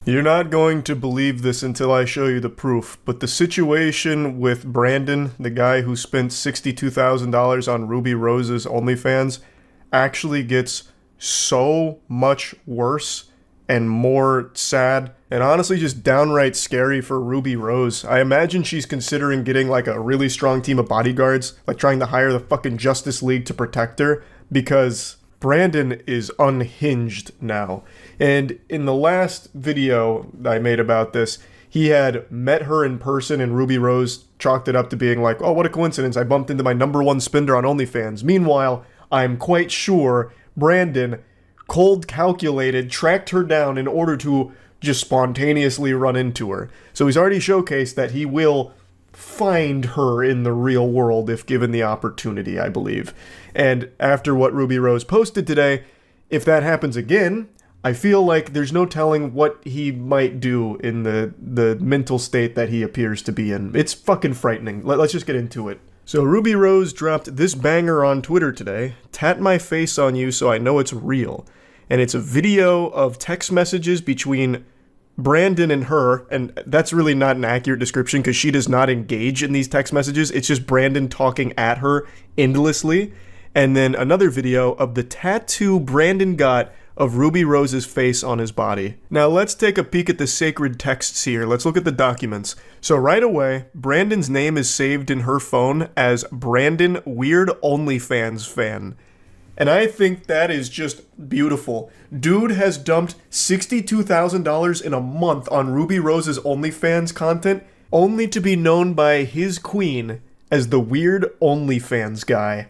You're not going to believe this until I show you the proof, but the situation with Brandon, the guy who spent $62,000 on Ruby Rose's OnlyFans, actually gets so much worse and more sad and honestly just downright scary for Ruby Rose. I imagine she's considering getting like a really strong team of bodyguards, like trying to hire the fucking Justice League to protect her, because Brandon is unhinged now. And in the last video I made about this, he had met her in person and Ruby Rose chalked it up to being like, oh, what a coincidence, I bumped into my #1 spender on OnlyFans. Meanwhile, I'm quite sure Brandon, cold calculated, tracked her down in order to just spontaneously run into her. So he's already showcased that he will find her in the real world if given the opportunity, I believe. And after what Ruby Rose posted today, if that happens again, I feel like there's no telling what he might do in the mental state that he appears to be in. It's fucking frightening. Let's just get into it. So Ruby Rose dropped this banger on Twitter today, "Tat my face on you so I know it's real." And it's a video of text messages between Brandon and her, and that's really not an accurate description because she does not engage in these text messages. It's just Brandon talking at her endlessly. And then another video of the tattoo Brandon got of Ruby Rose's face on his body. Now let's take a peek at the sacred texts here. Let's look at the documents. So right away, Brandon's name is saved in her phone as Brandon Weird OnlyFans Fan. And I think that is just beautiful. Dude has dumped $62,000 in a month on Ruby Rose's OnlyFans content, only to be known by his queen as the Weird OnlyFans guy.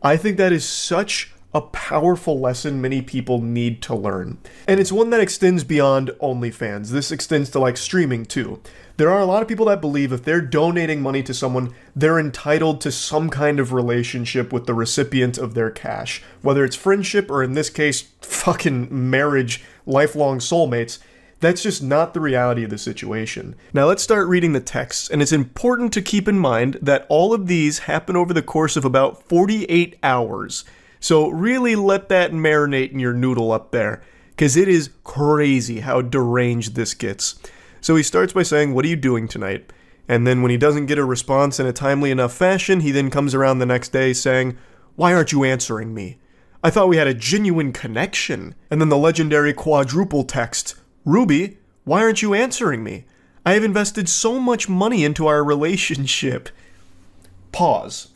I think that is such a powerful lesson many people need to learn. And it's one that extends beyond OnlyFans. This extends to like streaming too. There are a lot of people that believe if they're donating money to someone, they're entitled to some kind of relationship with the recipient of their cash. Whether it's friendship or in this case, fucking marriage, lifelong soulmates. That's just not the reality of the situation. Now let's start reading the texts, and it's important to keep in mind that all of these happen over the course of about 48 hours. So really let that marinate in your noodle up there, because it is crazy how deranged this gets. So he starts by saying, "What are you doing tonight?" And then when he doesn't get a response in a timely enough fashion, he then comes around the next day saying, "Why aren't you answering me? I thought we had a genuine connection." And then the legendary quadruple text, "Ruby, why aren't you answering me? I have invested so much money into our relationship." Pause.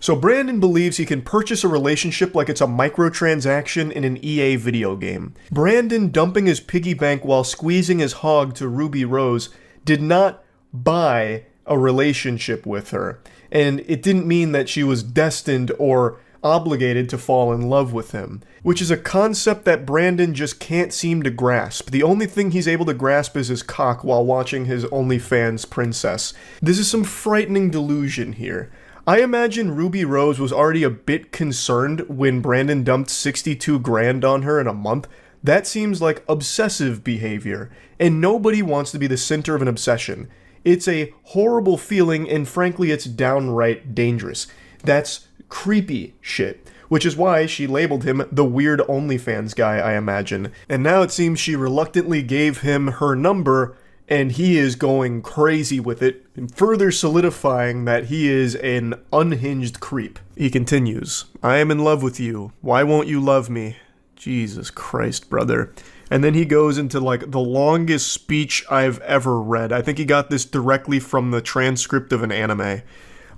So Brandon believes he can purchase a relationship like it's a microtransaction in an EA video game. Brandon dumping his piggy bank while squeezing his hog to Ruby Rose did not buy a relationship with her. And it didn't mean that she was destined or obligated to fall in love with him, which is a concept that Brandon just can't seem to grasp. The only thing he's able to grasp is his cock while watching his OnlyFans princess. This is some frightening delusion here. I imagine Ruby Rose was already a bit concerned when Brandon dumped 62 grand on her in a month. That seems like obsessive behavior, and nobody wants to be the center of an obsession. It's a horrible feeling, and frankly, it's downright dangerous. That's creepy shit, which is why she labeled him the Weird OnlyFans guy, I imagine. And now it seems she reluctantly gave him her number, and he is going crazy with it, further solidifying that he is an unhinged creep. He continues, "I am in love with you. Why won't you love me?" Jesus Christ, brother. And then he goes into like the longest speech I've ever read. I think he got this directly from the transcript of an anime.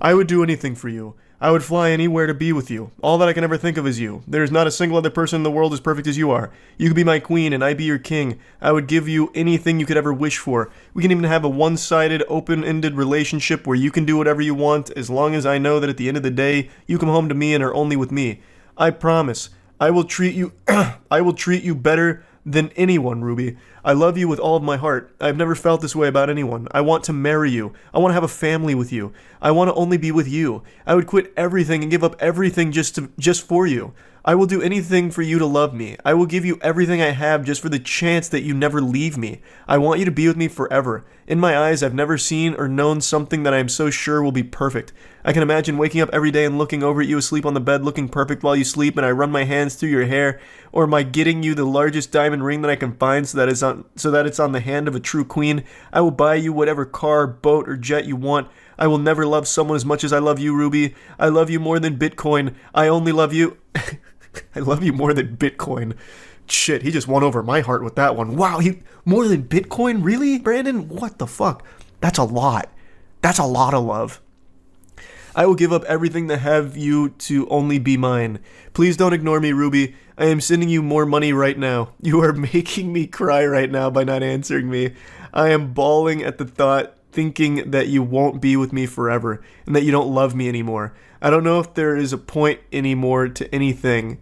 "I would do anything for you. I would fly anywhere to be with you. All that I can ever think of is you. There is not a single other person in the world as perfect as you are. You could be my queen and I'd be your king. I would give you anything you could ever wish for. We can even have a one-sided, open-ended relationship where you can do whatever you want as long as I know that at the end of the day, you come home to me and are only with me. I promise. I will treat you I will treat you better than anyone, Ruby. I love you with all of my heart. I've never felt this way about anyone. I want to marry you. I want to have a family with you. I want to only be with you. I would quit everything and give up everything just for you. I will do anything for you to love me. I will give you everything I have just for the chance that you never leave me. I want you to be with me forever. In my eyes, I've never seen or known something that I am so sure will be perfect. I can imagine waking up every day and looking over at you asleep on the bed looking perfect while you sleep and I run my hands through your hair, or my getting you the largest diamond ring that I can find so that it's on the hand of a true queen. I will buy you whatever car, boat, or jet you want. I will never love someone as much as I love you, Ruby. I love you more than Bitcoin. I only love you. I love you more than Bitcoin. Shit, he just won over my heart with that one. Wow, more than Bitcoin? Really, Brandon? What the fuck? That's a lot. That's a lot of love. I will give up everything to have you to only be mine. Please don't ignore me, Ruby. I am sending you more money right now. You are making me cry right now by not answering me. I am bawling at the thought, thinking that you won't be with me forever, and that you don't love me anymore. I don't know if there is a point anymore to anything.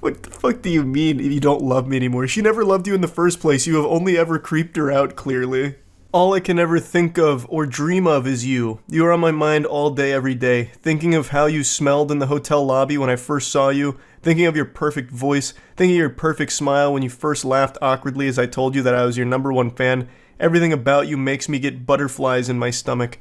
What the fuck do you mean you don't love me anymore? She never loved you in the first place. You have only ever creeped her out, clearly. All I can ever think of or dream of is you. You are on my mind all day, every day. Thinking of how you smelled in the hotel lobby when I first saw you. Thinking of your perfect voice. Thinking of your perfect smile when you first laughed awkwardly as I told you that I was your #1 fan. Everything about you makes me get butterflies in my stomach.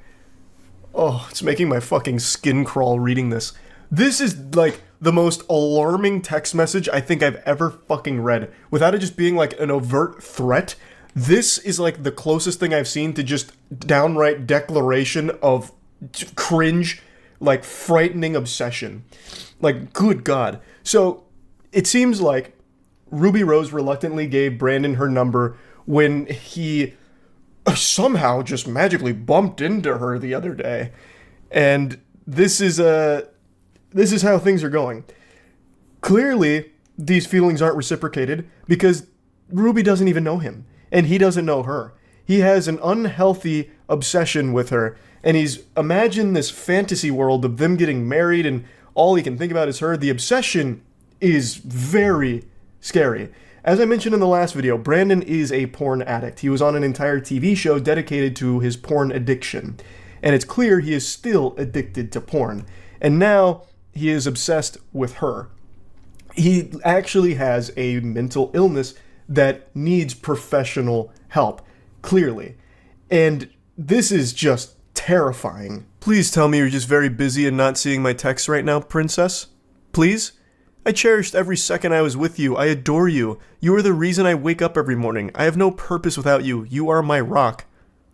Oh, it's making my fucking skin crawl reading this. This is like the most alarming text message I think I've ever fucking read. Without it just being like an overt threat. This is like the closest thing I've seen to just downright declaration of cringe, like frightening obsession. Like, good God. So, it seems like Ruby Rose reluctantly gave Brandon her number when he somehow just magically bumped into her the other day. And this is how things are going. Clearly, these feelings aren't reciprocated because Ruby doesn't even know him. And he doesn't know her. He has an unhealthy obsession with her. And he's imagined this fantasy world of them getting married and all he can think about is her. The obsession is very scary. As I mentioned in the last video, Brandon is a porn addict. He was on an entire TV show dedicated to his porn addiction. And it's clear he is still addicted to porn. And now he is obsessed with her. He actually has a mental illness that needs professional help, clearly. And this is just terrifying. Please tell me you're just very busy and not seeing my texts right now, princess. Please? I cherished every second I was with you. I adore you. You are the reason I wake up every morning. I have no purpose without you. You are my rock.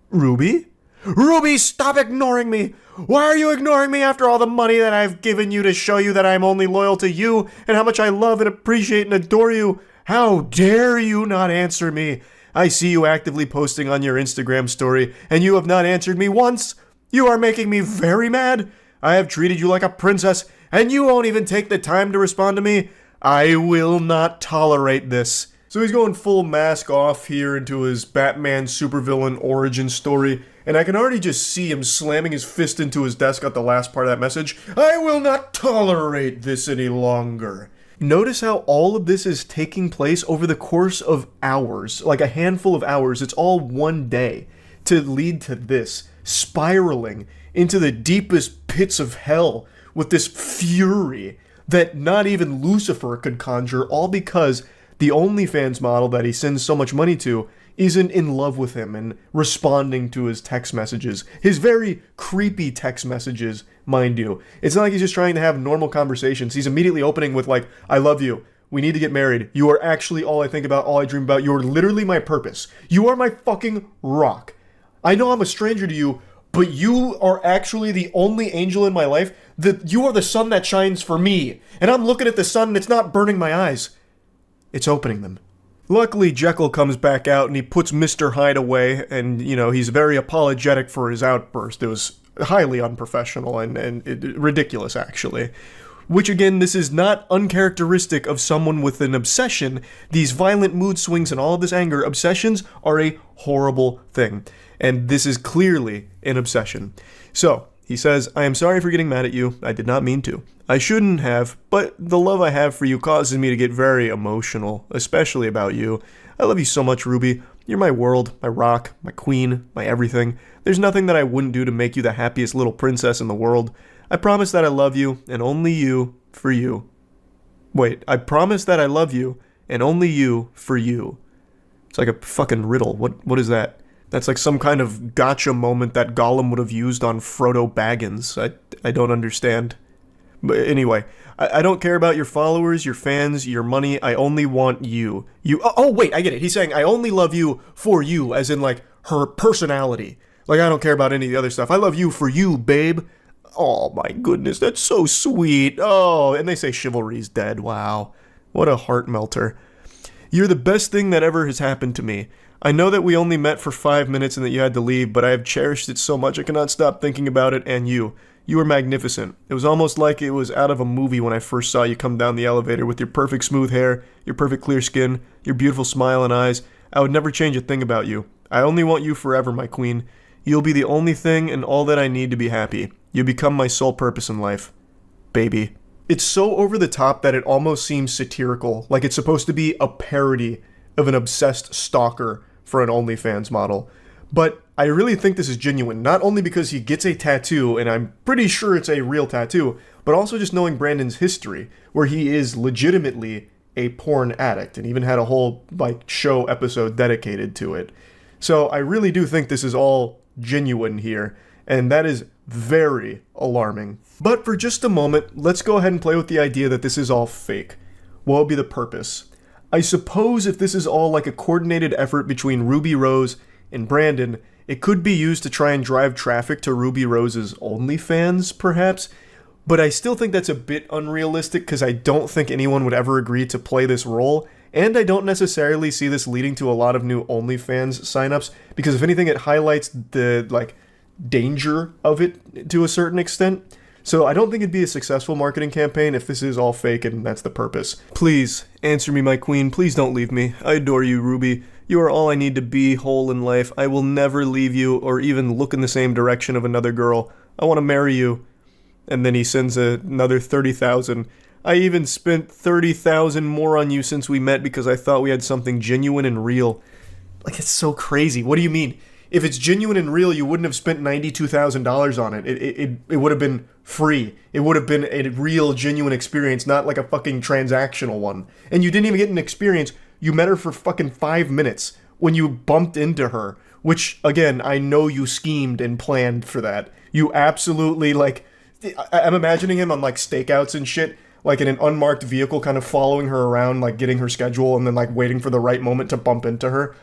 Ruby? Ruby, stop ignoring me! Why are you ignoring me after all the money that I've given you to show you that I'm only loyal to you and how much I love and appreciate and adore you? How dare you not answer me? I see you actively posting on your Instagram story, and you have not answered me once. You are making me very mad. I have treated you like a princess, and you won't even take the time to respond to me. I will not tolerate this. So he's going full mask off here into his Batman supervillain origin story, and I can already just see him slamming his fist into his desk at the last part of that message. I will not tolerate this any longer. Notice how all of this is taking place over the course of hours, like a handful of hours. It's all one day to lead to this, spiraling into the deepest pits of hell with this fury that not even Lucifer could conjure, all because the OnlyFans model that he sends so much money to isn't in love with him and responding to his text messages. His very creepy text messages, mind you. It's not like he's just trying to have normal conversations. He's immediately opening with like, I love you. We need to get married. You are actually all I think about, all I dream about. You are literally my purpose. You are my fucking rock. I know I'm a stranger to you, but you are actually the only angel in my life. You are the sun that shines for me. And I'm looking at the sun and it's not burning my eyes. It's opening them. Luckily, Jekyll comes back out and he puts Mr. Hyde away, and, you know, he's very apologetic for his outburst. It was highly unprofessional and ridiculous, actually. Which, again, this is not uncharacteristic of someone with an obsession. These violent mood swings and all of this anger, obsessions are a horrible thing. And this is clearly an obsession. So, he says, I am sorry for getting mad at you. I did not mean to. I shouldn't have, but the love I have for you causes me to get very emotional, especially about you. I love you so much, Ruby. You're my world, my rock, my queen, my everything. There's nothing that I wouldn't do to make you the happiest little princess in the world. I promise that I love you, and only you, for you. Wait, I promise that I love you, and only you, for you. It's like a fucking riddle. What is that? That's like some kind of gotcha moment that Gollum would have used on Frodo Baggins. I don't understand. But anyway, I don't care about your followers, your fans, your money. I only want you. Oh, wait, I get it. He's saying, I only love you for you, as in, like, her personality. Like, I don't care about any of the other stuff. I love you for you, babe. Oh, my goodness, that's so sweet. Oh, and they say chivalry's dead. Wow. What a heart melter. You're the best thing that ever has happened to me. I know that we only met for 5 minutes and that you had to leave, but I have cherished it so much I cannot stop thinking about it and you. You were magnificent. It was almost like it was out of a movie when I first saw you come down the elevator with your perfect smooth hair, your perfect clear skin, your beautiful smile and eyes. I would never change a thing about you. I only want you forever, my queen. You'll be the only thing and all that I need to be happy. You become my sole purpose in life. Baby. It's so over the top that it almost seems satirical, like it's supposed to be a parody of an obsessed stalker for an OnlyFans model. But I really think this is genuine, not only because he gets a tattoo, and I'm pretty sure it's a real tattoo, but also just knowing Brandon's history, where he is legitimately a porn addict, and even had a whole, like, show episode dedicated to it. So I really do think this is all genuine here, and that is very alarming. But for just a moment, let's go ahead and play with the idea that this is all fake. What would be the purpose? I suppose if this is all like a coordinated effort between Ruby Rose and Brandon, it could be used to try and drive traffic to Ruby Rose's OnlyFans, perhaps. But I still think that's a bit unrealistic because I don't think anyone would ever agree to play this role, and I don't necessarily see this leading to a lot of new OnlyFans signups, because if anything, it highlights the, like, danger of it to a certain extent. So I don't think it'd be a successful marketing campaign if this is all fake and that's the purpose. Please, answer me, my queen. Please don't leave me. I adore you, Ruby. You are all I need to be whole in life. I will never leave you or even look in the same direction of another girl. I want to marry you. And then he sends another 30,000. I even spent 30,000 more on you since we met because I thought we had something genuine and real. Like, it's so crazy. What do you mean? If it's genuine and real, you wouldn't have spent $92,000 on it. It would have been free. It would have been a real, genuine experience, not like a fucking transactional one. And you didn't even get an experience. You met her for fucking 5 minutes when you bumped into her, which, again, I know you schemed and planned for that. You absolutely, like, I'm imagining him on, like, stakeouts and shit, like in an unmarked vehicle, kind of following her around, like getting her schedule and then, like, waiting for the right moment to bump into her.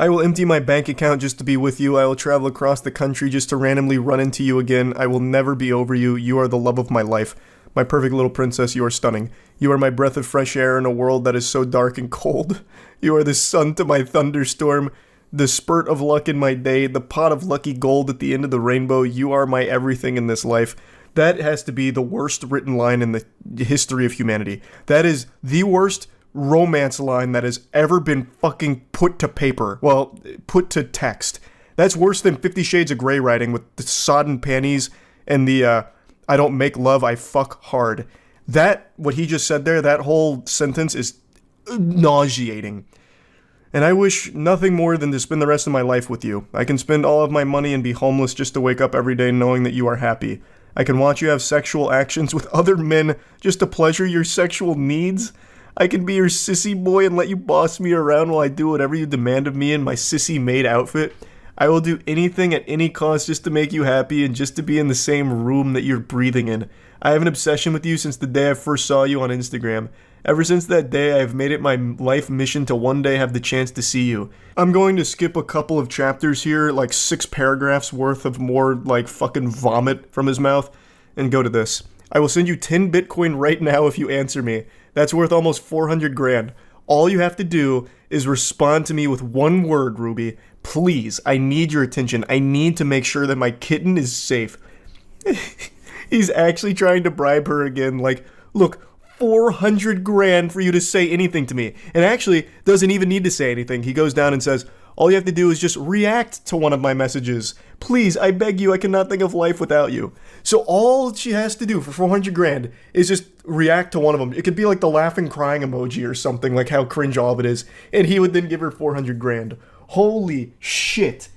I will empty my bank account just to be with you. I will travel across the country just to randomly run into you again. I will never be over you. You are the love of my life. My perfect little princess, you are stunning. You are my breath of fresh air in a world that is so dark and cold. You are the sun to my thunderstorm, the spurt of luck in my day, the pot of lucky gold at the end of the rainbow. You are my everything in this life. That has to be the worst written line in the history of humanity. That is the worst romance line that has ever been fucking put to paper. Well, put to text. That's worse than 50 Shades of Grey writing with the sodden panties and the I don't make love, I fuck hard. That, what he just said there, that whole sentence is nauseating. And I wish nothing more than to spend the rest of my life with you. I can spend all of my money and be homeless just to wake up every day knowing that you are happy. I can watch you have sexual actions with other men just to pleasure your sexual needs. I can be your sissy boy and let you boss me around while I do whatever you demand of me in my sissy maid outfit. I will do anything at any cost just to make you happy and just to be in the same room that you're breathing in. I have an obsession with you since the day I first saw you on Instagram. Ever since that day, I have made it my life mission to one day have the chance to see you. I'm going to skip a couple of chapters here, like 6 paragraphs worth of more, like, fucking vomit from his mouth, and go to this. I will send you 10 Bitcoin right now if you answer me. That's worth almost 400 grand. All you have to do is respond to me with one word, Ruby. Please, I need your attention. I need to make sure that my kitten is safe. He's actually trying to bribe her again. Like, look, 400 grand for you to say anything to me. And actually, doesn't even need to say anything. He goes down and says, all you have to do is just react to one of my messages. Please, I beg you, I cannot think of life without you. So all she has to do for 400 grand is just react to one of them. It could be like the laughing, crying emoji or something, like how cringe all of it is. And he would then give her 400 grand. Holy shit.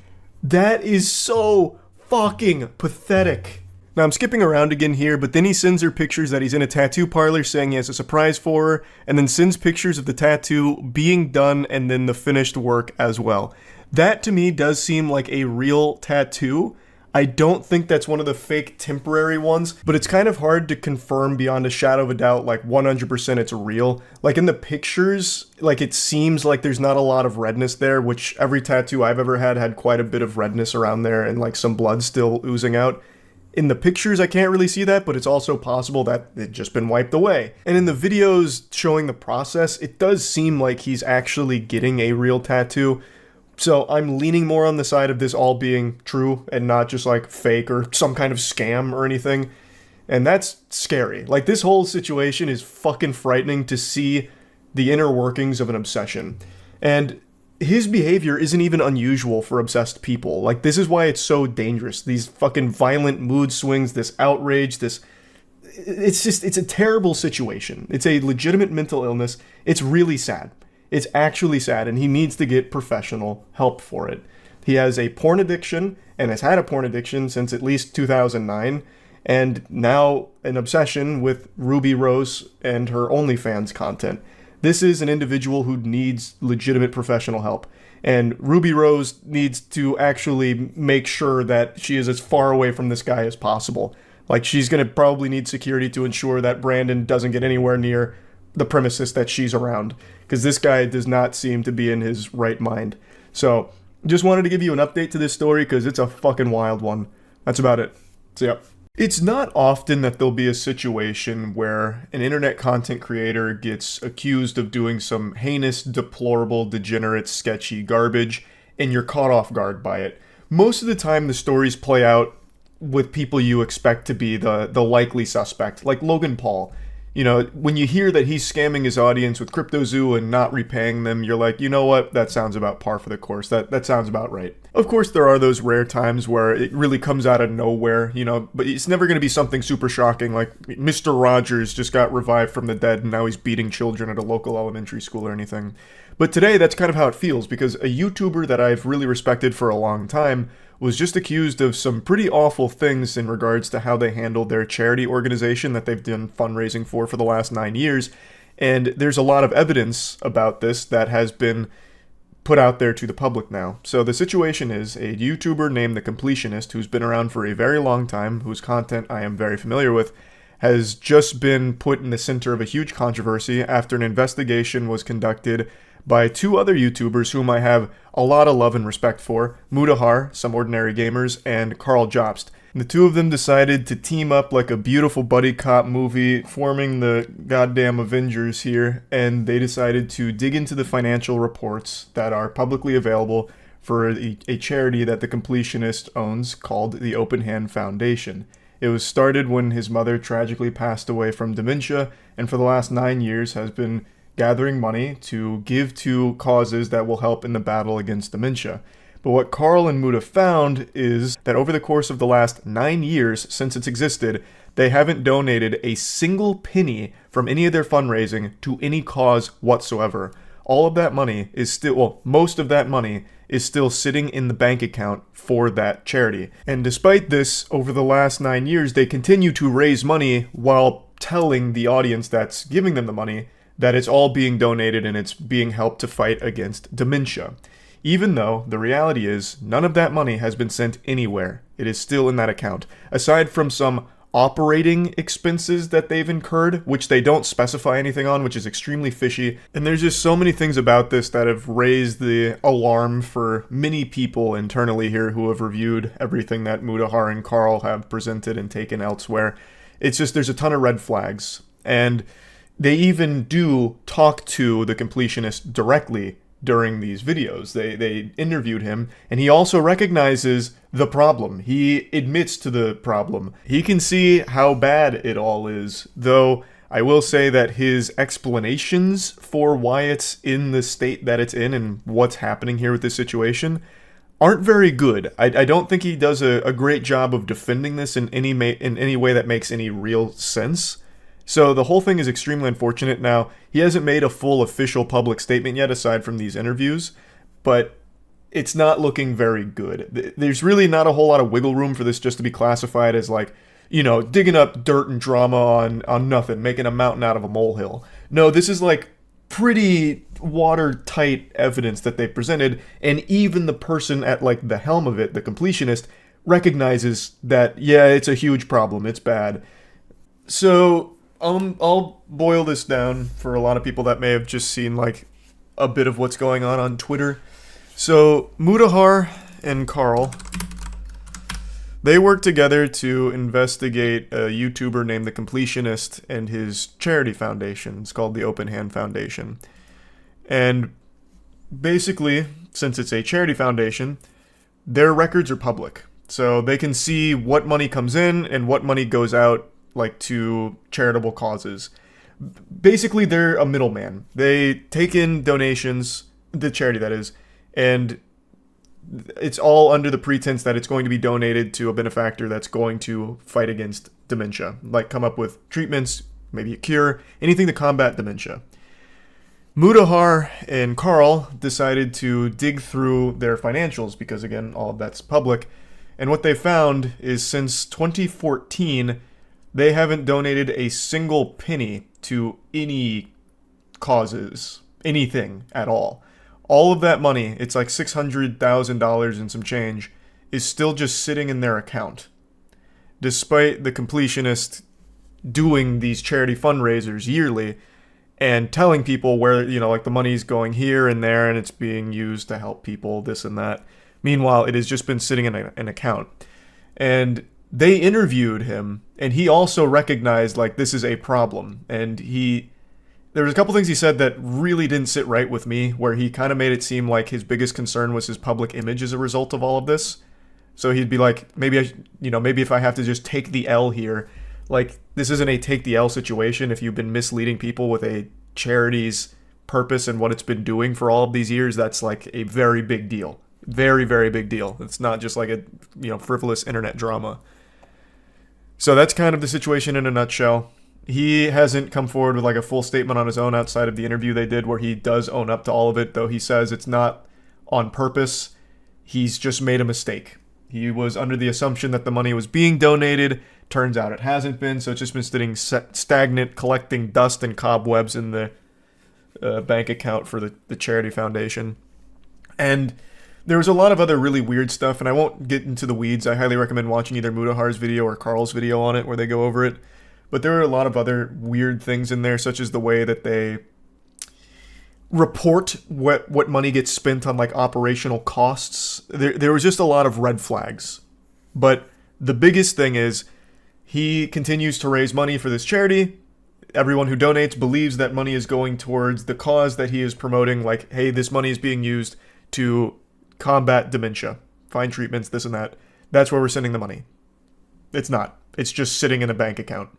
That is so fucking pathetic. Now, I'm skipping around again here, but then he sends her pictures that he's in a tattoo parlor saying he has a surprise for her, and then sends pictures of the tattoo being done and then the finished work as well. That, to me, does seem like a real tattoo. I don't think that's one of the fake temporary ones, but it's kind of hard to confirm beyond a shadow of a doubt, like 100% it's real. Like in the pictures, like it seems like there's not a lot of redness there, which every tattoo I've ever had quite a bit of redness around there and like some blood still oozing out. In the pictures, I can't really see that, but it's also possible that it's just been wiped away. And in the videos showing the process, it does seem like he's actually getting a real tattoo. So I'm leaning more on the side of this all being true and not just like fake or some kind of scam or anything. And that's scary. Like this whole situation is fucking frightening to see the inner workings of an obsession. And his behavior isn't even unusual for obsessed people. Like, this is why it's so dangerous. These fucking violent mood swings, this outrage, it's a terrible situation. It's a legitimate mental illness. It's really sad. It's actually sad, and he needs to get professional help for it. He has a porn addiction, and has had a porn addiction since at least 2009, and now an obsession with Ruby Rose and her OnlyFans content. This is an individual who needs legitimate professional help. And Ruby Rose needs to actually make sure that she is as far away from this guy as possible. Like, she's going to probably need security to ensure that Brandon doesn't get anywhere near the premises that she's around. Because this guy does not seem to be in his right mind. So, just wanted to give you an update to this story because it's a fucking wild one. That's about it. So, yeah. It's not often that there'll be a situation where an internet content creator gets accused of doing some heinous, deplorable, degenerate, sketchy garbage, and you're caught off guard by it. Most of the time, the stories play out with people you expect to be the likely suspect, like Logan Paul. You know, when you hear that he's scamming his audience with Crypto.Zoo and not repaying them, you're like, you know what, that sounds about par for the course. That sounds about right. Of course, there are those rare times where it really comes out of nowhere, you know, but it's never going to be something super shocking like Mr. Rogers just got revived from the dead and now he's beating children at a local elementary school or anything. But today, that's kind of how it feels, because a YouTuber that I've really respected for a long time was just accused of some pretty awful things in regards to how they handled their charity organization that they've done fundraising for the last 9 years. And there's a lot of evidence about this that has been put out there to the public now. So the situation is a YouTuber named The Completionist, who's been around for a very long time, whose content I am very familiar with, has just been put in the center of a huge controversy after an investigation was conducted by two other YouTubers whom I have a lot of love and respect for, Mudahar, Some Ordinary Gamers, and Carl Jobst. The two of them decided to team up like a beautiful buddy cop movie, forming the goddamn Avengers here, and they decided to dig into the financial reports that are publicly available for a charity that The Completionist owns called the Open Hand Foundation. It was started when his mother tragically passed away from dementia, and for the last 9 years has been gathering money to give to causes that will help in the battle against dementia. But what Carl and Muda found is that over the course of the last 9 years since it's existed, they haven't donated a single penny from any of their fundraising to any cause whatsoever. All of that money is still, well, most of that money is still sitting in the bank account for that charity. And despite this, over the last 9 years, they continue to raise money while telling the audience that's giving them the money that it's all being donated and it's being helped to fight against dementia. Even though the reality is none of that money has been sent anywhere. It is still in that account. Aside from some operating expenses that they've incurred, which they don't specify anything on, which is extremely fishy. And there's just so many things about this that have raised the alarm for many people internally here who have reviewed everything that Mudahar and Carl have presented and taken elsewhere. It's just, there's a ton of red flags. And they even do talk to the completionist directly during these videos. They interviewed him, and he also recognizes the problem. He admits to the problem. He can see how bad it all is, though I will say that his explanations for why it's in the state that it's in and what's happening here with this situation aren't very good. I don't think he does a great job of defending this in any way that makes any real sense. So the whole thing is extremely unfortunate. Now, he hasn't made a full official public statement yet aside from these interviews, but it's not looking very good. There's really not a whole lot of wiggle room for this just to be classified as like, you know, digging up dirt and drama on nothing, making a mountain out of a molehill. No, this is like pretty watertight evidence that they presented, and even the person at like the helm of it, the completionist, recognizes that, yeah, it's a huge problem. It's bad. So I'll boil this down for a lot of people that may have just seen like a bit of what's going on Twitter. So Mutahar and Carl, they worked together to investigate a YouTuber named The Completionist and his charity foundation. It's called the Open Hand Foundation. And basically, since it's a charity foundation, their records are public. So they can see what money comes in and what money goes out, like, to charitable causes. Basically, they're a middleman. They take in donations, the charity that is, and it's all under the pretense that it's going to be donated to a benefactor that's going to fight against dementia, like come up with treatments, maybe a cure, anything to combat dementia. Mutahar and Carl decided to dig through their financials because, again, all of that's public. And what they found is since 2014, they haven't donated a single penny to any causes, anything at all. All of that money, it's like $600,000 and some change, is still just sitting in their account. Despite the Completionist doing these charity fundraisers yearly and telling people where, like the money's going here and there and it's being used to help people, this and that. Meanwhile, it has just been sitting in an account. And they interviewed him, and he also recognized, like, this is a problem. And there was a couple things he said that really didn't sit right with me, where he kind of made it seem like his biggest concern was his public image as a result of all of this. So he'd be like, maybe if I have to just take the L here, like, this isn't a take the L situation. If you've been misleading people with a charity's purpose and what it's been doing for all of these years, that's like a very big deal. Very, very big deal. It's not just like a, frivolous internet drama. So that's kind of the situation in a nutshell. He hasn't come forward with like a full statement on his own outside of the interview they did where he does own up to all of it, though he says it's not on purpose. He's just made a mistake. He was under the assumption that the money was being donated. Turns out it hasn't been, so it's just been sitting stagnant, collecting dust and cobwebs in the bank account for the charity foundation. And there was a lot of other really weird stuff, and I won't get into the weeds. I highly recommend watching either Mutahar's video or Carl's video on it where they go over it. But there are a lot of other weird things in there, such as the way that they report what money gets spent on, like, operational costs. There was just a lot of red flags. But the biggest thing is he continues to raise money for this charity. Everyone who donates believes that money is going towards the cause that he is promoting, like, hey, this money is being used to combat dementia, find treatments, this and that. That's where we're sending the money. It's not. It's just sitting in a bank account.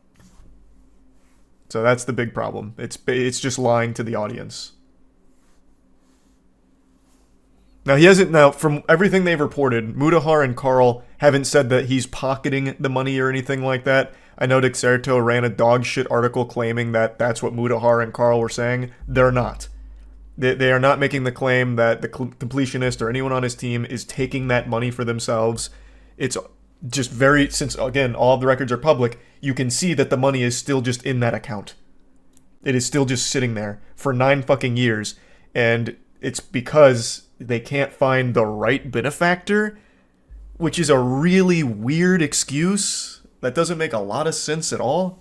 So that's the big problem. It's just lying to the audience. Now, from everything they've reported, Mutahar and Carl haven't said that he's pocketing the money or anything like that. I know Dexerto ran a dog shit article claiming that that's what Mutahar and Carl were saying. They're not. They are not making the claim that the Completionist or anyone on his team is taking that money for themselves. It's just since, again, all of the records are public, you can see that the money is still just in that account. It is still just sitting there for 9 fucking years. And it's because they can't find the right benefactor, which is a really weird excuse. That doesn't make a lot of sense at all.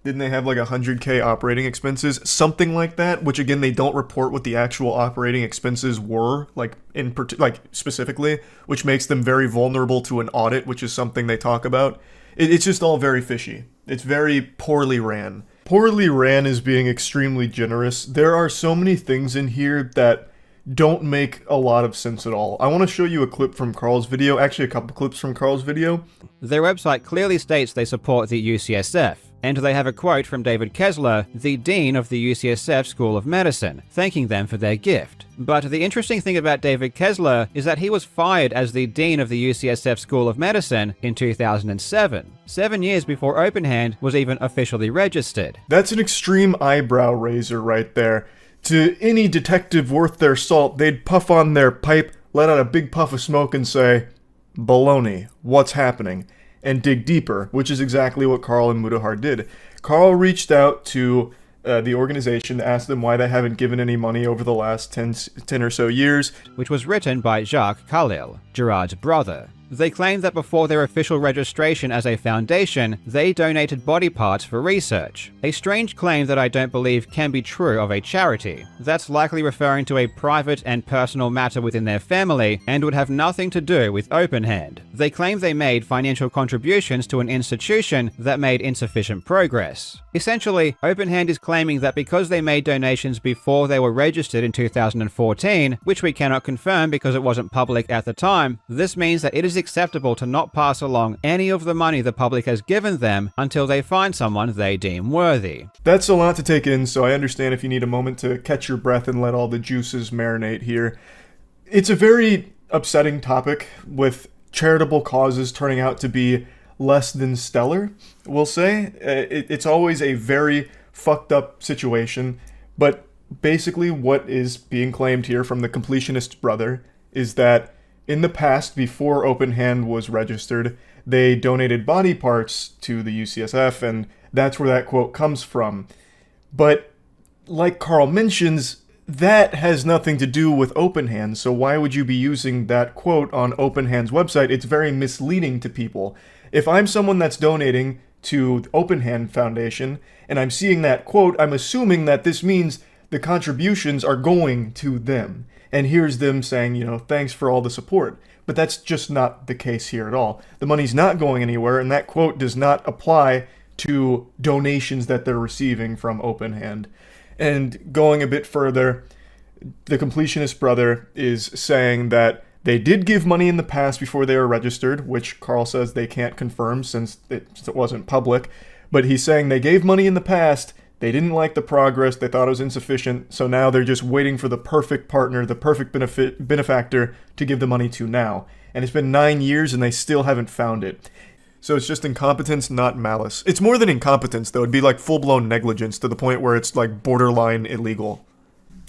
Didn't they have like 100K operating expenses? Something like that, which again, they don't report what the actual operating expenses were, like specifically, which makes them very vulnerable to an audit, which is something they talk about. It's just all very fishy. It's very poorly ran. Poorly ran is being extremely generous. There are so many things in here that don't make a lot of sense at all. I want to show you a clip from Carl's video, actually a couple clips from Carl's video. Their website clearly states they support the UCSF, and they have a quote from David Kessler, the Dean of the UCSF School of Medicine, thanking them for their gift. But the interesting thing about David Kessler is that he was fired as the Dean of the UCSF School of Medicine in 2007, 7 years before OpenHand was even officially registered. That's an extreme eyebrow raiser right there. To any detective worth their salt, they'd puff on their pipe, let out a big puff of smoke and say, "Baloney, what's happening?" and dig deeper, which is exactly what Carl and Mutahar did. Carl reached out to the organization to ask them why they haven't given any money over the last 10 or so years. Which was written by Jacques Khalil, Gerard's brother. They claim that before their official registration as a foundation, they donated body parts for research. A strange claim that I don't believe can be true of a charity. That's likely referring to a private and personal matter within their family and would have nothing to do with OpenHand. They claim they made financial contributions to an institution that made insufficient progress. Essentially, OpenHand is claiming that because they made donations before they were registered in 2014, which we cannot confirm because it wasn't public at the time, this means that it is acceptable to not pass along any of the money the public has given them until they find someone they deem worthy. That's a lot to take in, so I understand if you need a moment to catch your breath and let all the juices marinate here. It's a very upsetting topic, with charitable causes turning out to be less than stellar, we'll say. It's always a very fucked up situation, but basically what is being claimed here from the completionist brother is that in the past, before OpenHand was registered, they donated body parts to the UCSF, and that's where that quote comes from. But like Carl mentions, that has nothing to do with OpenHand, so why would you be using that quote on OpenHand's website? It's very misleading to people. If I'm someone that's donating to OpenHand Foundation, and I'm seeing that quote, I'm assuming that this means the contributions are going to them. And here's them saying, thanks for all the support. But that's just not the case here at all. The money's not going anywhere, and that quote does not apply to donations that they're receiving from OpenHand. And going a bit further, the completionist brother is saying that they did give money in the past before they were registered, which Carl says they can't confirm since it wasn't public. But he's saying they gave money in the past, they didn't like the progress, they thought it was insufficient, so now they're just waiting for the perfect partner, the perfect benefactor to give the money to now. And it's been 9 years and they still haven't found it. So it's just incompetence, not malice. It's more than incompetence, though. It'd be like full-blown negligence to the point where it's like borderline illegal.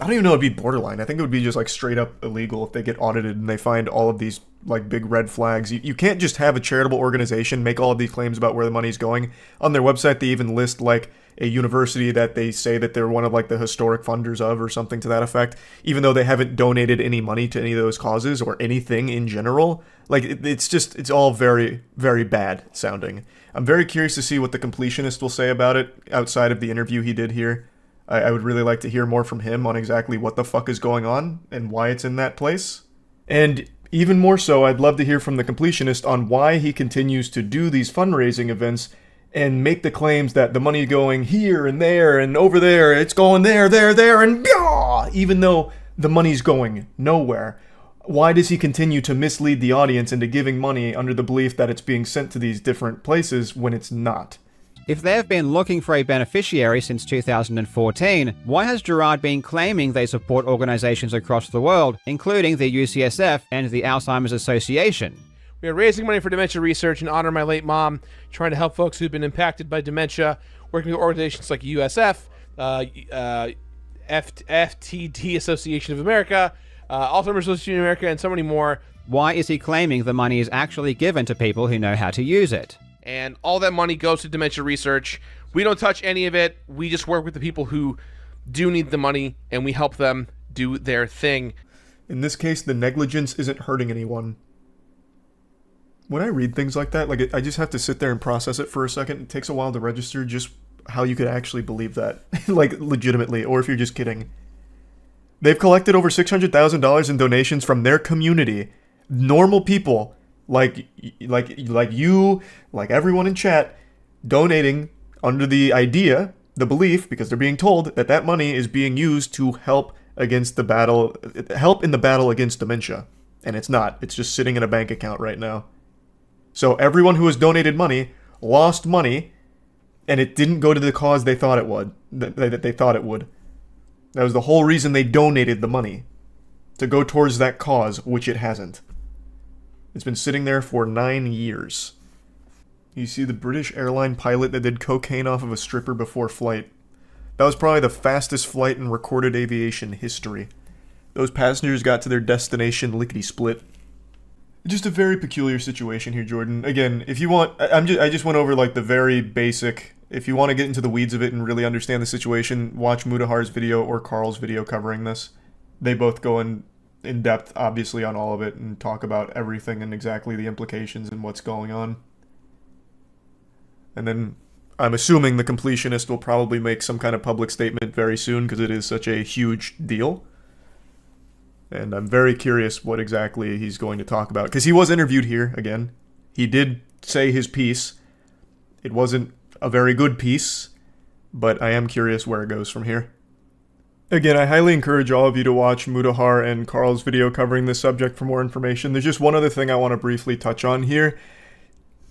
I don't even know it'd be borderline. I think it would be just like straight up illegal if they get audited and they find all of these like big red flags. You can't just have a charitable organization make all of these claims about where the money's going. On their website, they even list like a university that they say that they're one of like the historic funders of or something to that effect, even though they haven't donated any money to any of those causes or anything in general. Like it's all very, very bad sounding. I'm very curious to see what the completionist will say about it outside of the interview he did here. I would really like to hear more from him on exactly what the fuck is going on and why it's in that place. And even more so, I'd love to hear from the completionist on why he continues to do these fundraising events and make the claims that the money going here and there and over there, it's going there, and even though the money's going nowhere. Why does he continue to mislead the audience into giving money under the belief that it's being sent to these different places when it's not? If they've been looking for a beneficiary since 2014, why has Gerard been claiming they support organizations across the world, including the UCSF and the Alzheimer's Association? We are raising money for dementia research in honor of my late mom, trying to help folks who've been impacted by dementia, working with organizations like USF, FTD Association of America, Alzheimer's Association of America, and so many more. Why is he claiming the money is actually given to people who know how to use it? And all that money goes to dementia research. We don't touch any of it. We just work with the people who do need the money, and we help them do their thing. In this case, the negligence isn't hurting anyone. When I read things like that, I just have to sit there and process it for a second. It takes a while to register just how you could actually believe that, legitimately, or if you're just kidding. They've collected over $600,000 in donations from their community. Normal people, like you, like everyone in chat, donating under the idea, the belief, because they're being told that that money is being used to help in the battle against dementia. And it's not. It's just sitting in a bank account right now. So everyone who has donated money lost money, and it didn't go to the cause they thought it would. That they thought it would. That was the whole reason they donated the money, to go towards that cause, which it hasn't. It's been sitting there for 9 years. You see the British airline pilot that did cocaine off of a stripper before flight. That was probably the fastest flight in recorded aviation history. Those passengers got to their destination lickety-split. Just a very peculiar situation here, Jordan. Again, if you want, I just went over like the very basic. If you want to get into the weeds of it and really understand the situation, watch Mudahar's video or Carl's video covering this. They both go in in depth, obviously, on all of it and talk about everything and exactly the implications and what's going on. And then I'm assuming the completionist will probably make some kind of public statement very soon because it is such a huge deal. And I'm very curious what exactly he's going to talk about. Because he was interviewed here, again. He did say his piece. It wasn't a very good piece, but I am curious where it goes from here. Again, I highly encourage all of you to watch Mutahar and Carl's video covering this subject for more information. There's just one other thing I want to briefly touch on here.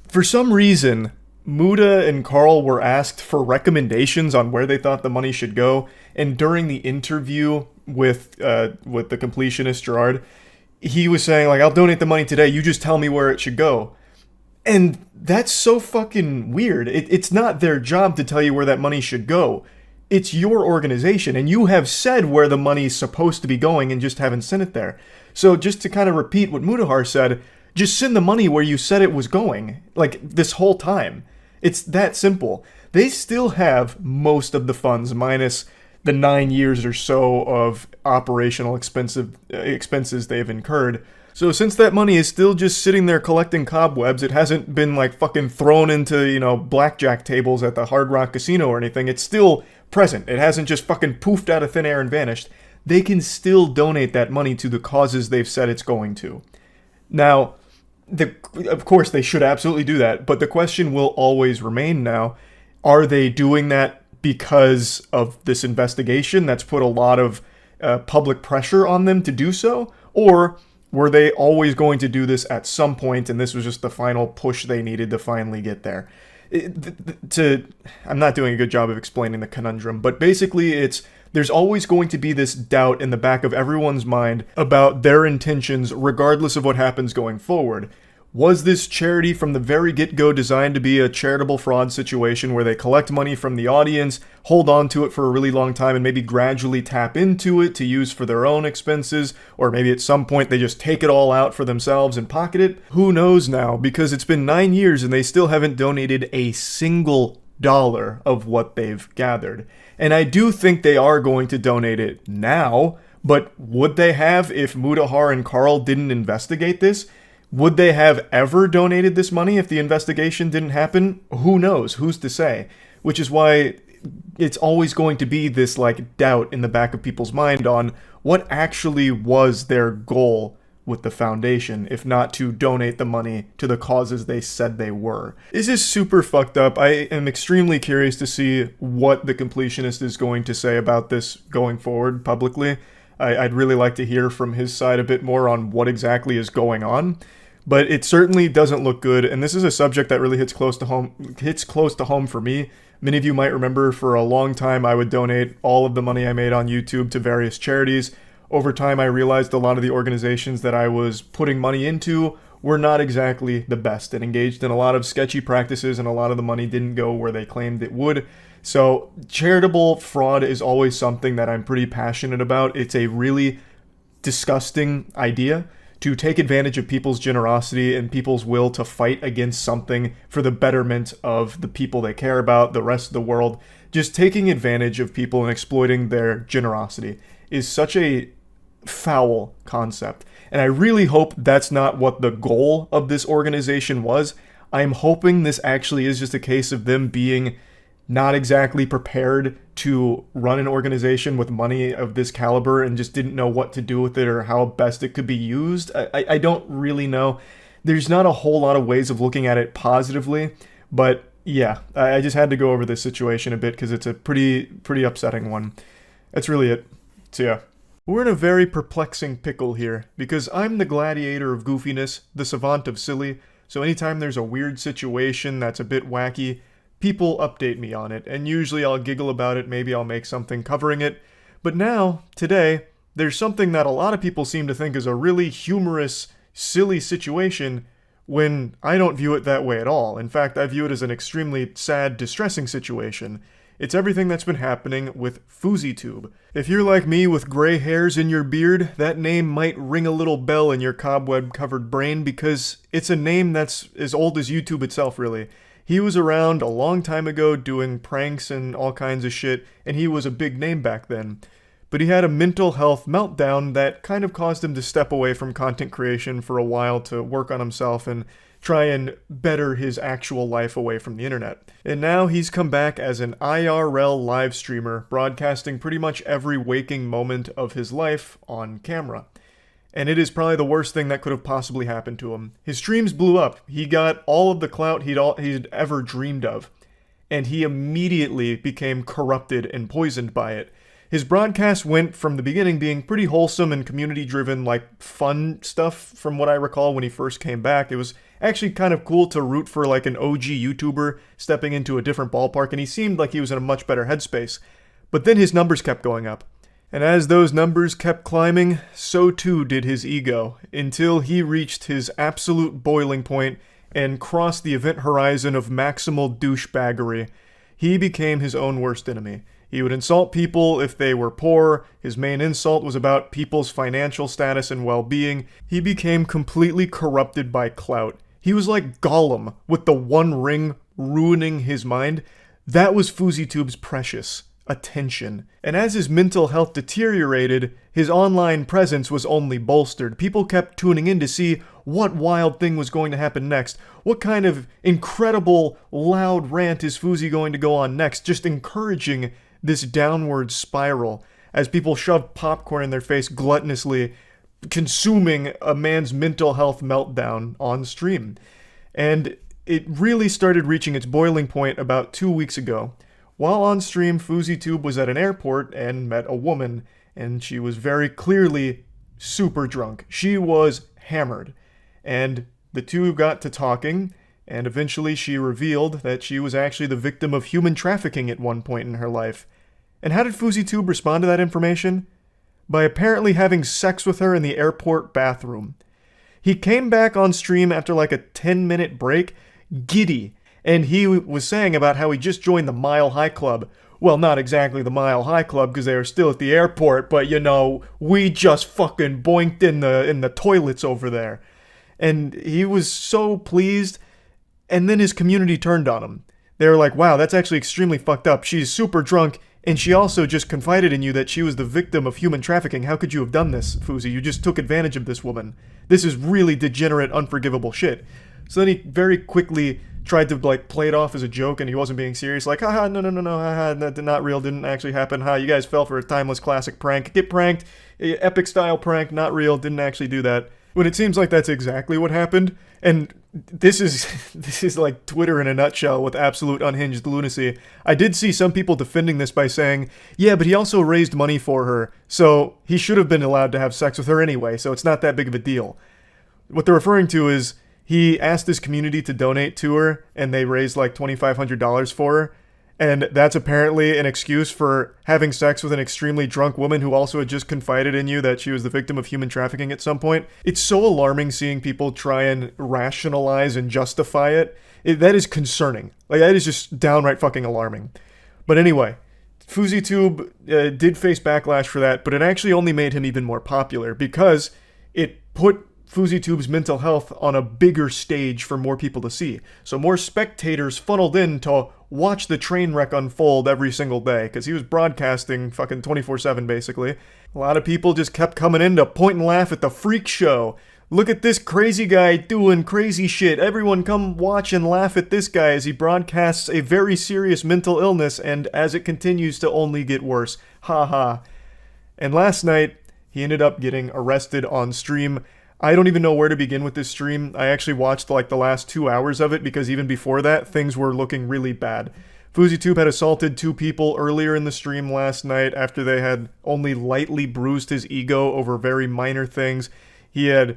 For some reason, Muta and Carl were asked for recommendations on where they thought the money should go, and during the interview with the completionist Gerard, he was saying, like, I'll donate the money today, you just tell me where it should go. And that's so fucking weird. It's not their job to tell you where that money should go. It's your organization, and you have said where the money's supposed to be going and just haven't sent it there. So just to kind of repeat what Mutahar said, just send the money where you said it was going, like, this whole time. It's that simple. They still have most of the funds, minus the 9 years or so of operational expenses they've incurred. So since that money is still just sitting there collecting cobwebs, it hasn't been like fucking thrown into, blackjack tables at the Hard Rock Casino or anything. It's still present. It hasn't just fucking poofed out of thin air and vanished. They can still donate that money to the causes they've said it's going to. Now, of course, they should absolutely do that, but the question will always remain now, are they doing that because of this investigation that's put a lot of public pressure on them to do so? Or were they always going to do this at some point, and this was just the final push they needed to finally get there? I'm not doing a good job of explaining the conundrum, but basically there's always going to be this doubt in the back of everyone's mind about their intentions regardless of what happens going forward. Was this charity from the very get-go designed to be a charitable fraud situation where they collect money from the audience, hold on to it for a really long time, and maybe gradually tap into it to use for their own expenses, or maybe at some point they just take it all out for themselves and pocket it? Who knows now, because it's been 9 years and they still haven't donated a single dollar of what they've gathered. And I do think they are going to donate it now, but would they have if Mutahar and Carl didn't investigate this? Would they have ever donated this money if the investigation didn't happen? Who knows? Who's to say? Which is why it's always going to be this doubt in the back of people's mind on what actually was their goal with the foundation, if not to donate the money to the causes they said they were. This is super fucked up. I am extremely curious to see what the completionist is going to say about this going forward publicly. I'd really like to hear from his side a bit more on what exactly is going on. But it certainly doesn't look good, and this is a subject that really hits close to home for me. Many of you might remember for a long time I would donate all of the money I made on YouTube to various charities. Over time I realized a lot of the organizations that I was putting money into were not exactly the best and engaged in a lot of sketchy practices, and a lot of the money didn't go where they claimed it would. So charitable fraud is always something that I'm pretty passionate about. It's a really disgusting idea to take advantage of people's generosity and people's will to fight against something for the betterment of the people they care about, the rest of the world. Just taking advantage of people and exploiting their generosity is such a foul concept. And I really hope that's not what the goal of this organization was. I'm hoping this actually is just a case of them being not exactly prepared to run an organization with money of this caliber and just didn't know what to do with it or how best it could be used. I don't really know. There's not a whole lot of ways of looking at it positively, but yeah, I just had to go over this situation a bit because it's a pretty upsetting one. That's really it. So yeah. We're in a very perplexing pickle here, because I'm the gladiator of goofiness, the savant of silly, so anytime there's a weird situation that's a bit wacky, people update me on it, and usually I'll giggle about it, maybe I'll make something covering it. But now, today, there's something that a lot of people seem to think is a really humorous, silly situation, when I don't view it that way at all. In fact, I view it as an extremely sad, distressing situation. It's everything that's been happening with FouseyTube. If you're like me with gray hairs in your beard, that name might ring a little bell in your cobweb-covered brain, because it's a name that's as old as YouTube itself, really. He was around a long time ago doing pranks and all kinds of shit, and he was a big name back then. but he had a mental health meltdown that kind of caused him to step away from content creation for a while to work on himself and try and better his actual life away from the internet. And now he's come back as an IRL live streamer, broadcasting pretty much every waking moment of his life on camera. And it is probably the worst thing that could have possibly happened to him. His streams blew up. He got all of the clout he'd ever dreamed of. And he immediately became corrupted and poisoned by it. His broadcast went from the beginning being pretty wholesome and community-driven, like fun stuff from what I recall when he first came back. It was actually kind of cool to root for like an OG YouTuber stepping into a different ballpark, and he seemed like he was in a much better headspace. But then his numbers kept going up. And as those numbers kept climbing, so too did his ego, until he reached his absolute boiling point and crossed the event horizon of maximal douchebaggery. He became his own worst enemy. He would insult people if they were poor. His main insult was about people's financial status and well-being. He became completely corrupted by clout. He was like Gollum with the One Ring ruining his mind. That was FouseyTube's precious attention. And as his mental health deteriorated, his online presence was only bolstered. People kept tuning in to see what wild thing was going to happen next. What kind of incredible loud rant is Fousey going to go on next? Just encouraging this downward spiral as people shoved popcorn in their face gluttonously, consuming a man's mental health meltdown on stream. And it really started reaching its boiling point about 2 weeks ago. While on stream, FouseyTube was at an airport and met a woman, and she was very clearly super drunk. She was hammered. And the two got to talking, and eventually she revealed that she was actually the victim of human trafficking at one point in her life. And how did FouseyTube respond to that information? By apparently having sex with her in the airport bathroom. He came back on stream after like a 10-minute break, giddy, and he was saying about how he just joined the Mile High Club. Well, not exactly the Mile High Club because they were still at the airport, but you know, we just fucking boinked in the toilets over there. And he was so pleased, and then his community turned on him. They were like, wow, that's actually extremely fucked up. She's super drunk, and she also just confided in you that she was the victim of human trafficking. How could you have done this, Fousey? You just took advantage of this woman. This is really degenerate, unforgivable shit. So then he very quickly tried to like play it off as a joke, and he wasn't being serious. Like, haha, no, haha, not real, didn't actually happen. Ha, you guys fell for a timeless classic prank. Get pranked, epic style prank, not real, didn't actually do that. When it seems like that's exactly what happened, and this is like Twitter in a nutshell with absolute unhinged lunacy. I did see some people defending this by saying, yeah, but he also raised money for her, so he should have been allowed to have sex with her anyway, so it's not that big of a deal. What they're referring to is he asked his community to donate to her, and they raised like $2,500 for her. And that's apparently an excuse for having sex with an extremely drunk woman who also had just confided in you that she was the victim of human trafficking at some point. It's so alarming seeing people try and rationalize and justify it. That is concerning. Like, that is just downright fucking alarming. But anyway, FouseyTube did face backlash for that, but it actually only made him even more popular because it put FouseyTube's mental health on a bigger stage for more people to see. So more spectators funneled in to watch the train wreck unfold every single day, because he was broadcasting fucking 24/7 basically. A lot of people just kept coming in to point and laugh at the freak show. Look at this crazy guy doing crazy shit. Everyone come watch and laugh at this guy as he broadcasts a very serious mental illness, and as it continues to only get worse. Ha ha. And last night, he ended up getting arrested on stream. I don't even know where to begin with this stream. I actually watched like the last 2 hours of it because even before that, things were looking really bad. FouseyTube had assaulted 2 people earlier in the stream last night after they had only lightly bruised his ego over very minor things. He had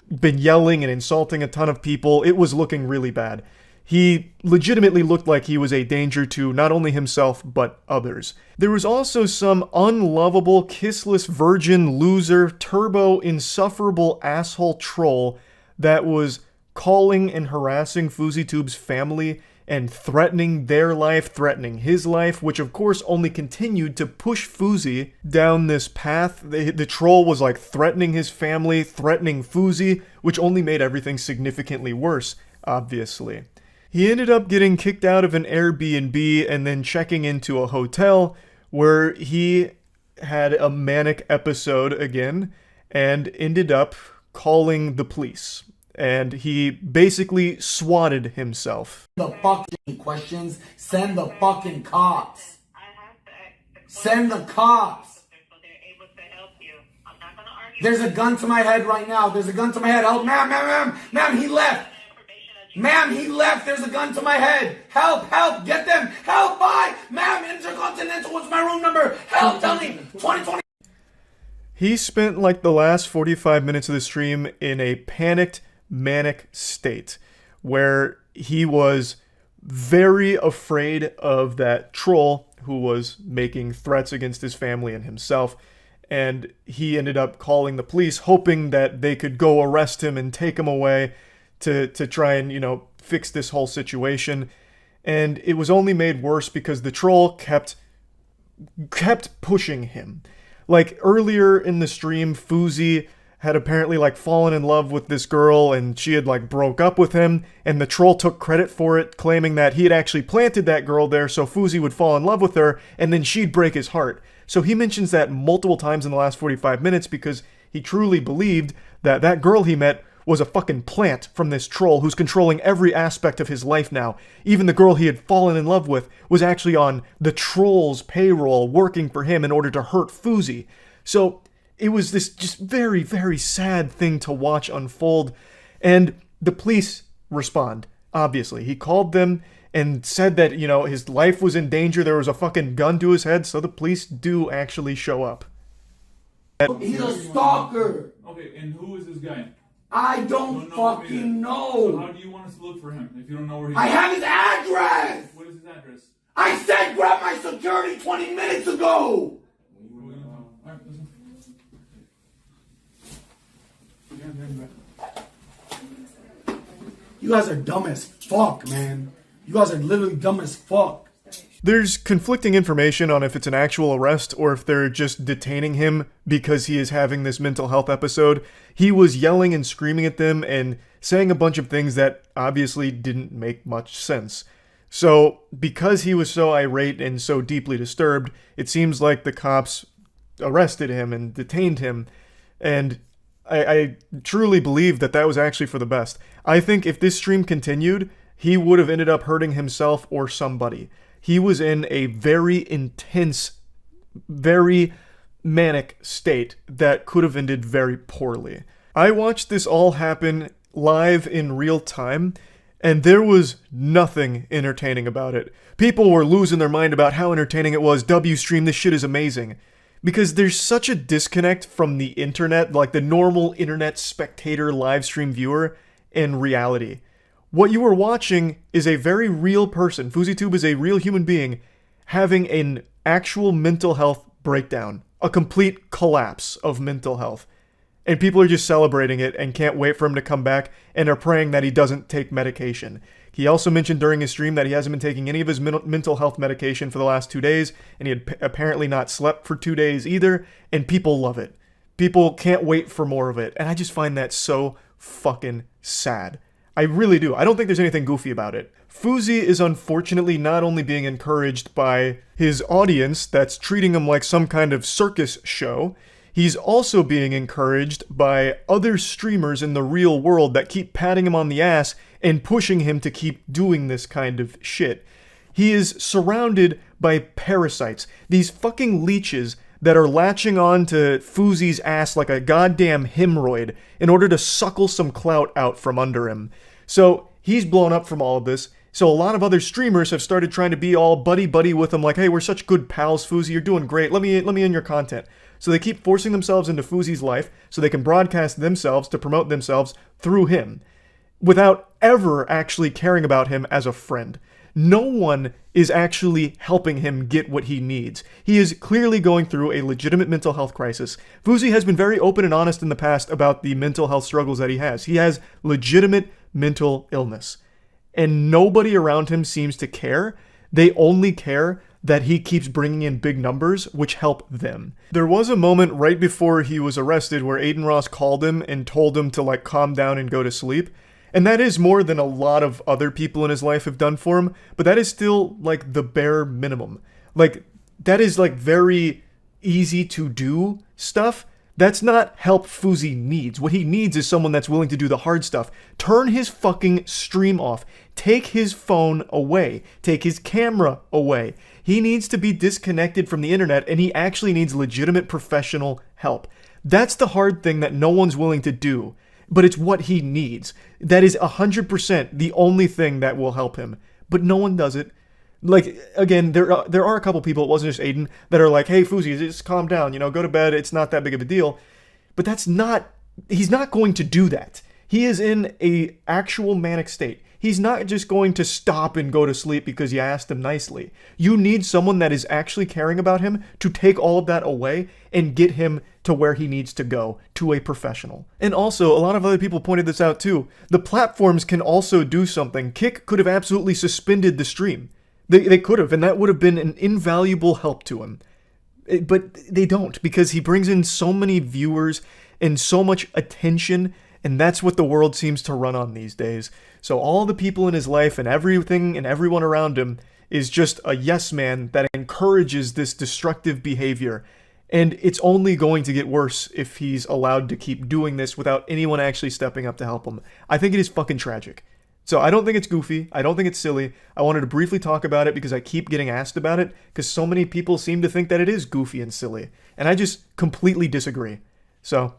been yelling and insulting a ton of people. It was looking really bad. He legitimately looked like he was a danger to not only himself, but others. There was also some unlovable, kissless virgin, loser, turbo, insufferable asshole troll that was calling and harassing FouseyTube's family and threatening their life, threatening his life, which of course only continued to push Fousey down this path. The troll was like threatening his family, threatening Fousey, which only made everything significantly worse, obviously. He ended up getting kicked out of an Airbnb and then checking into a hotel where he had a manic episode again and ended up calling the police. And he basically swatted himself. The fucking questions, send the fucking cops. Send the cops. There's a gun to my head right now. There's a gun to my head. Help, ma'am, he left. Ma'am, he left. There's a gun to my head. Help, get them. Help, bye. Ma'am, Intercontinental, what's my room number? Help, tell me. 2020. He spent like the last 45 minutes of the stream in a panicked, manic state where he was very afraid of that troll who was making threats against his family and himself. And he ended up calling the police, hoping that they could go arrest him and take him away to try and, fix this whole situation. And it was only made worse because the troll kept pushing him. Like earlier in the stream, Fousey had apparently fallen in love with this girl and she had broke up with him, and the troll took credit for it, claiming that he had actually planted that girl there so Fousey would fall in love with her and then she'd break his heart. So he mentions that multiple times in the last 45 minutes because he truly believed that that girl he met was a fucking plant from this troll who's controlling every aspect of his life now. Even the girl he had fallen in love with was actually on the troll's payroll working for him in order to hurt Fousey. So it was this just very, very sad thing to watch unfold. And the police respond, obviously. He called them and said that, his life was in danger. There was a fucking gun to his head. So the police do actually show up. He's a stalker. Okay, and who is this guy? I don't fucking know. So how do you want us to look for him if you don't know where he is? I have his address. What is his address? I said grab my security 20 minutes ago. Alright, listen. You guys are dumb as fuck, man. You guys are literally dumb as fuck. There's conflicting information on if it's an actual arrest or if they're just detaining him because he is having this mental health episode. He was yelling and screaming at them and saying a bunch of things that obviously didn't make much sense. So, because he was so irate and so deeply disturbed, it seems like the cops arrested him and detained him. And I truly believe that that was actually for the best. I think if this stream continued, he would have ended up hurting himself or somebody. He was in a very intense, very manic state that could have ended very poorly. I watched this all happen live in real time, and there was nothing entertaining about it. People were losing their mind about how entertaining it was. W-stream, this shit is amazing. Because there's such a disconnect from the internet, like the normal internet spectator live stream viewer, and reality. What you are watching is a very real person. FouseyTube is a real human being having an actual mental health breakdown. A complete collapse of mental health. And people are just celebrating it and can't wait for him to come back and are praying that he doesn't take medication. He also mentioned during his stream that he hasn't been taking any of his mental health medication for the last 2 days, and he had apparently not slept for 2 days either, and people love it. People can't wait for more of it, and I just find that so fucking sad. I really do. I don't think there's anything goofy about it. Fousey is unfortunately not only being encouraged by his audience that's treating him like some kind of circus show, he's also being encouraged by other streamers in the real world that keep patting him on the ass and pushing him to keep doing this kind of shit. He is surrounded by parasites, these fucking leeches that are latching on to Fousey's ass like a goddamn hemorrhoid in order to suckle some clout out from under him. So he's blown up from all of this. So a lot of other streamers have started trying to be all buddy-buddy with him, like, hey, we're such good pals, Fousey, you're doing great, let me in your content. So they keep forcing themselves into Fousey's life so they can broadcast themselves to promote themselves through him, without ever actually caring about him as a friend. No one is actually helping him get what he needs. He is clearly going through a legitimate mental health crisis. Fousey has been very open and honest in the past about the mental health struggles that he has. He has legitimate mental illness. And nobody around him seems to care. They only care that he keeps bringing in big numbers, which help them. There was a moment right before he was arrested where Aiden Ross called him and told him to calm down and go to sleep. And that is more than a lot of other people in his life have done for him, but that is still the bare minimum. That is very easy to do stuff, that's not help Fousey needs. What he needs is someone that's willing to do the hard stuff. Turn his fucking stream off. Take his phone away. Take his camera away. He needs to be disconnected from the internet, and he actually needs legitimate professional help. That's the hard thing that no one's willing to do, but it's what he needs. That is 100% the only thing that will help him, but no one does it. Like, again, there are a couple people, it wasn't just Aiden, that are like, hey, Fousey, just calm down, go to bed, it's not that big of a deal. But he's not going to do that. He is in a actual manic state. He's not just going to stop and go to sleep because you asked him nicely. You need someone that is actually caring about him to take all of that away and get him to where he needs to go, to a professional. And also, a lot of other people pointed this out too. The platforms can also do something. Kick could have absolutely suspended the stream. They could have, and that would have been an invaluable help to him. But they don't, because he brings in so many viewers and so much attention, and that's what the world seems to run on these days. So all the people in his life and everything and everyone around him is just a yes man that encourages this destructive behavior. And it's only going to get worse if he's allowed to keep doing this without anyone actually stepping up to help him. I think it is fucking tragic. So I don't think it's goofy. I don't think it's silly. I wanted to briefly talk about it because I keep getting asked about it because so many people seem to think that it is goofy and silly. And I just completely disagree. So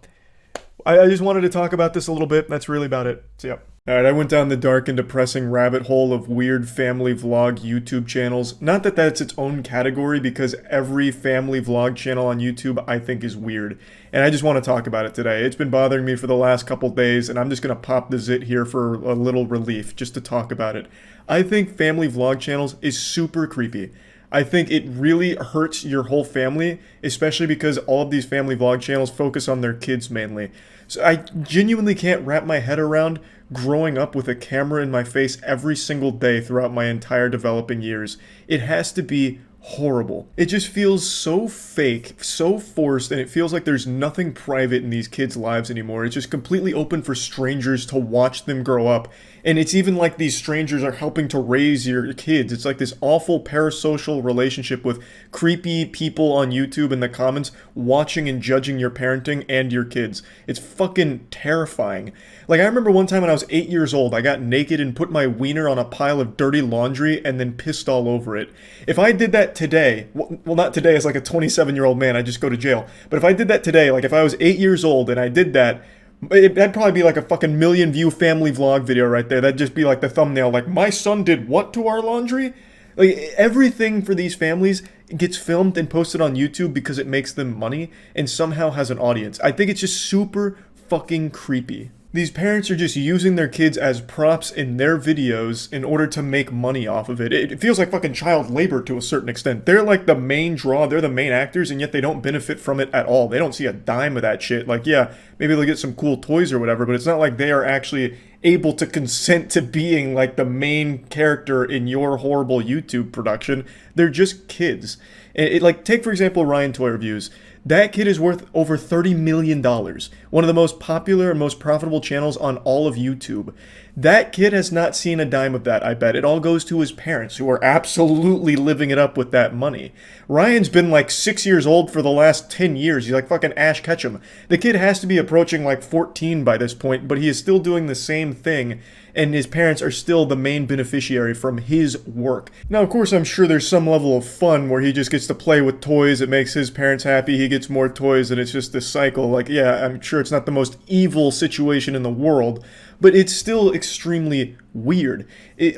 I just wanted to talk about this a little bit. That's really about it. So, yeah. Alright, I went down the dark and depressing rabbit hole of weird family vlog YouTube channels. Not that that's its own category, because every family vlog channel on YouTube I think is weird. And I just want to talk about it today. It's been bothering me for the last couple days, and I'm just going to pop the zit here for a little relief, just to talk about it. I think family vlog channels is super creepy. I think it really hurts your whole family, especially because all of these family vlog channels focus on their kids mainly. So I genuinely can't wrap my head around growing up with a camera in my face every single day throughout my entire developing years. It has to be horrible. It just feels so fake, so forced, and it feels like there's nothing private in these kids' lives anymore. It's just completely open for strangers to watch them grow up. And it's even like these strangers are helping to raise your kids. It's like this awful parasocial relationship with creepy people on YouTube in the comments watching and judging your parenting and your kids. It's fucking terrifying. Like, I remember one time when I was 8 years old, I got naked and put my wiener on a pile of dirty laundry and then pissed all over it. If I did that today, well, not today as like a 27-year-old man, I'd just go to jail. But if I did that today, like if I was 8 years old and I did that, that'd probably be like a fucking million view family vlog video right there. That'd just be like the thumbnail, like, my son did what to our laundry? Like, everything for these families gets filmed and posted on YouTube because it makes them money and somehow has an audience. I think it's just super fucking creepy. These parents are just using their kids as props in their videos in order to make money off of it. It feels like fucking child labor to a certain extent. They're like the main draw, they're the main actors, and yet they don't benefit from it at all. They don't see a dime of that shit. Like, yeah, maybe they'll get some cool toys or whatever, but it's not like they are actually able to consent to being like the main character in your horrible YouTube production. They're just kids. Like, take for example Ryan Toy Reviews. That kid is worth over $30 million. One of the most popular and most profitable channels on all of YouTube. That kid has not seen a dime of that, I bet. It all goes to his parents, who are absolutely living it up with that money. Ryan's been like 6 years old for the last 10 years. He's like fucking Ash Ketchum. The kid has to be approaching like 14 by this point, but he is still doing the same thing, and his parents are still the main beneficiary from his work. Now, of course, I'm sure there's some level of fun where he just gets to play with toys. It makes his parents happy. He gets more toys, and it's just this cycle. Like, yeah, I'm sure it's not the most evil situation in the world, but it's still extremely weird.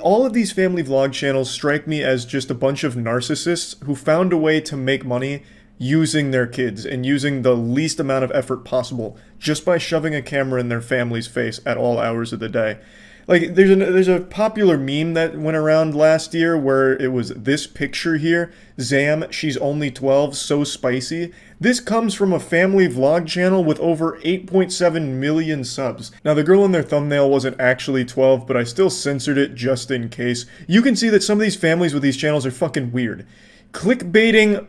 All of these family vlog channels strike me as just a bunch of narcissists who found a way to make money using their kids and using the least amount of effort possible just by shoving a camera in their family's face at all hours of the day. Like, there's a popular meme that went around last year where it was this picture here. Zam, she's only 12, so spicy. This comes from a family vlog channel with over 8.7 million subs. Now, the girl in their thumbnail wasn't actually 12, but I still censored it just in case. You can see that some of these families with these channels are fucking weird. Clickbaiting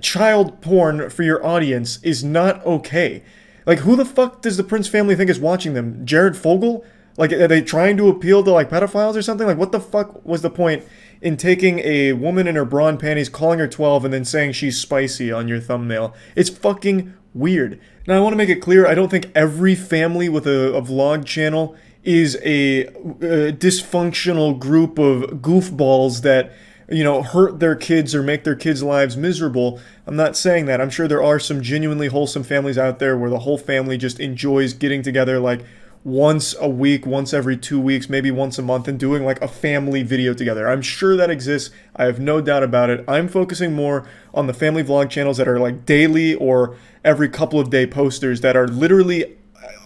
child porn for your audience is not okay. Like, who the fuck does the Prince family think is watching them? Jared Fogle? Like, are they trying to appeal to, like, pedophiles or something? Like, what the fuck was the point in taking a woman in her bra and panties, calling her 12, and then saying she's spicy on your thumbnail? It's fucking weird. Now, I want to make it clear, I don't think every family with a vlog channel is a dysfunctional group of goofballs that, you know, hurt their kids or make their kids' lives miserable. I'm not saying that. I'm sure there are some genuinely wholesome families out there where the whole family just enjoys getting together, like, once a week, once every 2 weeks, maybe once a month, and doing like a family video together. I'm sure that exists. I have no doubt about it. I'm focusing more on the family vlog channels that are like daily or every couple of day posters that are literally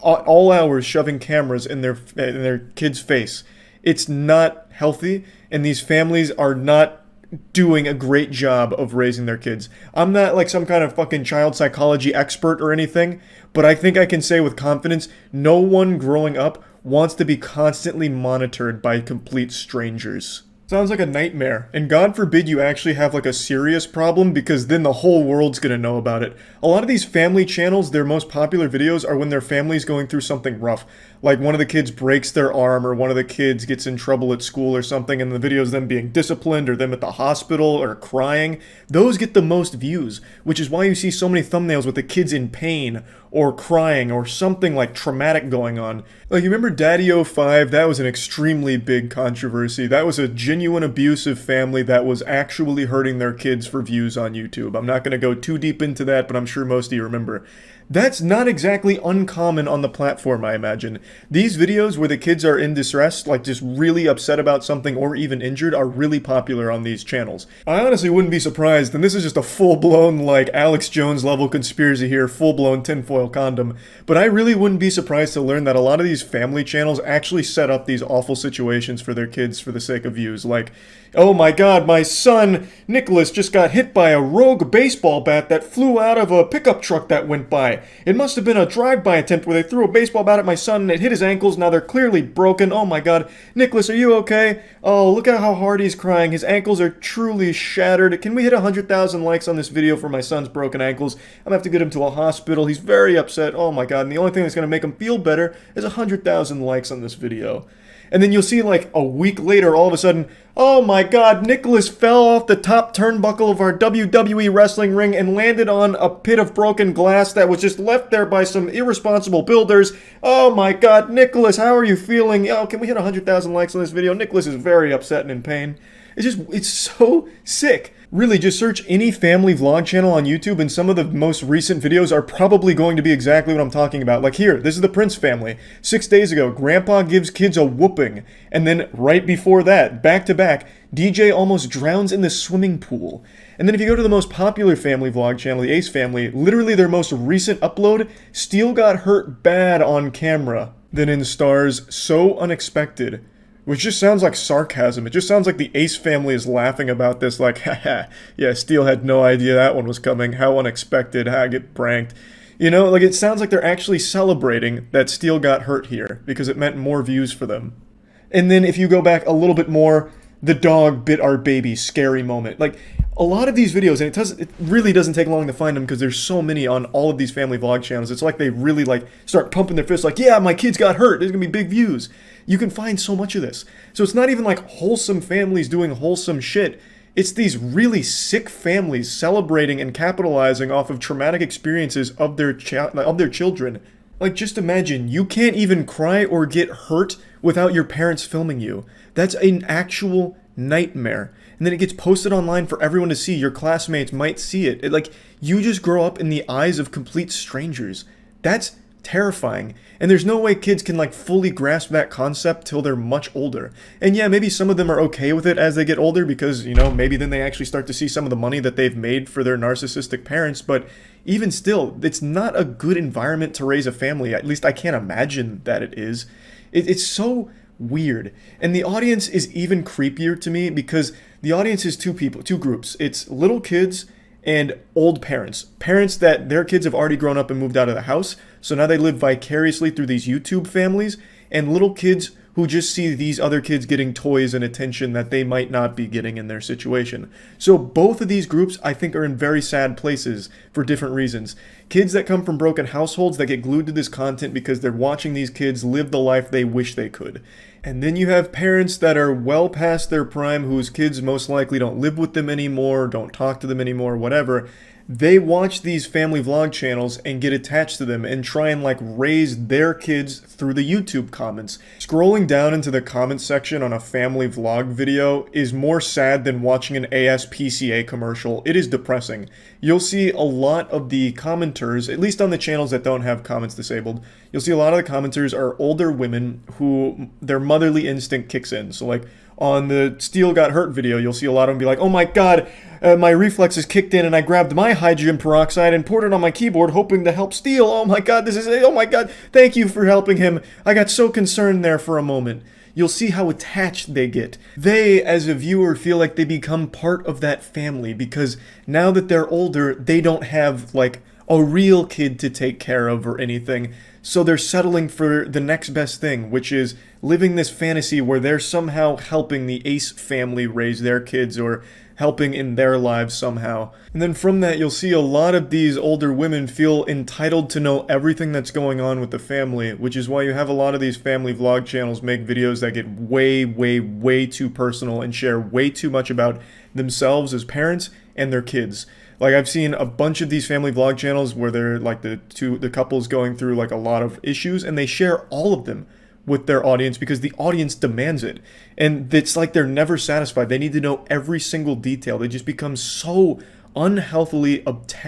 at all hours shoving cameras in their kid's face. It's not healthy, and these families are not doing a great job of raising their kids. I'm not like some kind of fucking child psychology expert or anything, but I think I can say with confidence, no one growing up wants to be constantly monitored by complete strangers. Sounds like a nightmare, and God forbid you actually have like a serious problem, because then the whole world's gonna know about it. A lot of these family channels, their most popular videos are when their family's going through something rough. Like one of the kids breaks their arm, or one of the kids gets in trouble at school or something, and the video is them being disciplined or them at the hospital or crying. Those get the most views, which is why you see so many thumbnails with the kids in pain or crying or something like traumatic going on. Like, you remember Daddy05? That was an extremely big controversy. That was a genuine abusive family that was actually hurting their kids for views on YouTube. I'm not going to go too deep into that, but I'm sure most of you remember. That's not exactly uncommon on the platform, I imagine. These videos where the kids are in distress, like just really upset about something or even injured, are really popular on these channels. I honestly wouldn't be surprised, and this is just a full-blown, like, Alex Jones level conspiracy here, full-blown tinfoil condom, but I really wouldn't be surprised to learn that a lot of these family channels actually set up these awful situations for their kids for the sake of views. Like, oh my god, my son, Nicholas, just got hit by a rogue baseball bat that flew out of a pickup truck that went by. It must have been a drive-by attempt where they threw a baseball bat at my son and it hit his ankles. Now they're clearly broken. Oh my god. Nicholas, are you okay? Oh, look at how hard he's crying. His ankles are truly shattered. Can we hit 100,000 likes on this video for my son's broken ankles? I'm gonna have to get him to a hospital. He's very upset. Oh my god. And the only thing that's gonna make him feel better is 100,000 likes on this video. And then you'll see like a week later, all of a sudden, oh my god, Nicholas fell off the top turnbuckle of our WWE wrestling ring and landed on a pit of broken glass that was just left there by some irresponsible builders. Oh my god, Nicholas, how are you feeling? Oh, can we hit 100,000 likes on this video? Nicholas is very upset and in pain. It's so sick. Really, just search any family vlog channel on YouTube and some of the most recent videos are probably going to be exactly what I'm talking about. Like here, this is the Prince family. 6 days ago, Grandpa gives kids a whooping. And then right before that, back to back, DJ almost drowns in the swimming pool. And then if you go to the most popular family vlog channel, the Ace family, literally their most recent upload, Steele got hurt bad on camera. Then in stars So Unexpected, which just sounds like sarcasm. It just sounds like the Ace family is laughing about this, like, haha, yeah, Steele had no idea that one was coming. How unexpected, how I get pranked. You know, like, it sounds like they're actually celebrating that Steele got hurt here, because it meant more views for them. And then if you go back a little bit more, the dog bit our baby, scary moment. Like, a lot of these videos, and it really doesn't take long to find them because there's so many on all of these family vlog channels. It's like they really, like, start pumping their fists like, yeah, my kids got hurt. There's gonna be big views. You can find so much of this. So it's not even like wholesome families doing wholesome shit. It's these really sick families celebrating and capitalizing off of traumatic experiences of their children. Like, just imagine, you can't even cry or get hurt without your parents filming you. That's an actual nightmare. And then it gets posted online for everyone to see. Your classmates might see it. Like, you just grow up in the eyes of complete strangers. That's terrifying. And there's no way kids can like fully grasp that concept till they're much older. And yeah, maybe some of them are okay with it as they get older because, you know, maybe then they actually start to see some of the money that they've made for their narcissistic parents. But even still, it's not a good environment to raise a family. At least I can't imagine that it is. It's so weird. And the audience is even creepier to me because the audience is two groups. It's little kids and old parents. Parents that their kids have already grown up and moved out of the house, so now they live vicariously through these YouTube families, and little kids who just see these other kids getting toys and attention that they might not be getting in their situation. So both of these groups, I think, are in very sad places for different reasons. Kids that come from broken households that get glued to this content because they're watching these kids live the life they wish they could. And then you have parents that are well past their prime, whose kids most likely don't live with them anymore, don't talk to them anymore, whatever. They watch these family vlog channels and get attached to them and try and raise their kids through the YouTube comments. Scrolling down into the comments section on a family vlog video is more sad than watching an ASPCA commercial. It is depressing. You'll see a lot of the commenters, at least on the channels that don't have comments disabled, you'll see a lot of the commenters are older women who their motherly instinct kicks in. So on the Steel Got Hurt video, you'll see a lot of them be like, oh my god, my reflexes kicked in and I grabbed my hydrogen peroxide and poured it on my keyboard hoping to help Steel. Oh my god, oh my god, thank you for helping him. I got so concerned there for a moment. You'll see how attached they get. They, as a viewer, feel like they become part of that family because now that they're older, they don't have a real kid to take care of or anything. So they're settling for the next best thing, which is living this fantasy where they're somehow helping the Ace family raise their kids or helping in their lives somehow. And then from that, you'll see a lot of these older women feel entitled to know everything that's going on with the family, which is why you have a lot of these family vlog channels make videos that get way, way, way too personal and share way too much about themselves as parents and their kids. I've seen a bunch of these family vlog channels where they're the couples going through a lot of issues and they share all of them with their audience because the audience demands it. And it's they're never satisfied. They need to know every single detail. They just become so unhealthily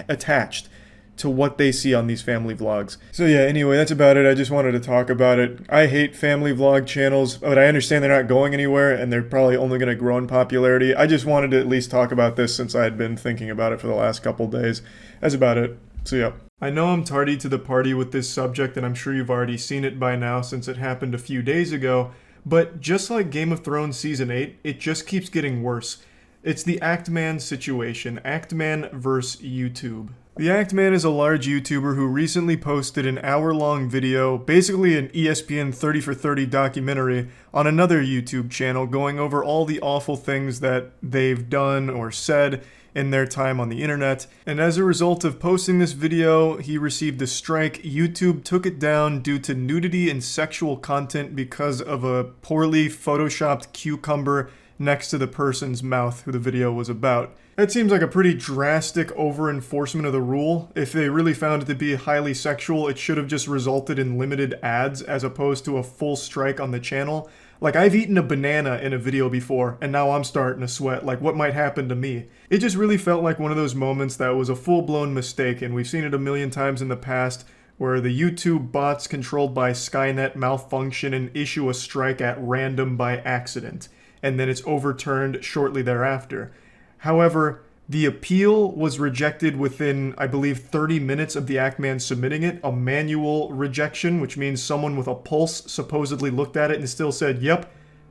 attached to what they see on these family vlogs. So yeah, anyway, that's about it. I just wanted to talk about it. I hate family vlog channels, but I understand they're not going anywhere and they're probably only going to grow in popularity. I just wanted to at least talk about this since I had been thinking about it for the last couple days. That's about it. So yeah. I know I'm tardy to the party with this subject, and I'm sure you've already seen it by now since it happened a few days ago, but just like Game of Thrones Season 8, it just keeps getting worse. It's the Act Man situation, Act Man versus YouTube. The Act Man is a large YouTuber who recently posted an hour-long video, basically an ESPN 30 for 30 documentary, on another YouTube channel going over all the awful things that they've done or said in their time on the internet. And as a result of posting this video, he received a strike. YouTube took it down due to nudity and sexual content because of a poorly photoshopped cucumber next to the person's mouth who the video was about. That seems like a pretty drastic over-enforcement of the rule. If they really found it to be highly sexual, it should have just resulted in limited ads as opposed to a full strike on the channel. I've eaten a banana in a video before, and now I'm starting to sweat. What might happen to me? It just really felt like one of those moments that was a full-blown mistake, and we've seen it a million times in the past, where the YouTube bots controlled by Skynet malfunction and issue a strike at random by accident, and then it's overturned shortly thereafter. However, the appeal was rejected within, I believe, 30 minutes of the Act Man submitting it, a manual rejection, which means someone with a pulse supposedly looked at it and still said, yep,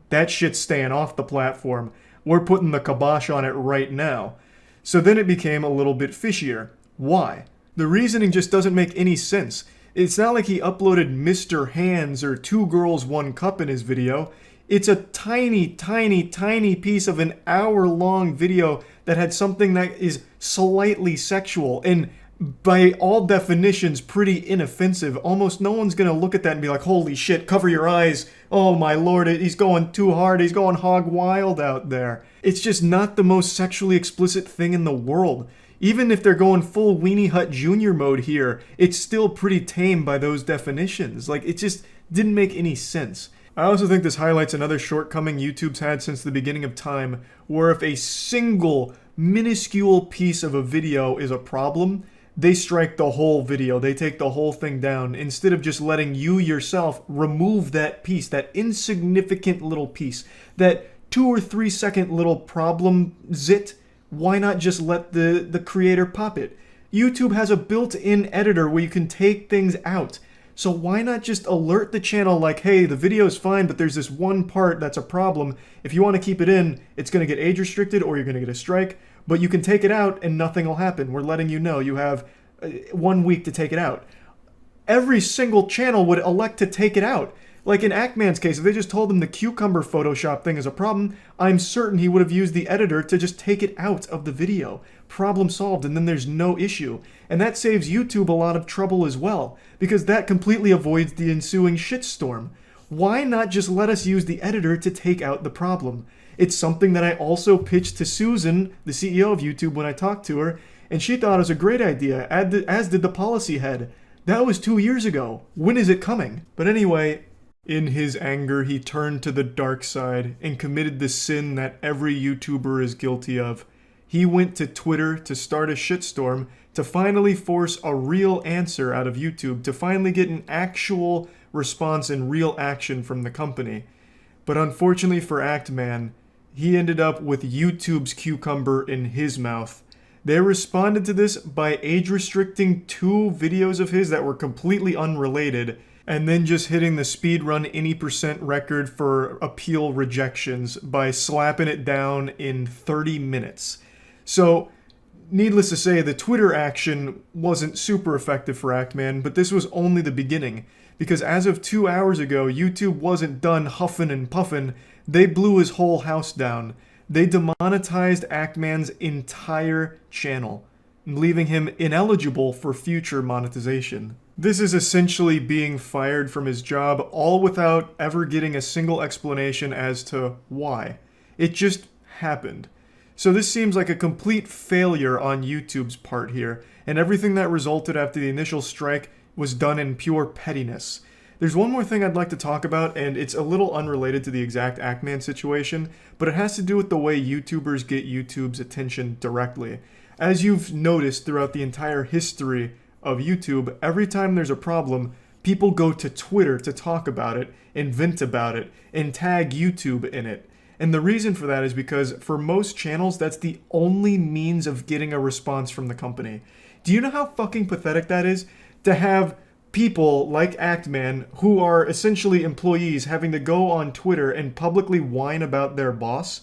that shit's staying off the platform. We're putting the kibosh on it right now. So then it became a little bit fishier. Why? The reasoning just doesn't make any sense. It's not like he uploaded Mr. Hands or Two Girls, One Cup in his video. It's a tiny, tiny, tiny piece of an hour-long video that had something that is slightly sexual and by all definitions pretty inoffensive. Almost no one's gonna look at that and be like, holy shit, cover your eyes. Oh my lord, he's going too hard. He's going hog wild out there. It's just not the most sexually explicit thing in the world. Even if they're going full Weenie Hut Jr. mode here, it's still pretty tame by those definitions. It just didn't make any sense. I also think this highlights another shortcoming YouTube's had since the beginning of time, where if a single minuscule piece of a video is a problem, they strike the whole video. They take the whole thing down instead of just letting you yourself remove that piece, that insignificant little piece, that 2 or 3 second little problem zit. Why not just let the creator pop it? YouTube has a built-in editor where you can take things out. So why not just alert the channel hey, the video's fine, but there's this one part that's a problem. If you want to keep it in, it's going to get age restricted or you're going to get a strike, but you can take it out and nothing will happen. We're letting you know you have 1 week to take it out. Every single channel would elect to take it out. Like in Actman's case, if they just told him the cucumber Photoshop thing is a problem, I'm certain he would have used the editor to just take it out of the video. Problem solved, and then there's no issue. And that saves YouTube a lot of trouble as well, because that completely avoids the ensuing shitstorm. Why not just let us use the editor to take out the problem? It's something that I also pitched to Susan, the CEO of YouTube, when I talked to her, and she thought it was a great idea, as did the policy head. That was 2 years ago. When is it coming? But anyway, in his anger, he turned to the dark side and committed the sin that every YouTuber is guilty of. He went to Twitter to start a shitstorm to finally force a real answer out of YouTube, to finally get an actual response and real action from the company. But unfortunately for Actman, he ended up with YouTube's cucumber in his mouth. They responded to this by age restricting 2 videos of his that were completely unrelated, and then just hitting the speedrun any % record for appeal rejections by slapping it down in 30 minutes. So, needless to say, the Twitter action wasn't super effective for Actman, but this was only the beginning. Because as of 2 hours ago, YouTube wasn't done huffing and puffing, they blew his whole house down. They demonetized Actman's entire channel, leaving him ineligible for future monetization. This is essentially being fired from his job, all without ever getting a single explanation as to why. It just happened. So this seems like a complete failure on YouTube's part here, and everything that resulted after the initial strike was done in pure pettiness. There's one more thing I'd like to talk about, and it's a little unrelated to the exact Actman situation, but it has to do with the way YouTubers get YouTube's attention directly. As you've noticed throughout the entire history of YouTube, every time there's a problem, people go to Twitter to talk about it, and vent about it, and tag YouTube in it. And the reason for that is because for most channels, that's the only means of getting a response from the company. Do you know how fucking pathetic that is? To have people like Actman, who are essentially employees, having to go on Twitter and publicly whine about their boss?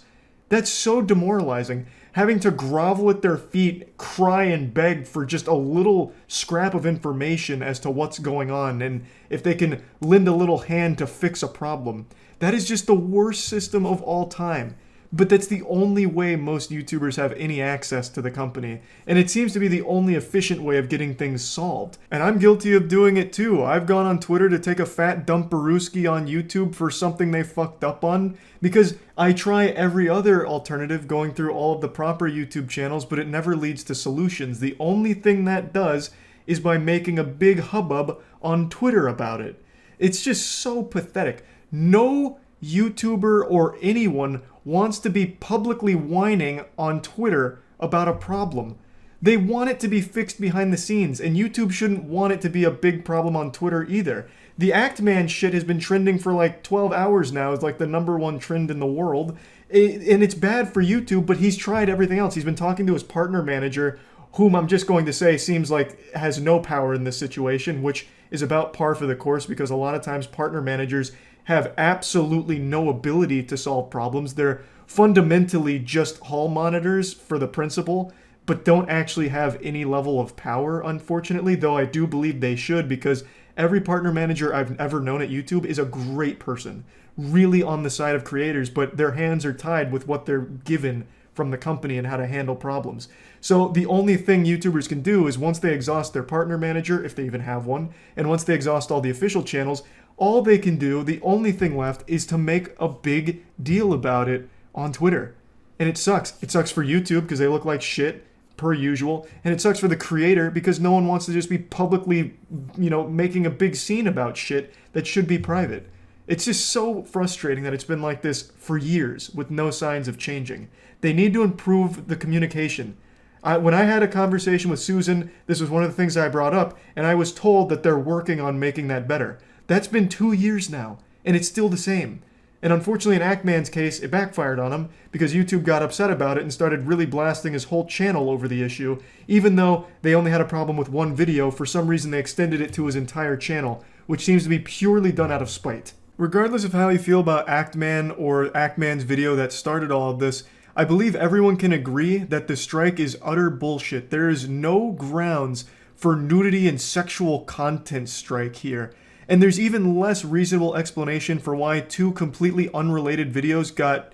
That's so demoralizing. Having to grovel at their feet, cry and beg for just a little scrap of information as to what's going on and if they can lend a little hand to fix a problem. That is just the worst system of all time. But that's the only way most YouTubers have any access to the company, and it seems to be the only efficient way of getting things solved. And I'm guilty of doing it too. I've gone on Twitter to take a fat dump Baruski on YouTube for something they fucked up on, because I try every other alternative going through all of the proper YouTube channels, but it never leads to solutions. The only thing that does is by making a big hubbub on Twitter about it. It's just so pathetic. No YouTuber or anyone wants to be publicly whining on Twitter about a problem. They want it to be fixed behind the scenes, and YouTube shouldn't want it to be a big problem on Twitter either. The Actman shit has been trending for like 12 hours now. It's like the #1 trend in the world. And it's bad for YouTube, but he's tried everything else. He's been talking to his partner manager, whom I'm just going to say seems like has no power in this situation, which is about par for the course because a lot of times partner managers have absolutely no ability to solve problems. They're fundamentally just hall monitors for the principal, but don't actually have any level of power, unfortunately, though I do believe they should, because every partner manager I've ever known at YouTube is a great person, really on the side of creators, but their hands are tied with what they're given from the company and how to handle problems. So the only thing YouTubers can do is once they exhaust their partner manager, if they even have one, and once they exhaust all the official channels, all they can do, the only thing left, is to make a big deal about it on Twitter. And it sucks. It sucks for YouTube because they look like shit, per usual. And it sucks for the creator because no one wants to just be publicly, making a big scene about shit that should be private. It's just so frustrating that it's been like this for years with no signs of changing. They need to improve the communication. When I had a conversation with Susan, this was one of the things I brought up, and I was told that they're working on making that better. That's been 2 years now, and it's still the same. And unfortunately, in Actman's case, it backfired on him because YouTube got upset about it and started really blasting his whole channel over the issue. Even though they only had a problem with one video, for some reason they extended it to his entire channel, which seems to be purely done out of spite. Regardless of how you feel about Actman or Actman's video that started all of this, I believe everyone can agree that the strike is utter bullshit. There is no grounds for nudity and sexual content strike here. And there's even less reasonable explanation for why 2 completely unrelated videos got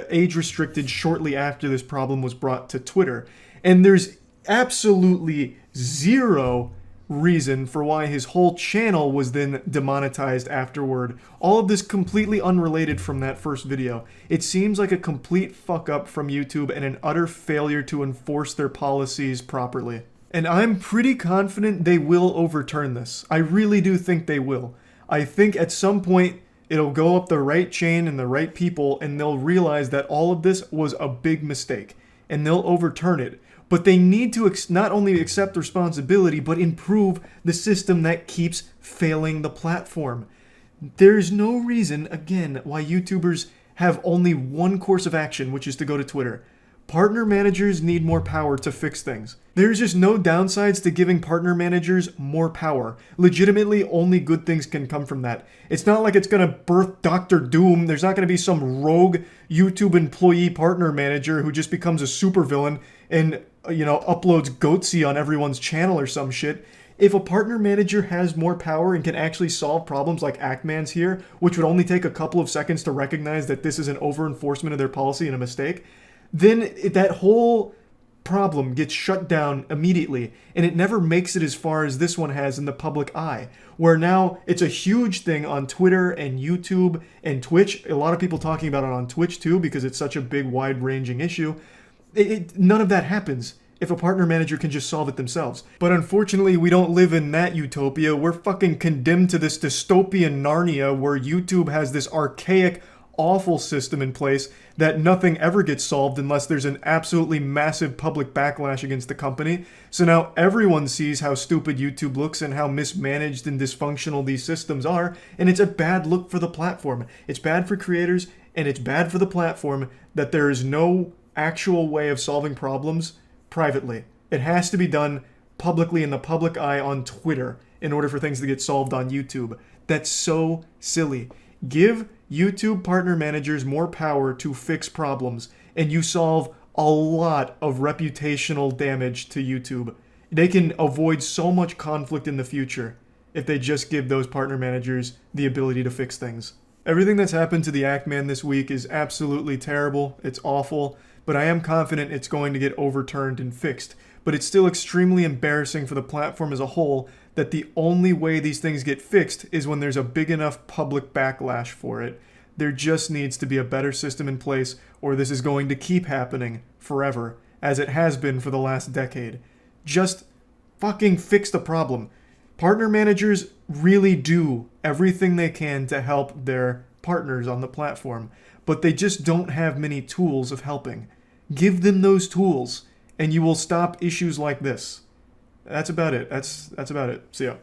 age restricted shortly after this problem was brought to Twitter. And there's absolutely zero reason for why his whole channel was then demonetized afterward. All of this completely unrelated from that first video. It seems like a complete fuck up from YouTube and an utter failure to enforce their policies properly. And I'm pretty confident they will overturn this. I really do think they will. I think at some point it'll go up the right chain and the right people, and they'll realize that all of this was a big mistake, and they'll overturn it. But they need to not only accept responsibility, but improve the system that keeps failing the platform. There's no reason, again, why YouTubers have only one course of action, which is to go to Twitter. Partner managers need more power to fix things. There's just no downsides to giving partner managers more power. Legitimately, only good things can come from that. It's not like it's gonna birth Dr. Doom. There's not gonna be some rogue YouTube employee partner manager who just becomes a supervillain and, uploads Goatsy on everyone's channel or some shit. If a partner manager has more power and can actually solve problems like Actman's here, which would only take a couple of seconds to recognize that this is an over-enforcement of their policy and a mistake, then that whole problem gets shut down immediately, and it never makes it as far as this one has in the public eye, where now it's a huge thing on Twitter and YouTube and Twitch. A lot of people talking about it on Twitch too, because it's such a big, wide-ranging issue. None of that happens if a partner manager can just solve it themselves. But unfortunately, we don't live in that utopia. We're fucking condemned to this dystopian Narnia where YouTube has this archaic, awful system in place that nothing ever gets solved unless there's an absolutely massive public backlash against the company. So now everyone sees how stupid YouTube looks and how mismanaged and dysfunctional these systems are, and it's a bad look for the platform. It's bad for creators, and it's bad for the platform that there is no actual way of solving problems privately. It has to be done publicly in the public eye on Twitter in order for things to get solved on YouTube. That's so silly. Give YouTube partner managers more power to fix problems, and you solve a lot of reputational damage to YouTube. They can avoid so much conflict in the future if they just give those partner managers the ability to fix things. Everything that's happened to the Actman this week is absolutely terrible. It's awful, but I am confident it's going to get overturned and fixed. But it's still extremely embarrassing for the platform as a whole that the only way these things get fixed is when there's a big enough public backlash for it. There just needs to be a better system in place, or this is going to keep happening forever, as it has been for the last decade. Just fucking fix the problem. Partner managers really do everything they can to help their partners on the platform, but they just don't have many tools of helping. Give them those tools, and you will stop issues like this. That's about it. That's about it. See ya.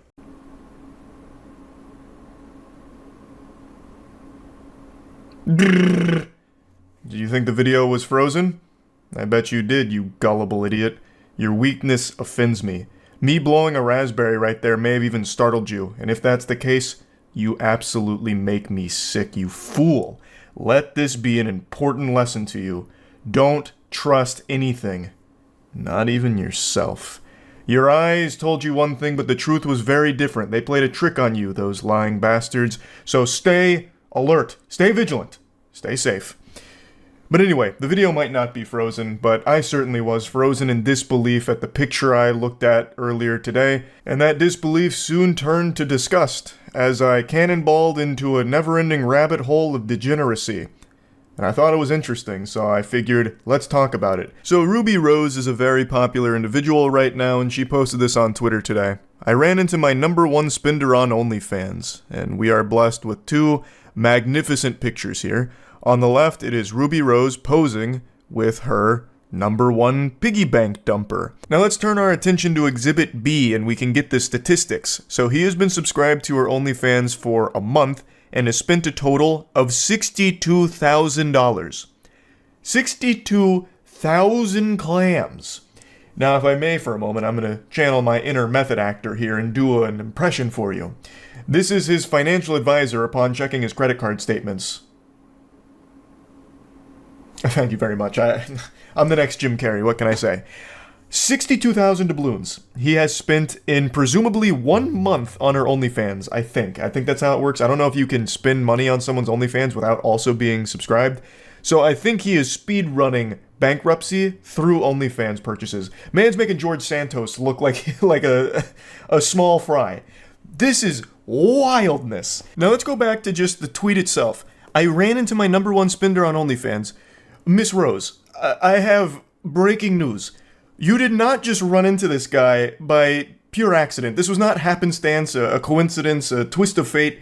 Do you think the video was frozen? I bet you did, you gullible idiot. Your weakness offends me. Me blowing a raspberry right there may have even startled you, and if that's the case, you absolutely make me sick, you fool. Let this be an important lesson to you. Don't trust anything. Not even yourself. Your eyes told you one thing, but the truth was very different. They played a trick on you, those lying bastards. So stay alert. Stay vigilant. Stay safe. But anyway, the video might not be frozen, but I certainly was frozen in disbelief at the picture I looked at earlier today, and that disbelief soon turned to disgust as I cannonballed into a never-ending rabbit hole of degeneracy. And I thought it was interesting, so I figured, let's talk about it. So Ruby Rose is a very popular individual right now, and she posted this on Twitter today. I ran into my #1 spender on OnlyFans, and we are blessed with 2 magnificent pictures here. On the left, it is Ruby Rose posing with her #1 piggy bank dumper. Now let's turn our attention to Exhibit B, and we can get the statistics. So he has been subscribed to her OnlyFans for a month, and has spent a total of $62,000. 62,000 clams. Now, if I may for a moment, I'm going to channel my inner method actor here and do an impression for you. This is his financial advisor upon checking his credit card statements. Thank you very much. I'm the next Jim Carrey, what can I say? 62,000 doubloons he has spent in presumably 1 month on her OnlyFans, I think. I think that's how it works. I don't know if you can spend money on someone's OnlyFans without also being subscribed. So I think he is speed running bankruptcy through OnlyFans purchases. Man's making George Santos look like a small fry. This is wildness. Now let's go back to just the tweet itself. I ran into my number one spender on OnlyFans, Miss Rose. I have breaking news. You did not just run into this guy by pure accident. This was not happenstance, a coincidence, a twist of fate.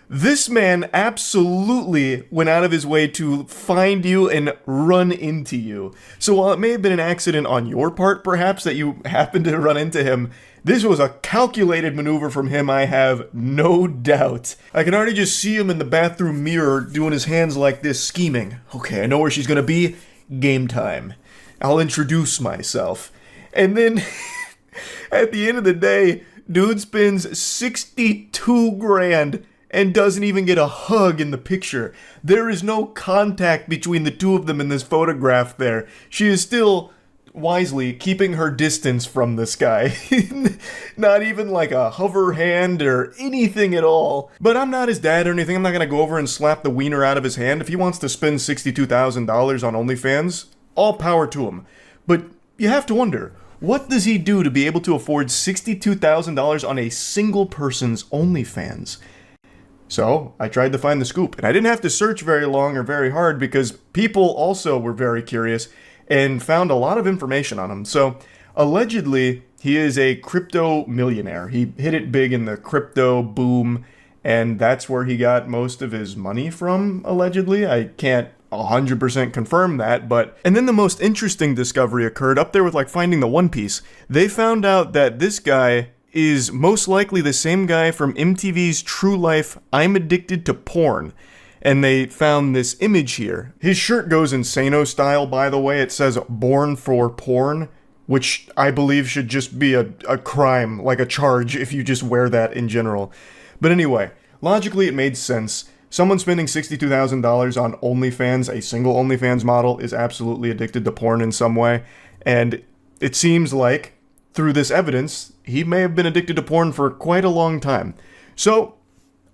This man absolutely went out of his way to find you and run into you. So while it may have been an accident on your part, perhaps, that you happened to run into him, this was a calculated maneuver from him, I have no doubt. I can already just see him in the bathroom mirror doing his hands like this, scheming. Okay, I know where she's gonna be. Game time. I'll introduce myself. And then, at the end of the day, dude spends 62 grand and doesn't even get a hug in the picture. There is no contact between the two of them in this photograph there. She is still wisely keeping her distance from this guy. Not even like a hover hand or anything at all. But I'm not his dad or anything. I'm not gonna go over and slap the wiener out of his hand. If he wants to spend $62,000 on OnlyFans, all power to him. But you have to wonder, what does he do to be able to afford $62,000 on a single person's OnlyFans? So I tried to find the scoop, and I didn't have to search very long or very hard because people also were very curious and found a lot of information on him. So allegedly, he is a crypto millionaire. He hit it big in the crypto boom, and that's where he got most of his money from, allegedly. I can't 100% confirm that, but... And then the most interesting discovery occurred up there with, like, finding the One Piece. They found out that this guy is most likely the same guy from MTV's True Life I'm Addicted to Porn. And they found this image here. His shirt goes insano style, by the way. It says "Born for Porn," which I believe should just be a crime, like a charge, if you just wear that in general. But anyway, logically it made sense. Someone spending $62,000 on OnlyFans, a single OnlyFans model, is absolutely addicted to porn in some way. And it seems like, through this evidence, he may have been addicted to porn for quite a long time. So,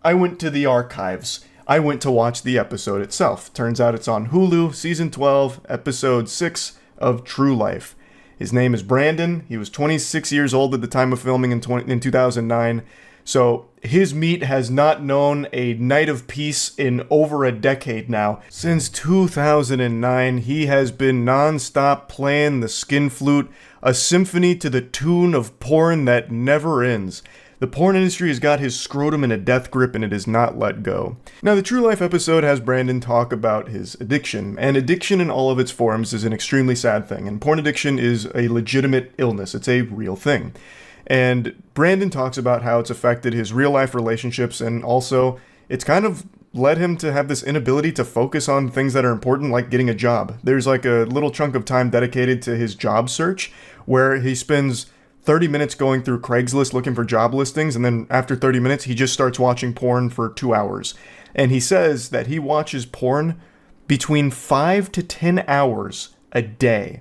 I went to the archives. I went to watch the episode itself. Turns out it's on Hulu, Season 12, Episode 6 of True Life. His name is Brandon. He was 26 years old at the time of filming in 2009. So his meat has not known a night of peace in over a decade now. Since 2009, he has been non-stop playing the skin flute, a symphony to the tune of porn that never ends. The porn industry has got his scrotum in a death grip and it has not let go. Now, the True Life episode has Brandon talk about his addiction, and addiction in all of its forms is an extremely sad thing, and porn addiction is a legitimate illness. It's a real thing. And Brandon talks about how it's affected his real-life relationships, and also it's kind of led him to have this inability to focus on things that are important, like getting a job. There's like a little chunk of time dedicated to his job search, where he spends 30 minutes going through Craigslist looking for job listings, and then after 30 minutes, he just starts watching porn for 2 hours. And he says that he watches porn between 5 to 10 hours a day.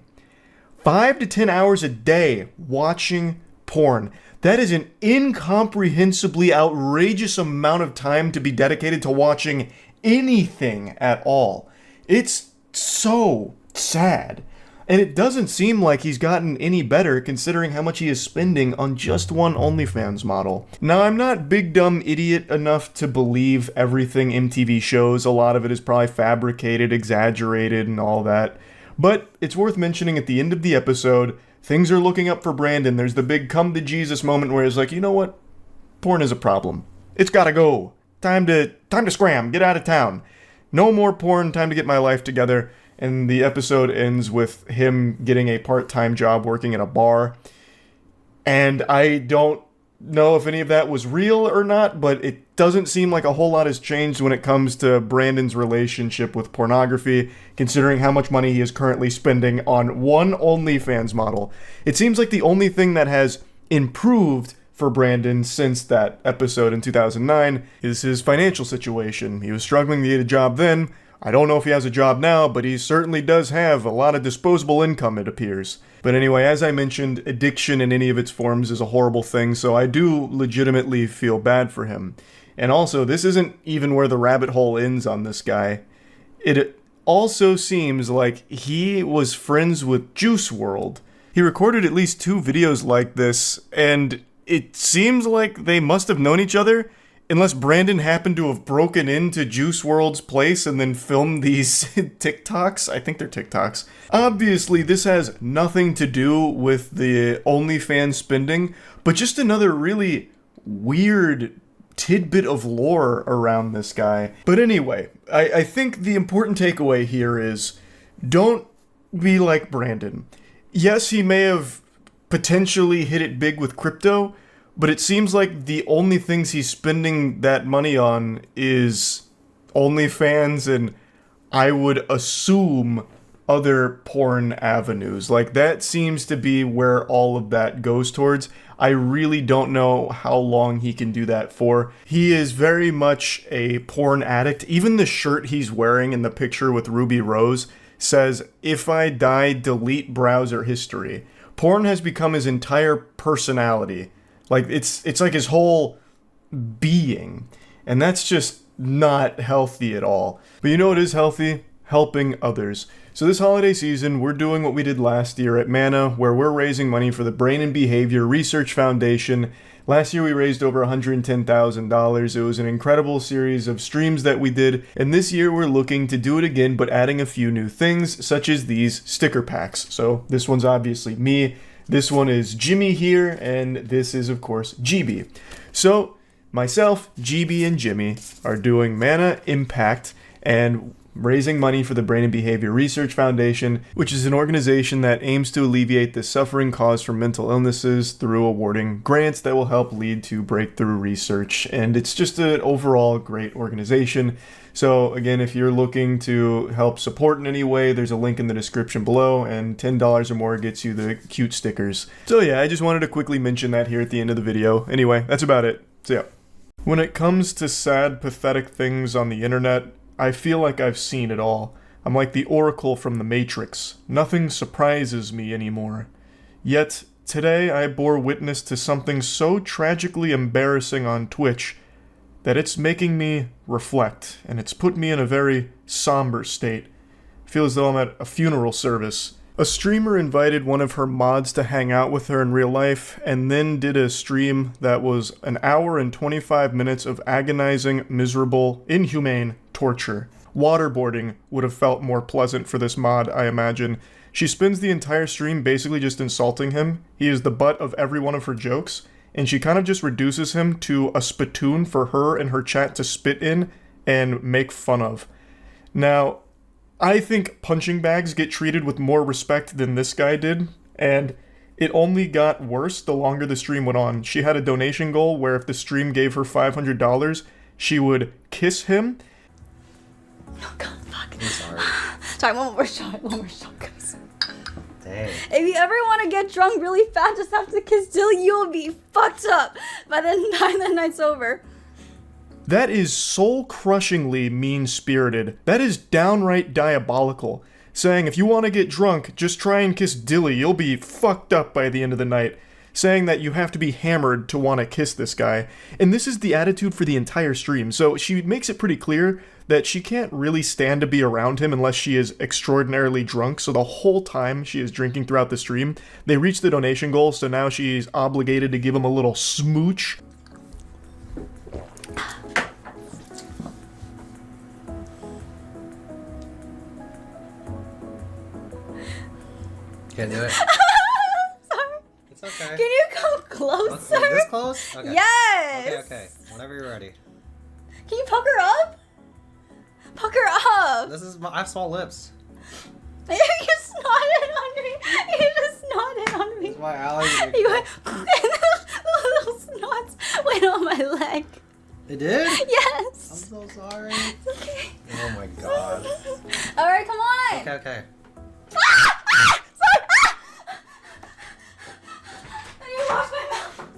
5 to 10 hours a day watching porn. That is an incomprehensibly outrageous amount of time to be dedicated to watching anything at all. It's so sad. And it doesn't seem like he's gotten any better considering how much he is spending on just one OnlyFans model. Now, I'm not big dumb idiot enough to believe everything MTV shows. A lot of it is probably fabricated, exaggerated, and all that. But it's worth mentioning at the end of the episode, things are looking up for Brandon. There's the big come to Jesus moment where he's like, you know what? Porn is a problem. It's gotta go. Time to scram. Get out of town. No more porn. Time to get my life together. And the episode ends with him getting a part-time job working at a bar. And I don't know if any of that was real or not, but it doesn't seem like a whole lot has changed when it comes to Brandon's relationship with pornography, considering how much money he is currently spending on one OnlyFans model. It seems like the only thing that has improved for Brandon since that episode in 2009 is his financial situation. He was struggling to get a job then. I don't know if he has a job now, but he certainly does have a lot of disposable income, it appears. But anyway, as I mentioned, addiction in any of its forms is a horrible thing, so I do legitimately feel bad for him. And also, this isn't even where the rabbit hole ends on this guy. It also seems like he was friends with Juice WRLD. He recorded at least 2 videos like this, and it seems like they must have known each other, unless Brandon happened to have broken into Juice WRLD's place and then filmed these TikToks. I think they're TikToks. Obviously, this has nothing to do with the OnlyFans spending, but just another really weird tidbit of lore around this guy. But anyway, I think the important takeaway here is don't be like Brandon. Yes, he may have potentially hit it big with crypto, but it seems like the only things he's spending that money on is OnlyFans and I would assume other porn avenues. Like, that seems to be where all of that goes towards. I really don't know how long he can do that for. He is very much a porn addict. Even the shirt he's wearing in the picture with Ruby Rose says, "If I die, delete browser history." Porn has become his entire personality. Like, it's like his whole being. And that's just not healthy at all. But you know what is healthy? Helping others. So this holiday season, we're doing what we did last year at Mana, where we're raising money for the Brain and Behavior Research Foundation. Last year we raised over $110,000. It was an incredible series of streams that we did, and this year we're looking to do it again, but adding a few new things, such as these sticker packs. So this one's obviously me, this one is Jimmy here, and this is, of course, GB. So myself, GB, and Jimmy are doing Mana Impact, and raising money for the Brain and Behavior Research Foundation, which is an organization that aims to alleviate the suffering caused from mental illnesses through awarding grants that will help lead to breakthrough research. And it's just an overall great organization. So again, if you're looking to help support in any way, there's a link in the description below, and $10 or more gets you the cute stickers. So yeah, I just wanted to quickly mention that here at the end of the video. Anyway, that's about it. So yeah. When it comes to sad, pathetic things on the internet, I feel like I've seen it all. I'm like the Oracle from the Matrix. Nothing surprises me anymore. Yet, today I bore witness to something so tragically embarrassing on Twitch that it's making me reflect, and it's put me in a very somber state. I feel as though I'm at a funeral service. A streamer invited one of her mods to hang out with her in real life, and then did a stream that was an hour and 25 minutes of agonizing, miserable, inhumane torture. Waterboarding would have felt more pleasant for this mod, I imagine. She spends the entire stream basically just insulting him. He is the butt of every one of her jokes, and she kind of just reduces him to a spittoon for her and her chat to spit in and make fun of. Now, I think punching bags get treated with more respect than this guy did, and it only got worse the longer the stream went on. She had a donation goal where if the stream gave her $500, she would kiss him. Oh god, fuck. I'm sorry. Sorry, one more shot, guys. Dang. If you ever want to get drunk really fast, just have to kiss till you'll be fucked up by the time the night's over. That is soul-crushingly mean-spirited. That is downright diabolical. Saying if you want to get drunk, just try and kiss Dilly, you'll be fucked up by the end of the night. Saying that you have to be hammered to want to kiss this guy. And this is the attitude for the entire stream. So she makes it pretty clear that she can't really stand to be around him unless she is extraordinarily drunk. So the whole time she is drinking throughout the stream, they reach the donation goal, so now she's obligated to give him a little smooch. Can't do it. Sorry. It's okay. Can you come closer? This close? Okay. Yes. Okay. Whenever you're ready. Can you puck her up? Puck her up. I have small lips. You snotted on me. You just snotted on me. This is my allergy. You went, little snots went on my leg. It did? I'm Yes. so sorry. It's okay. Oh my god. All right, come on. Okay. Sorry. I need to wash my mouth.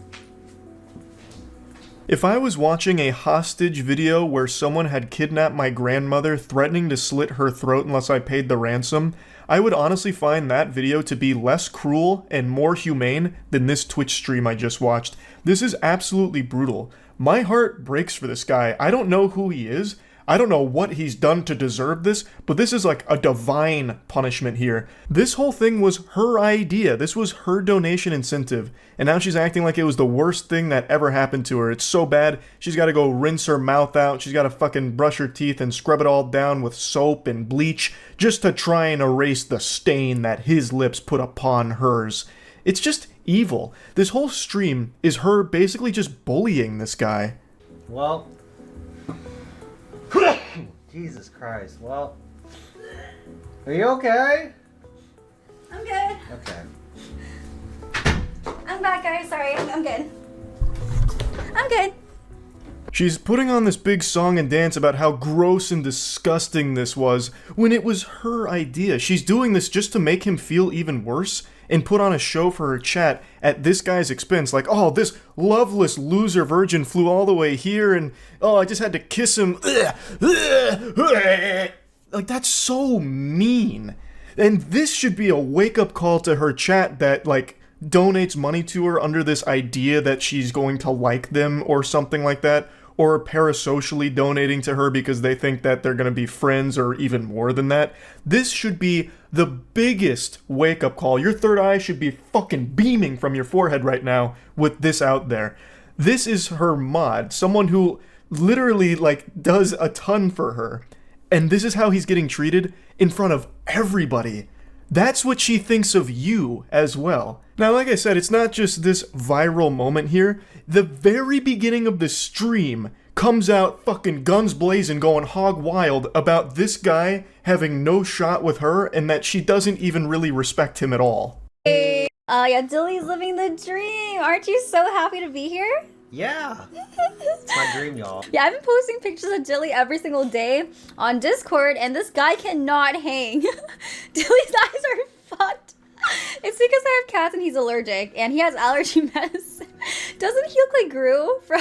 If I was watching a hostage video where someone had kidnapped my grandmother, threatening to slit her throat unless I paid the ransom, I would honestly find that video to be less cruel and more humane than this Twitch stream I just watched. This is absolutely brutal. My heart breaks for this guy. I don't know who he is. I don't know what he's done to deserve this, but this is like a divine punishment here. This whole thing was her idea. This was her donation incentive. And now she's acting like it was the worst thing that ever happened to her. It's so bad, she's got to go rinse her mouth out. She's got to fucking brush her teeth and scrub it all down with soap and bleach just to try and erase the stain that his lips put upon hers. It's just evil. This whole stream is her basically just bullying this guy. Well. Jesus Christ. Well. Are you okay? I'm good. Okay. I'm back, guys. Sorry, I'm good. I'm good. She's putting on this big song and dance about how gross and disgusting this was, when it was her idea. She's doing this just to make him feel even worse, and put on a show for her chat at this guy's expense. Like, oh, this loveless loser virgin flew all the way here, and oh, I just had to kiss him. Like, that's so mean. And this should be a wake-up call to her chat that, like, donates money to her under this idea that she's going to like them or something like that, or parasocially donating to her because they think that they're going to be friends or even more than that. This should be the biggest wake-up call. Your third eye should be fucking beaming from your forehead right now with this out there. This is her mod, someone who literally, like, does a ton for her. And this is how he's getting treated in front of everybody. That's what she thinks of you as well. Now, like I said, it's not just this viral moment here. The very beginning of the stream comes out fucking guns blazing, going hog wild about this guy having no shot with her and that she doesn't even really respect him at all. Yeah, Dilly's living the dream. Aren't you so happy to be here? Yeah. It's my dream, y'all. Yeah, I've been posting pictures of Dilly every single day on Discord, and this guy cannot hang. Dilly's eyes are fucked. It's because I have cats and he's allergic, and he has allergy meds. Doesn't he look like Gru from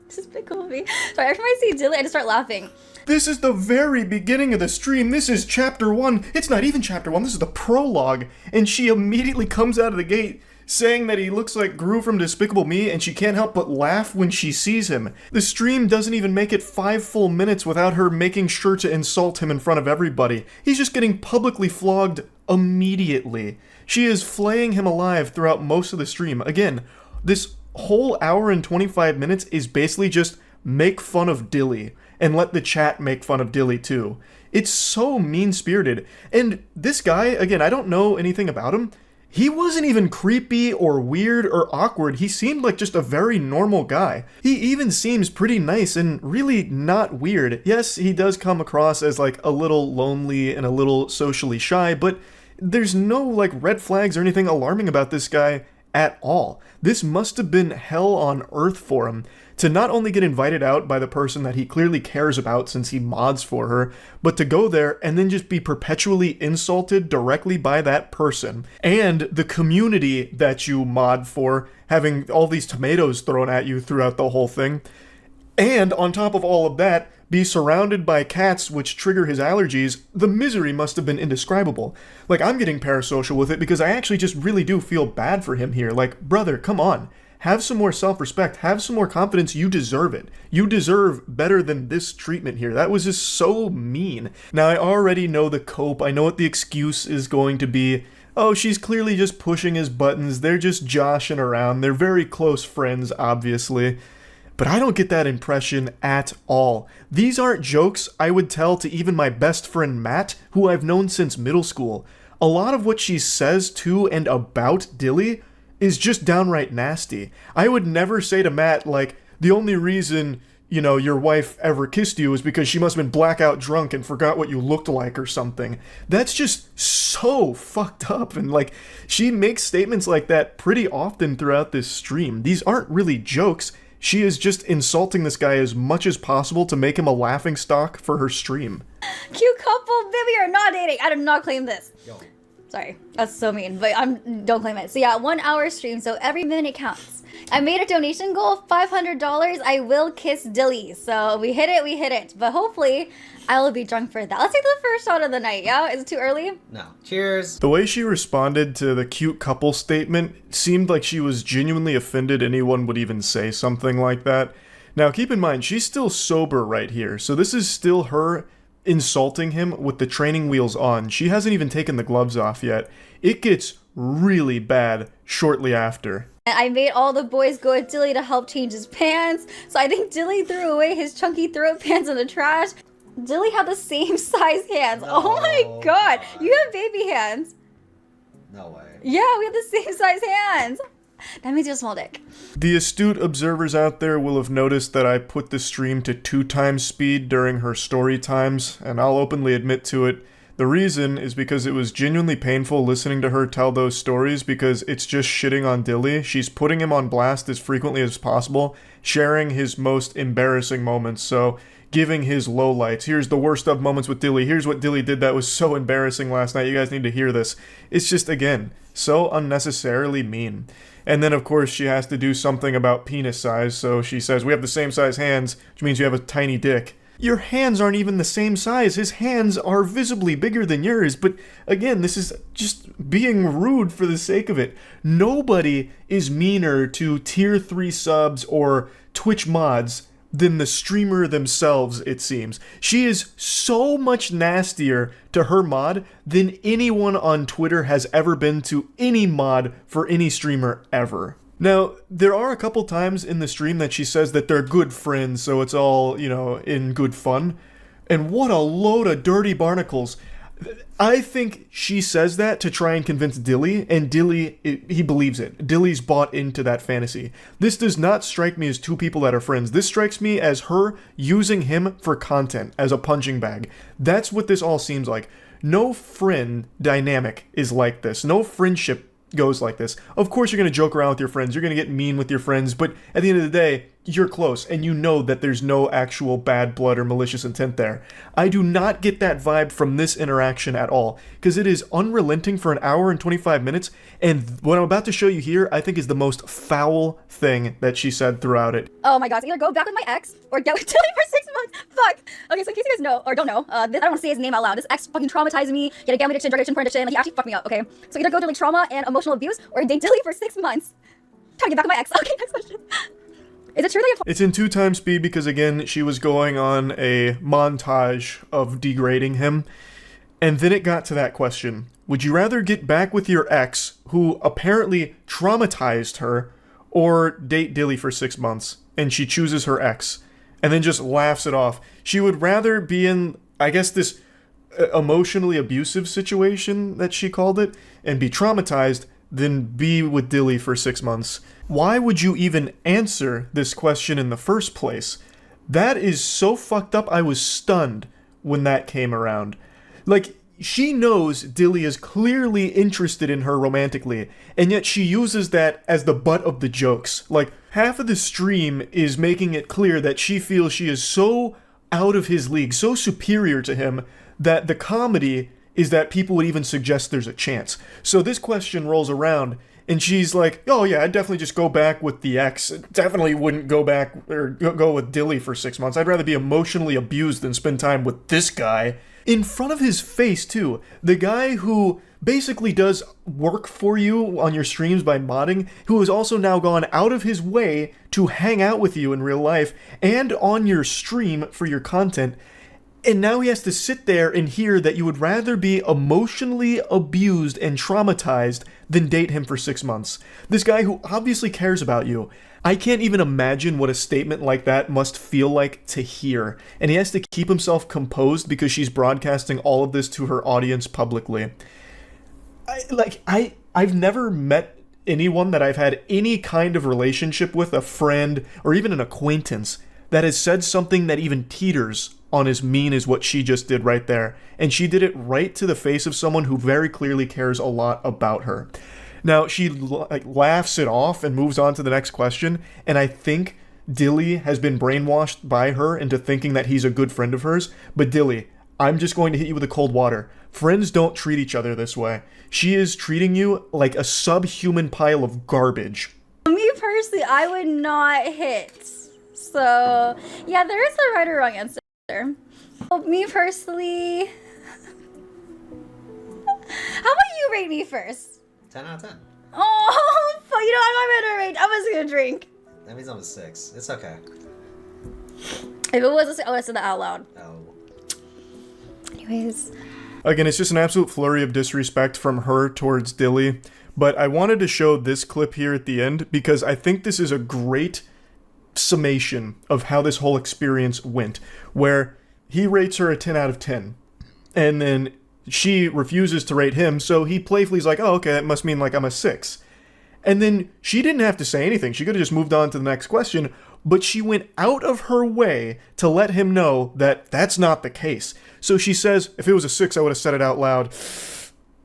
Despicable Me? Sorry, every time I see Dilly, I just start laughing. This is the very beginning of the stream. This is chapter 1. It's not even chapter 1. This is the prologue. And she immediately comes out of the gate saying that he looks like Gru from Despicable Me, and she can't help but laugh when she sees him. The stream doesn't even make it 5 full minutes without her making sure to insult him in front of everybody. He's just getting publicly flogged immediately. She is flaying him alive throughout most of the stream. Again, this whole hour and 25 minutes is basically just make fun of Dilly, and let the chat make fun of Dilly too. It's so mean-spirited. And this guy, again, I don't know anything about him. He wasn't even creepy or weird or awkward. He seemed like just a very normal guy. He even seems pretty nice and really not weird. Yes, he does come across as like a little lonely and a little socially shy, but there's no like red flags or anything alarming about this guy at all. This must have been hell on earth for him to not only get invited out by the person that he clearly cares about since he mods for her, but to go there and then just be perpetually insulted directly by that person and the community that you mod for, having all these tomatoes thrown at you throughout the whole thing. And on top of all of that, be surrounded by cats which trigger his allergies. The misery must have been indescribable. Like, I'm getting parasocial with it because I actually just really do feel bad for him here. Like, brother, come on. Have some more self-respect. Have some more confidence. You deserve it. You deserve better than this treatment here. That was just so mean. Now, I already know the cope. I know what the excuse is going to be. Oh, she's clearly just pushing his buttons. They're just joshing around. They're very close friends, obviously. But I don't get that impression at all. These aren't jokes I would tell to even my best friend Matt, who I've known since middle school. A lot of what she says to and about Dilly is just downright nasty. I would never say to Matt, like, the only reason, you know, your wife ever kissed you is because she must have been blackout drunk and forgot what you looked like or something. That's just so fucked up. And, like, she makes statements like that pretty often throughout this stream. These aren't really jokes. She is just insulting this guy as much as possible to make him a laughingstock for her stream. Cute couple, baby, are not dating. I do not claim this. Yo. Sorry, that's so mean, but don't claim it. So yeah, 1 hour stream, so every minute counts. I made a donation goal, $500. I will kiss Dilly. So we hit it. But hopefully, I will be drunk for that. Let's take the first shot of the night, yeah? Is it too early? No. Cheers. The way she responded to the cute couple statement seemed like she was genuinely offended anyone would even say something like that. Now, keep in mind, she's still sober right here, so this is still her insulting him with the training wheels on. She hasn't even taken the gloves off yet. It gets really bad shortly after. And I made all the boys go with Dilly to help change his pants. So I think Dilly threw away his chunky throat pants in the trash. Dilly had the same size hands. Oh my god. You have baby hands. No way. Yeah, we have the same size hands. That means you have a small dick. The astute observers out there will have noticed that I put the stream to 2 times speed during her story times, and I'll openly admit to it. The reason is because it was genuinely painful listening to her tell those stories because it's just shitting on Dilly. She's putting him on blast as frequently as possible, sharing his most embarrassing moments, so giving his lowlights. Here's the worst of moments with Dilly. Here's what Dilly did that was so embarrassing last night. You guys need to hear this. It's just, again, so unnecessarily mean. And then, of course, she has to do something about penis size, so she says, we have the same size hands, which means you have a tiny dick. Your hands aren't even the same size. His hands are visibly bigger than yours, but again, this is just being rude for the sake of it. Nobody is meaner to tier 3 subs or Twitch mods than the streamer themselves, it seems. She is so much nastier to her mod than anyone on Twitter has ever been to any mod for any streamer ever. Now, there are a couple times in the stream that she says that they're good friends, so it's all, in good fun. And what a load of dirty barnacles. I think she says that to try and convince Dilly, and Dilly, he believes it. Dilly's bought into that fantasy. This does not strike me as 2 people that are friends. This strikes me as her using him for content, as a punching bag. That's what this all seems like. No friend dynamic is like this. No friendship goes like this. Of course you're going to joke around with your friends, you're going to get mean with your friends, but at the end of the day, you're close, and you know that there's no actual bad blood or malicious intent there. I do not get that vibe from this interaction at all, because it is unrelenting for 1 hour and 25 minutes, and what I'm about to show you here, I think is the most foul thing that she said throughout it. Oh my god, so either go back with my ex, or get with Dilly for 6 months. Fuck. Okay, so in case you guys know, or don't know, I don't want to say his name out loud. This ex fucking traumatized me. He had a gambling addiction, drug addiction, porn addiction, like he actually fucked me up, okay? So either go through like trauma and emotional abuse, or date Dilly for 6 months. Trying to get back with my ex. Okay, next question. Is it true that you have It's in 2 times speed because, again, she was going on a montage of degrading him. And then it got to that question. Would you rather get back with your ex, who apparently traumatized her, or date Dilly for 6 months? And she chooses her ex. And then just laughs it off. She would rather be in, I guess, this emotionally abusive situation that she called it, and be traumatized, than be with Dilly for 6 months. Why would you even answer this question in the first place? That is so fucked up. I was stunned when that came around. Like, she knows Dilly is clearly interested in her romantically, and yet she uses that as the butt of the jokes. Like, half of the stream is making it clear that she feels she is so out of his league, so superior to him, that the comedy is that people would even suggest there's a chance. So this question rolls around, and she's like, oh yeah, I'd definitely just go back with the ex. Definitely wouldn't go back, or go with Dilly for 6 months. I'd rather be emotionally abused than spend time with this guy. In front of his face, too. The guy who basically does work for you on your streams by modding, who has also now gone out of his way to hang out with you in real life, and on your stream for your content. And now he has to sit there and hear that you would rather be emotionally abused and traumatized than date him for 6 months. This guy who obviously cares about you. I can't even imagine what a statement like that must feel like to hear. And he has to keep himself composed because she's broadcasting all of this to her audience publicly. I've never met anyone that I've had any kind of relationship with, a friend, or even an acquaintance, that has said something that even teeters on as mean as what she just did right there. And she did it right to the face of someone who very clearly cares a lot about her. Now, she laughs it off and moves on to the next question, and I think Dilly has been brainwashed by her into thinking that he's a good friend of hers. But Dilly, I'm just going to hit you with a cold water. Friends don't treat each other this way. She is treating you like a subhuman pile of garbage. Me personally, I would not hit. So, yeah, there is a right or wrong answer. Well, me personally... How about you rate me first? 10 out of 10. Oh, fuck, you know, I'm not gonna rate. I'm just gonna drink. That means I'm a 6. It's okay. If it was a 6, I would have said that out loud. Oh. Anyways. Again, it's just an absolute flurry of disrespect from her towards Dilly. But I wanted to show this clip here at the end because I think this is a great summation of how this whole experience went, where he rates her a 10 out of 10. And then she refuses to rate him, so he playfully is like, oh, okay, that must mean like I'm a 6. And then she didn't have to say anything. She could have just moved on to the next question, but she went out of her way to let him know that that's not the case. So she says, if it was a 6, I would have said it out loud.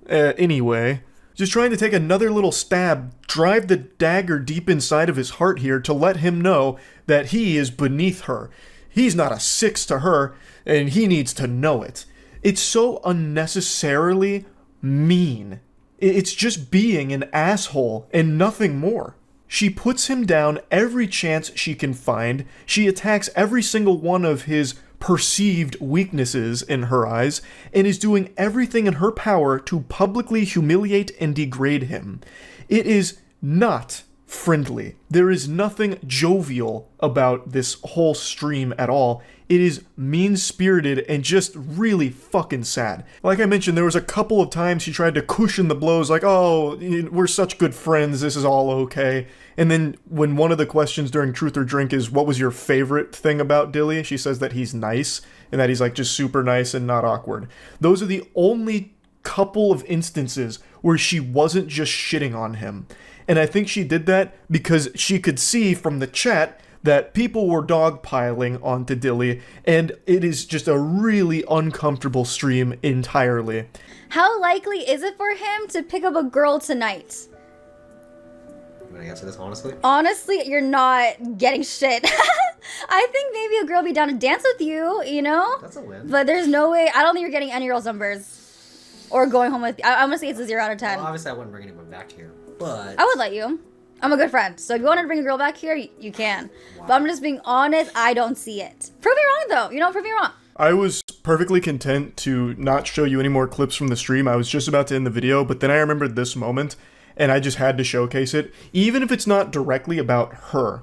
Anyway, just trying to take another little stab, drive the dagger deep inside of his heart here to let him know that he is beneath her. He's not a 6 to her, and he needs to know it. It's so unnecessarily mean. It's just being an asshole and nothing more. She puts him down every chance she can find. She attacks every single one of his perceived weaknesses in her eyes and is doing everything in her power to publicly humiliate and degrade him. It is not friendly. There is nothing jovial about this whole stream at all. It is mean-spirited and just really fucking sad. Like I mentioned, there was a couple of times she tried to cushion the blows like, oh, we're such good friends, this is all okay. And then when one of the questions during Truth or Drink is, what was your favorite thing about Dilly? She says that he's nice and that he's like just super nice and not awkward. Those are the only couple of instances where she wasn't just shitting on him. And I think she did that because she could see from the chat that people were dogpiling onto Dilly, and it is just a really uncomfortable stream entirely. How likely is it for him to pick up a girl tonight? You want to answer this honestly? Honestly, you're not getting shit. I think maybe a girl will be down to dance with you, you know? That's a win. But there's no way, I don't think you're getting any girls' numbers. Or going home with, I'm gonna say it's a 0 out of 10. Well, obviously I wouldn't bring anyone back here, but... I would let you. I'm a good friend. So if you want to bring a girl back here, you can. Wow. But I'm just being honest, I don't see it. Prove me wrong though. You know, prove me wrong. I was perfectly content to not show you any more clips from the stream. I was just about to end the video, but then I remembered this moment, and I just had to showcase it. Even if it's not directly about her,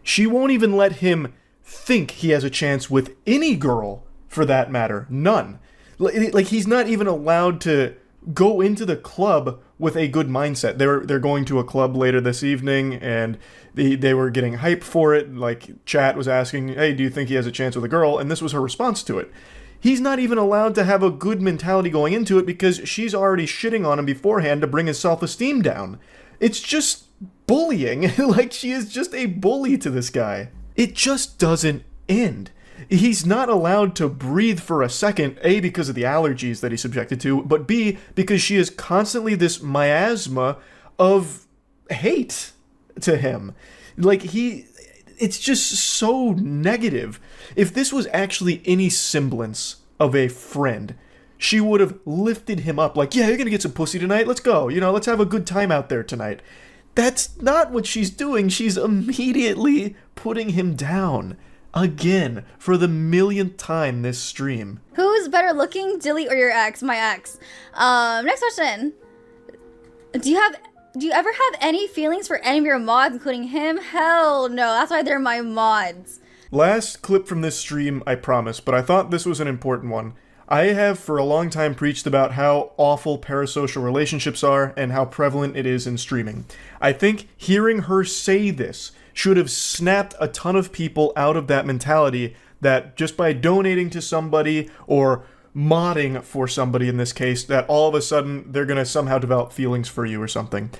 she won't even let him think he has a chance with any girl, for that matter. None. Like, he's not even allowed to go into the club with a good mindset. They're going to a club later this evening, and they were getting hype for it. Like, chat was asking, hey, do you think he has a chance with a girl? And this was her response to it. He's not even allowed to have a good mentality going into it because she's already shitting on him beforehand to bring his self-esteem down. It's just bullying. Like, she is just a bully to this guy. It just doesn't end. He's not allowed to breathe for a second, A, because of the allergies that he's subjected to, but B, because she is constantly this miasma of hate to him. Like, it's just so negative. If this was actually any semblance of a friend, she would have lifted him up like, yeah, you're gonna get some pussy tonight, let's go, let's have a good time out there tonight. That's not what she's doing. She's immediately putting him down. Again, for the millionth time this stream. Who's better looking, Dilly or your ex? My ex. Next question. Do you ever have any feelings for any of your mods, including him? Hell no. That's why they're my mods. Last clip from this stream, I promise, but I thought this was an important one. I have for a long time preached about how awful parasocial relationships are and how prevalent it is in streaming. I think hearing her say this should have snapped a ton of people out of that mentality that just by donating to somebody or modding for somebody in this case, that all of a sudden they're going to somehow develop feelings for you or something.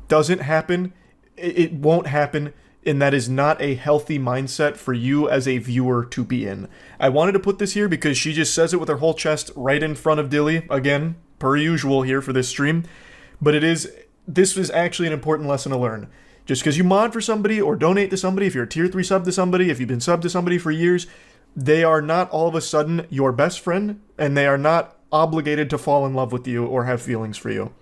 Doesn't happen. It won't happen. And that is not a healthy mindset for you as a viewer to be in. I wanted to put this here because she just says it with her whole chest right in front of Dilly. Again, per usual here for this stream. But this is actually an important lesson to learn. Just because you mod for somebody or donate to somebody, if you're a tier 3 sub to somebody, if you've been sub to somebody for years, they are not all of a sudden your best friend and they are not obligated to fall in love with you or have feelings for you.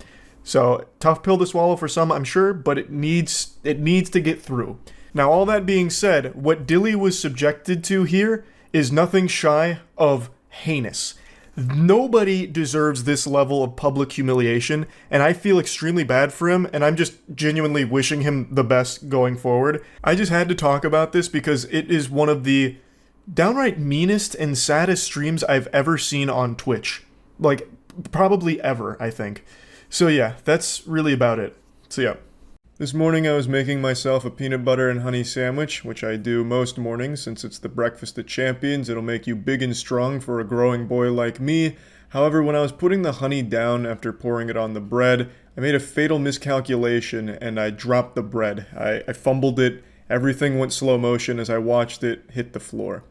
So, tough pill to swallow for some, I'm sure, but it needs to get through. Now, all that being said, what Dilly was subjected to here is nothing shy of heinous. Nobody deserves this level of public humiliation, and I feel extremely bad for him, and I'm just genuinely wishing him the best going forward. I just had to talk about this because it is one of the downright meanest and saddest streams I've ever seen on Twitch. Like, probably ever, I think. So yeah, that's really about it. So yeah. This morning I was making myself a peanut butter and honey sandwich, which I do most mornings since it's the breakfast of champions. It'll make you big and strong for a growing boy like me. However, when I was putting the honey down after pouring it on the bread, I made a fatal miscalculation and I dropped the bread. I fumbled it. Everything went slow motion as I watched it hit the floor.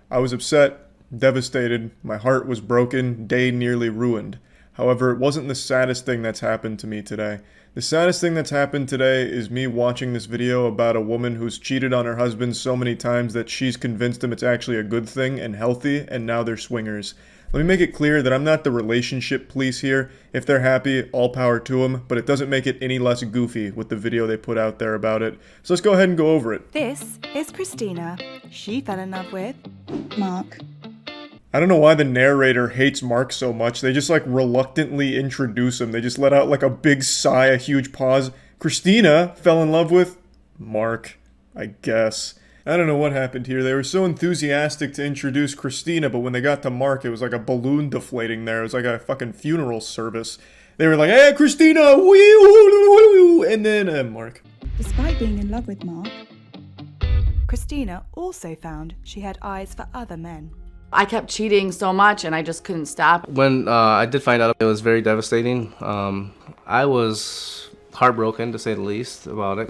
I was upset, devastated, my heart was broken, day nearly ruined. However, it wasn't the saddest thing that's happened to me today. The saddest thing that's happened today is me watching this video about a woman who's cheated on her husband so many times that she's convinced him it's actually a good thing and healthy, and now they're swingers. Let me make it clear that I'm not the relationship police here. If they're happy, all power to them, but it doesn't make it any less goofy with the video they put out there about it. So let's go ahead and go over it. This is Christina. She fell in love with Mark. I don't know why the narrator hates Mark so much. They just like reluctantly introduce him. They just let out like a big sigh, a huge pause. Christina fell in love with Mark, I guess. I don't know what happened here. They were so enthusiastic to introduce Christina, but when they got to Mark, it was like a balloon deflating there. It was like a fucking funeral service. They were like, hey, Christina, wee, and then Mark. Despite being in love with Mark, Christina also found she had eyes for other men. I kept cheating so much and I just couldn't stop. When I did find out, it was very devastating. I was heartbroken, to say the least, about it.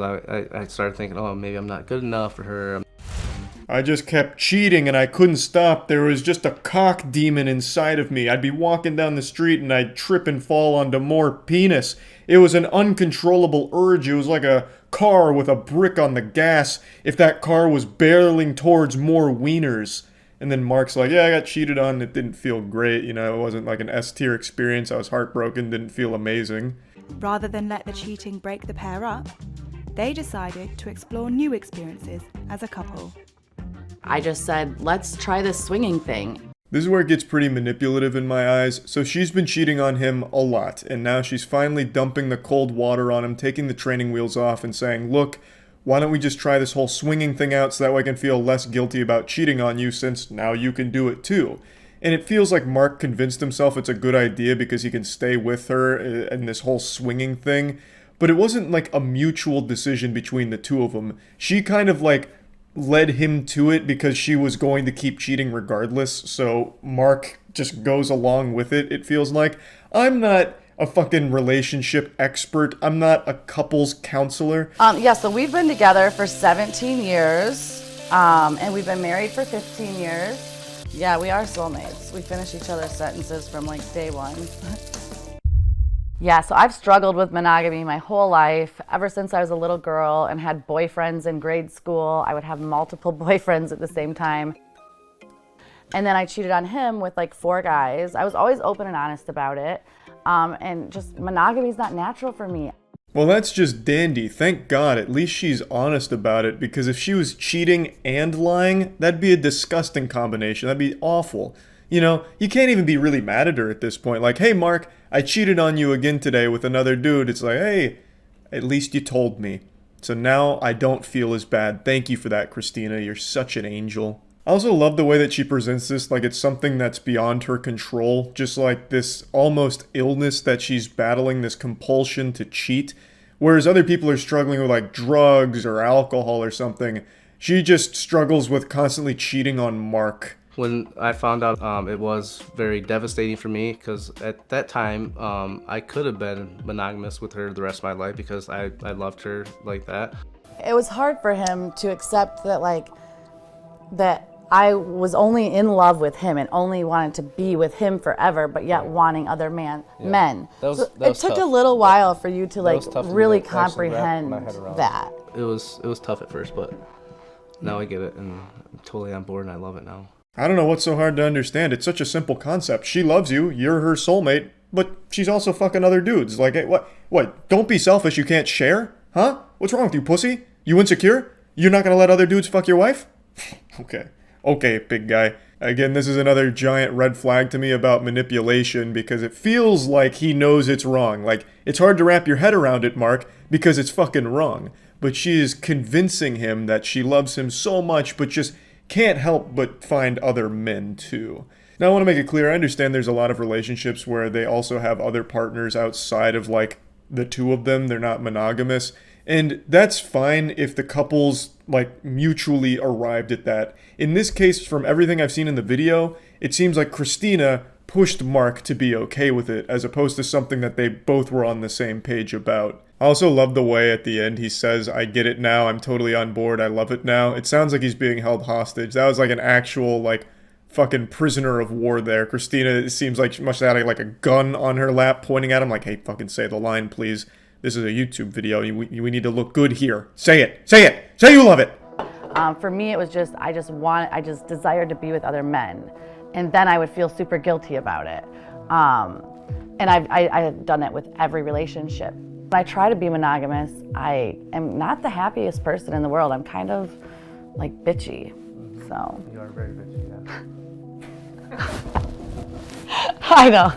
I started thinking, oh, maybe I'm not good enough for her. I just kept cheating and I couldn't stop. There was just a cock demon inside of me. I'd be walking down the street and I'd trip and fall onto more penis. It was an uncontrollable urge. It was like a car with a brick on the gas if that car was barreling towards more wieners. And then Mark's like, yeah, I got cheated on. It didn't feel great. You know, it wasn't like an S-tier experience. I was heartbroken. Didn't feel amazing. Rather than let the cheating break the pair up, they decided to explore new experiences as a couple. I just said, let's try this swinging thing. This is where it gets pretty manipulative in my eyes. So she's been cheating on him a lot. And now she's finally dumping the cold water on him, taking the training wheels off and saying, look, why don't we just try this whole swinging thing out so that way I can feel less guilty about cheating on you since now you can do it too. And it feels like Mark convinced himself it's a good idea because he can stay with her in this whole swinging thing. But it wasn't like a mutual decision between the two of them. She kind of like led him to it because she was going to keep cheating regardless. So Mark just goes along with it, it feels like. I'm not a fucking relationship expert. I'm not a couples counselor. Yeah, so we've been together for 17 years, and we've been married for 15 years. Yeah, we are soulmates. We finish each other's sentences from like day one. Yeah, so I've struggled with monogamy my whole life, ever since I was a little girl and had boyfriends in grade school. I would have multiple boyfriends at the same time. And then I cheated on him with like 4 guys. I was always open and honest about it. And just monogamy is not natural for me. Well, that's just dandy. Thank God. At least she's honest about it, because if she was cheating and lying, that'd be a disgusting combination. That'd be awful. You know, you can't even be really mad at her at this point. Like, hey, Mark, I cheated on you again today with another dude. It's like, hey, at least you told me. So now I don't feel as bad. Thank you for that, Christina. You're such an angel. I also love the way that she presents this like it's something that's beyond her control, just like this almost illness that she's battling, this compulsion to cheat, whereas other people are struggling with like drugs or alcohol or something. She just struggles with constantly cheating on Mark. When I found out, it was very devastating for me because at that time, I could have been monogamous with her the rest of my life because I loved her like that. It was hard for him to accept that that I was only in love with him and only wanted to be with him forever, but yet wanting other men. It took a little while for you to really comprehend that. It was tough at first, but now I get it and I'm totally on board and I love it now. I don't know what's so hard to understand. It's such a simple concept. She loves you, you're her soulmate, but she's also fucking other dudes. Like, hey, what? Don't be selfish, you can't share? Huh? What's wrong with you, pussy? You insecure? You're not gonna let other dudes fuck your wife? Okay, big guy. Again, this is another giant red flag to me about manipulation because it feels like he knows it's wrong. Like, it's hard to wrap your head around it, Mark, because it's fucking wrong. But she is convincing him that she loves him so much, but just can't help but find other men too. Now, I want to make it clear, I understand there's a lot of relationships where they also have other partners outside of, like, the two of them. They're not monogamous. And that's fine if the couples, like, mutually arrived at that. In this case, from everything I've seen in the video, it seems like Christina pushed Mark to be okay with it, as opposed to something that they both were on the same page about. I also love the way at the end he says, I get it now, I'm totally on board, I love it now. It sounds like he's being held hostage. That was like an actual, like, fucking prisoner of war there. Christina, it seems like she must have had like a gun on her lap pointing at him like, hey, fucking say the line, please. This is a YouTube video. We need to look good here. Say it. Say it. Say you love it. For me, it was just, I just desired to be with other men. And then I would feel super guilty about it. And I had done it with every relationship. When I try to be monogamous, I am not the happiest person in the world. I'm kind of like bitchy, so. You are very bitchy, yeah. I know.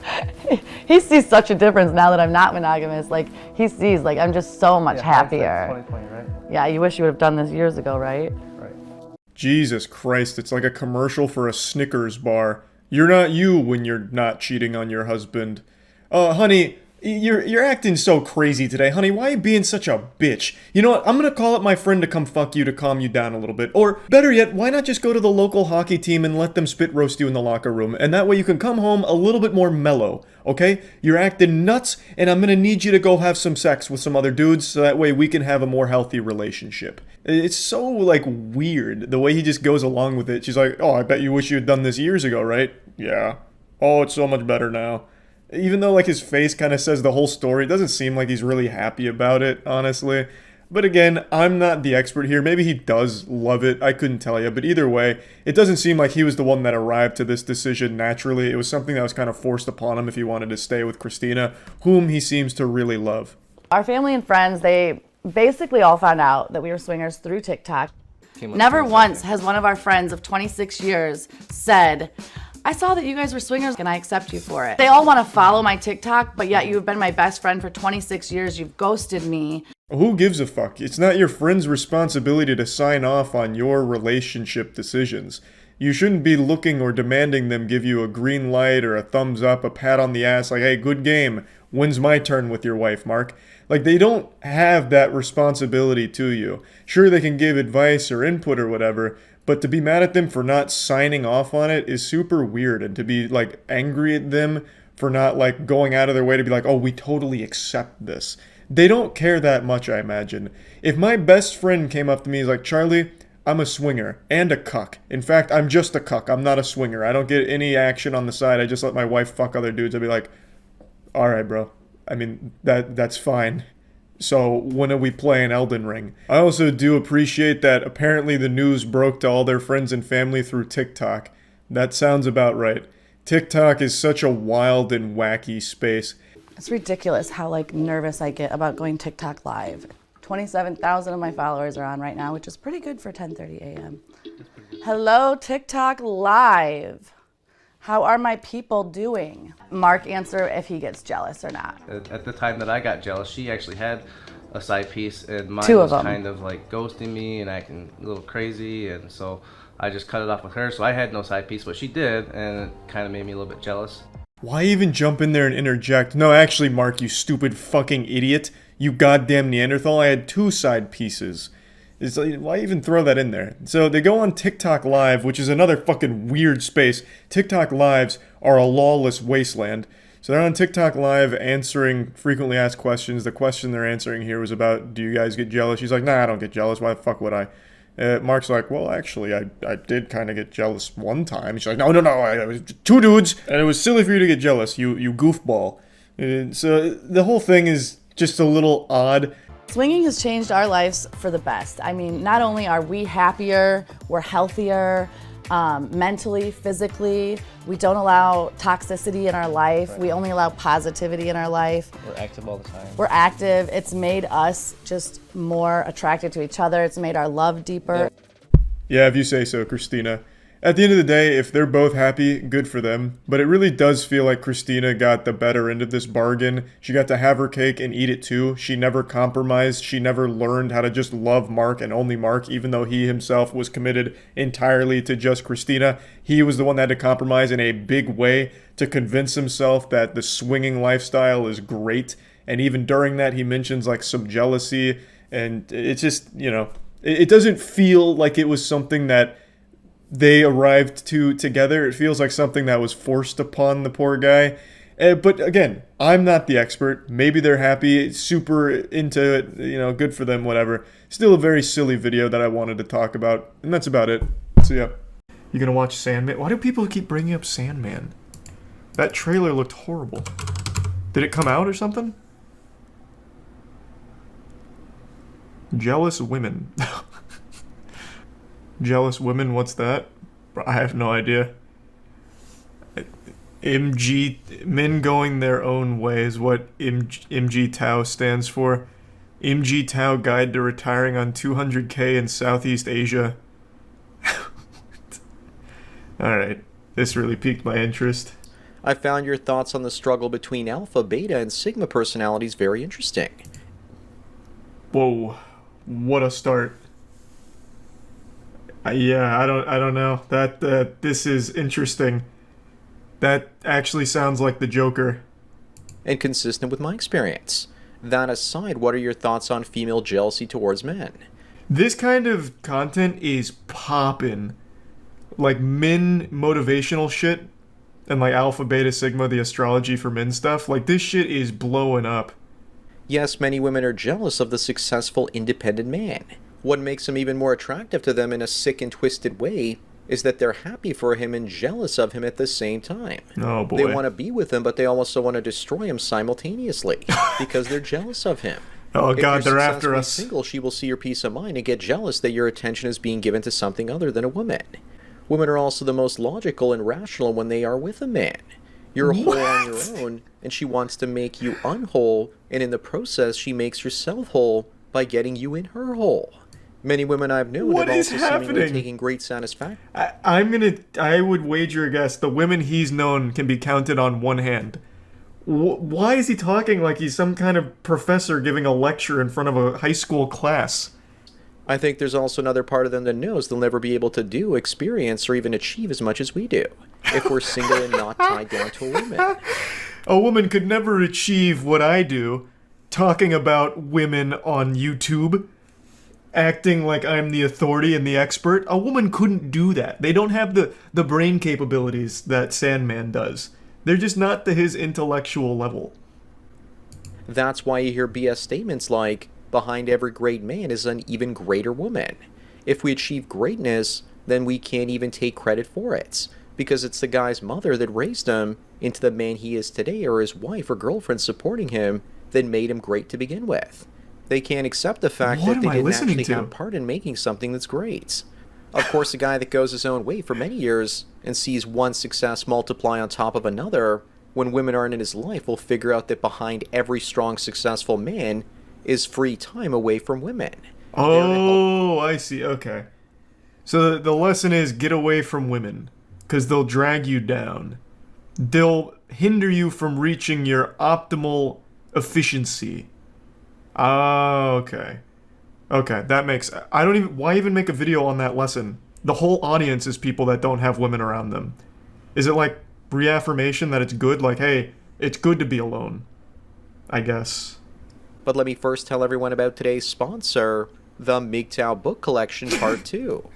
He sees such a difference now that I'm not monogamous. Like, he sees, like, I'm just so much happier. 2020, right? Yeah, you wish you would have done this years ago, right? Right. Jesus Christ, it's like a commercial for a Snickers bar. You're not you when you're not cheating on your husband. Honey, you're acting so crazy today. Honey, why are you being such a bitch? You know what? I'm gonna call up my friend to come fuck you to calm you down a little bit. Or, better yet, why not just go to the local hockey team and let them spit roast you in the locker room? And that way you can come home a little bit more mellow, okay? You're acting nuts, and I'm gonna need you to go have some sex with some other dudes so that way we can have a more healthy relationship. It's so, like, weird, the way he just goes along with it. She's like, oh, I bet you wish you had done this years ago, right? Yeah. Oh, it's so much better now. Even though, like, his face kind of says the whole story, it doesn't seem like he's really happy about it, honestly. But again, I'm not the expert here. Maybe he does love it. I couldn't tell you. But either way, it doesn't seem like he was the one that arrived to this decision naturally. It was something that was kind of forced upon him if he wanted to stay with Christina, whom he seems to really love. Our family and friends, they basically all found out that we were swingers through TikTok. Never once has one of our friends of 26 years said, I saw that you guys were swingers and I accept you for it. They all want to follow my TikTok, but yet you've been my best friend for 26 years. You've ghosted me. Who gives a fuck? It's not your friend's responsibility to sign off on your relationship decisions. You shouldn't be looking or demanding them give you a green light or a thumbs up, a pat on the ass like, hey, good game. When's my turn with your wife, Mark? Like, they don't have that responsibility to you. Sure, they can give advice or input or whatever, but to be mad at them for not signing off on it is super weird. And to be, like, angry at them for not, like, going out of their way to be like, oh, we totally accept this. They don't care that much, I imagine. If my best friend came up to me and was like, Charlie, I'm a swinger and a cuck. In fact, I'm just a cuck. I'm not a swinger. I don't get any action on the side. I just let my wife fuck other dudes. I'd be like, all right, bro. I mean, that's fine. So when are we playing Elden Ring? I also do appreciate that apparently the news broke to all their friends and family through TikTok. That sounds about right. TikTok is such a wild and wacky space. It's ridiculous how, like, nervous I get about going TikTok live. 27,000 of my followers are on right now, which is pretty good for 10:30 a.m. Hello, TikTok live. How are my people doing? Mark, answer if he gets jealous or not. At the time that I got jealous, she actually had a side piece, and mine Two was of them. kind of like ghosting me and acting a little crazy, and so I just cut it off with her. So I had no side piece, but she did, and it kind of made me a little bit jealous. Why even jump in there and interject? No, actually, Mark, you stupid fucking idiot. You goddamn Neanderthal, I had two side pieces. It's like, why even throw that in there? So they go on TikTok Live, which is another fucking weird space. TikTok Lives are a lawless wasteland. So they're on TikTok Live answering frequently asked questions. The question they're answering here was about, do you guys get jealous? She's like, nah, I don't get jealous. Why the fuck would I? Mark's like, well, actually, I did kind of get jealous one time. She's like, no, it was two dudes, and it was silly for you to get jealous, you goofball. So the whole thing is just a little odd. Swinging has changed our lives for the best. I mean, not only are we happier, we're healthier, mentally, physically. We don't allow toxicity in our life. We only allow positivity in our life. We're active all the time. We're active. It's made us just more attracted to each other. It's made our love deeper. Yeah, if you say so, Christina. At the end of the day, if they're both happy, good for them. But it really does feel like Christina got the better end of this bargain. She got to have her cake and eat it too. She never compromised. She never learned how to just love Mark and only Mark, even though he himself was committed entirely to just Christina. He was the one that had to compromise in a big way to convince himself that the swinging lifestyle is great. And even during that, he mentions like some jealousy. And it's just, you know, it doesn't feel like it was something that they arrived to together. It feels like something that was forced upon the poor guy. But again, I'm not the expert. Maybe they're happy, super into it, you know, good for them, whatever. Still a very silly video that I wanted to talk about. And that's about it. So yeah. You gonna watch Sandman? Why do people keep bringing up Sandman? That trailer looked horrible. Did it come out or something? Jealous women. Jealous women, what's that? I have no idea. Men going their own way is what MG Tau stands for. MG Tau Guide to Retiring on 200K in Southeast Asia. Alright, this really piqued my interest. I found your thoughts on the struggle between alpha, beta, and sigma personalities very interesting. Whoa, what a start. Yeah, I don't know. This is interesting. That actually sounds like the Joker. And consistent with my experience. That aside, what are your thoughts on female jealousy towards men? This kind of content is poppin'. Like men motivational shit and like Alpha, Beta, Sigma, the astrology for men stuff. Like this shit is blowing up. Yes, many women are jealous of the successful independent man. What makes him even more attractive to them in a sick and twisted way is that they're happy for him and jealous of him at the same time. Oh boy. They want to be with him, but they also want to destroy him simultaneously because they're jealous of him. Oh if god, you're they're after successfully us. Single, she will see your peace of mind and get jealous that your attention is being given to something other than a woman. Women are also the most logical and rational when they are with a man. You're whole on your own, and she wants to make you unwhole, and in the process, she makes herself whole by getting you in her hole. Many women I've known What have is also seemingly happening? taken great satisfaction. I would wager a guess the women he's known can be counted on one hand. Why is he talking like he's some kind of professor giving a lecture in front of a high school class? I think there's also another part of them that knows they'll never be able to do, experience, or even achieve as much as we do if we're single and not tied down to a woman. A woman could never achieve what I do, talking about women on YouTube, acting like I'm the authority and the expert. A woman couldn't do that. They don't have the brain capabilities that Sandman does. They're just not to his intellectual level. That's why you hear BS statements like, behind every great man is an even greater woman. If we achieve greatness, then we can't even take credit for it, because it's the guy's mother that raised him into the man he is today, or his wife or girlfriend supporting him that made him great to begin with. They can't accept the fact What that they am I didn't listening actually to? have part in making something that's great. Of course, a guy that goes his own way for many years and sees one success multiply on top of another, when women aren't in his life, will figure out that behind every strong, successful man is free time away from women. Oh, I see. Okay. So the lesson is get away from women, because they'll drag you down. They'll hinder you from reaching your optimal efficiency. Oh, okay. Okay, that makes... I don't even... Why even make a video on that lesson? The whole audience is people that don't have women around them. Is it like reaffirmation that it's good? Like, hey, it's good to be alone. I guess. But let me first tell everyone about today's sponsor, the MGTOW Book Collection Part 2.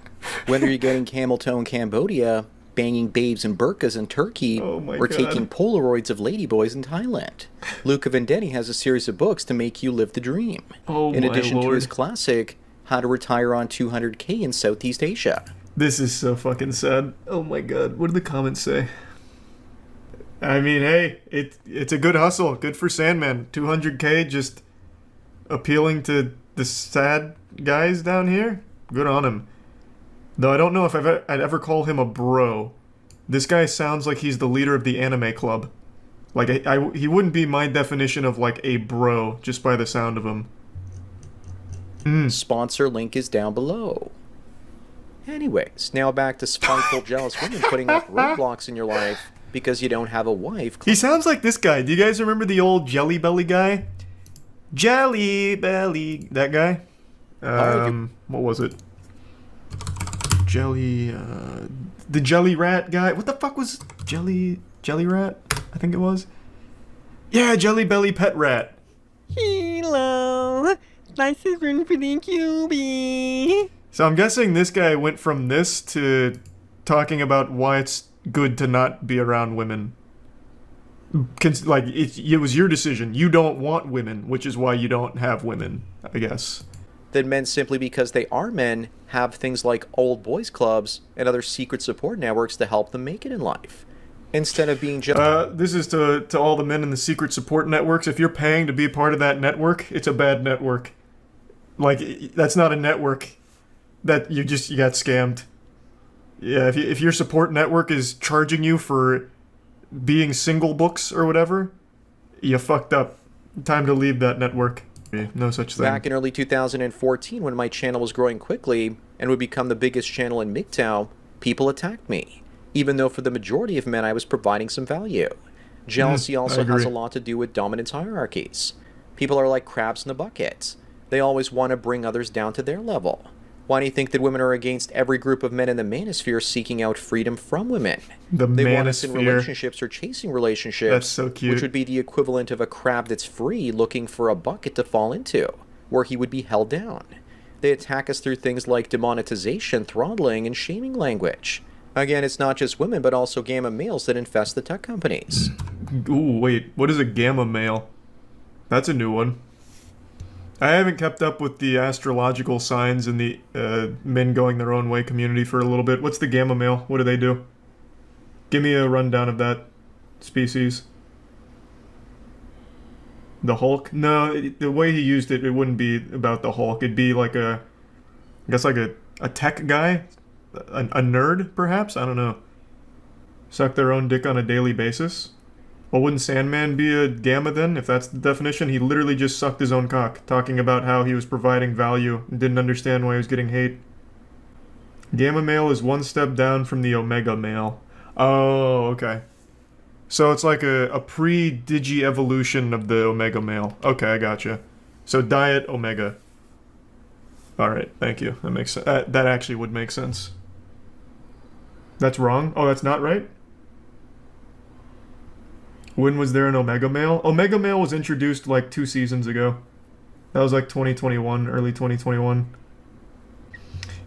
Whether you're getting camel toe in Cambodia, banging babes in burqas in Turkey, or taking Polaroids of ladyboys in Thailand, Luca Vendetti has a series of books to make you live the dream. Oh in my addition to lord. his classic, How to Retire on 200K in Southeast Asia. This is so fucking sad. Oh my god, what do the comments say? I mean, hey, it's a good hustle. Good for Sandman. 200K just appealing to the sad guys down here. Good on him. Though I don't know if I'd ever call him a bro. This guy sounds like he's the leader of the anime club. Like, he wouldn't be my definition of, like, a bro, just by the sound of him. Sponsor link is down below. Anyways, now back to spiteful, jealous women putting up roadblocks in your life because you don't have a wife. He sounds like this guy. Do you guys remember the old Jelly Belly guy? Jelly Belly. That guy? What was it? The Jelly Rat guy. What the fuck was Jelly Rat? I think it was. Yeah, Jelly Belly Pet Rat. Hello, nice to run for the QB. So I'm guessing this guy went from this to talking about why it's good to not be around women. Like, it was your decision. You don't want women, which is why you don't have women, I guess. That men, simply because they are men, have things like old boys clubs and other secret support networks to help them make it in life. Instead of being just... this is to all the men in the secret support networks. If you're paying to be a part of that network, it's a bad network. Like, that's not a network. That you got scammed. Yeah, if your support network is charging you for being single books or whatever, you fucked up. Time to leave that network. No such thing. Back in early 2014, when my channel was growing quickly and would become the biggest channel in MGTOW, people attacked me, even though for the majority of men I was providing some value. Jealousy also has a lot to do with dominance hierarchies. People are like crabs in a bucket. They always want to bring others down to their level. Why do you think that women are against every group of men in the manosphere seeking out freedom from women? They want us in relationships or chasing relationships. That's so cute. Which would be the equivalent of a crab that's free looking for a bucket to fall into, where he would be held down. They attack us through things like demonetization, throttling, and shaming language. Again, it's not just women, but also gamma males that infest the tech companies. Ooh, wait, what is a gamma male? That's a new one. I haven't kept up with the astrological signs in the men going their own way community for a little bit. What's the gamma male? What do they do? Give me a rundown of that species. The Hulk? No, the way he used it, it wouldn't be about the Hulk. It'd be like I guess like a tech guy? A nerd, perhaps? I don't know. Suck their own dick on a daily basis? Well, wouldn't Sandman be a gamma then, if that's the definition? He literally just sucked his own cock, talking about how he was providing value and didn't understand why he was getting hate. Gamma male is one step down from the omega male. Oh, okay. So it's like a pre-digi evolution of the omega male. Okay, I gotcha. So diet omega. Alright, thank you. That makes sense. That actually would make sense. That's wrong? Oh, that's not right? When was there an Omega Male? Omega Male was introduced like 2 seasons ago. That was like 2021, early 2021.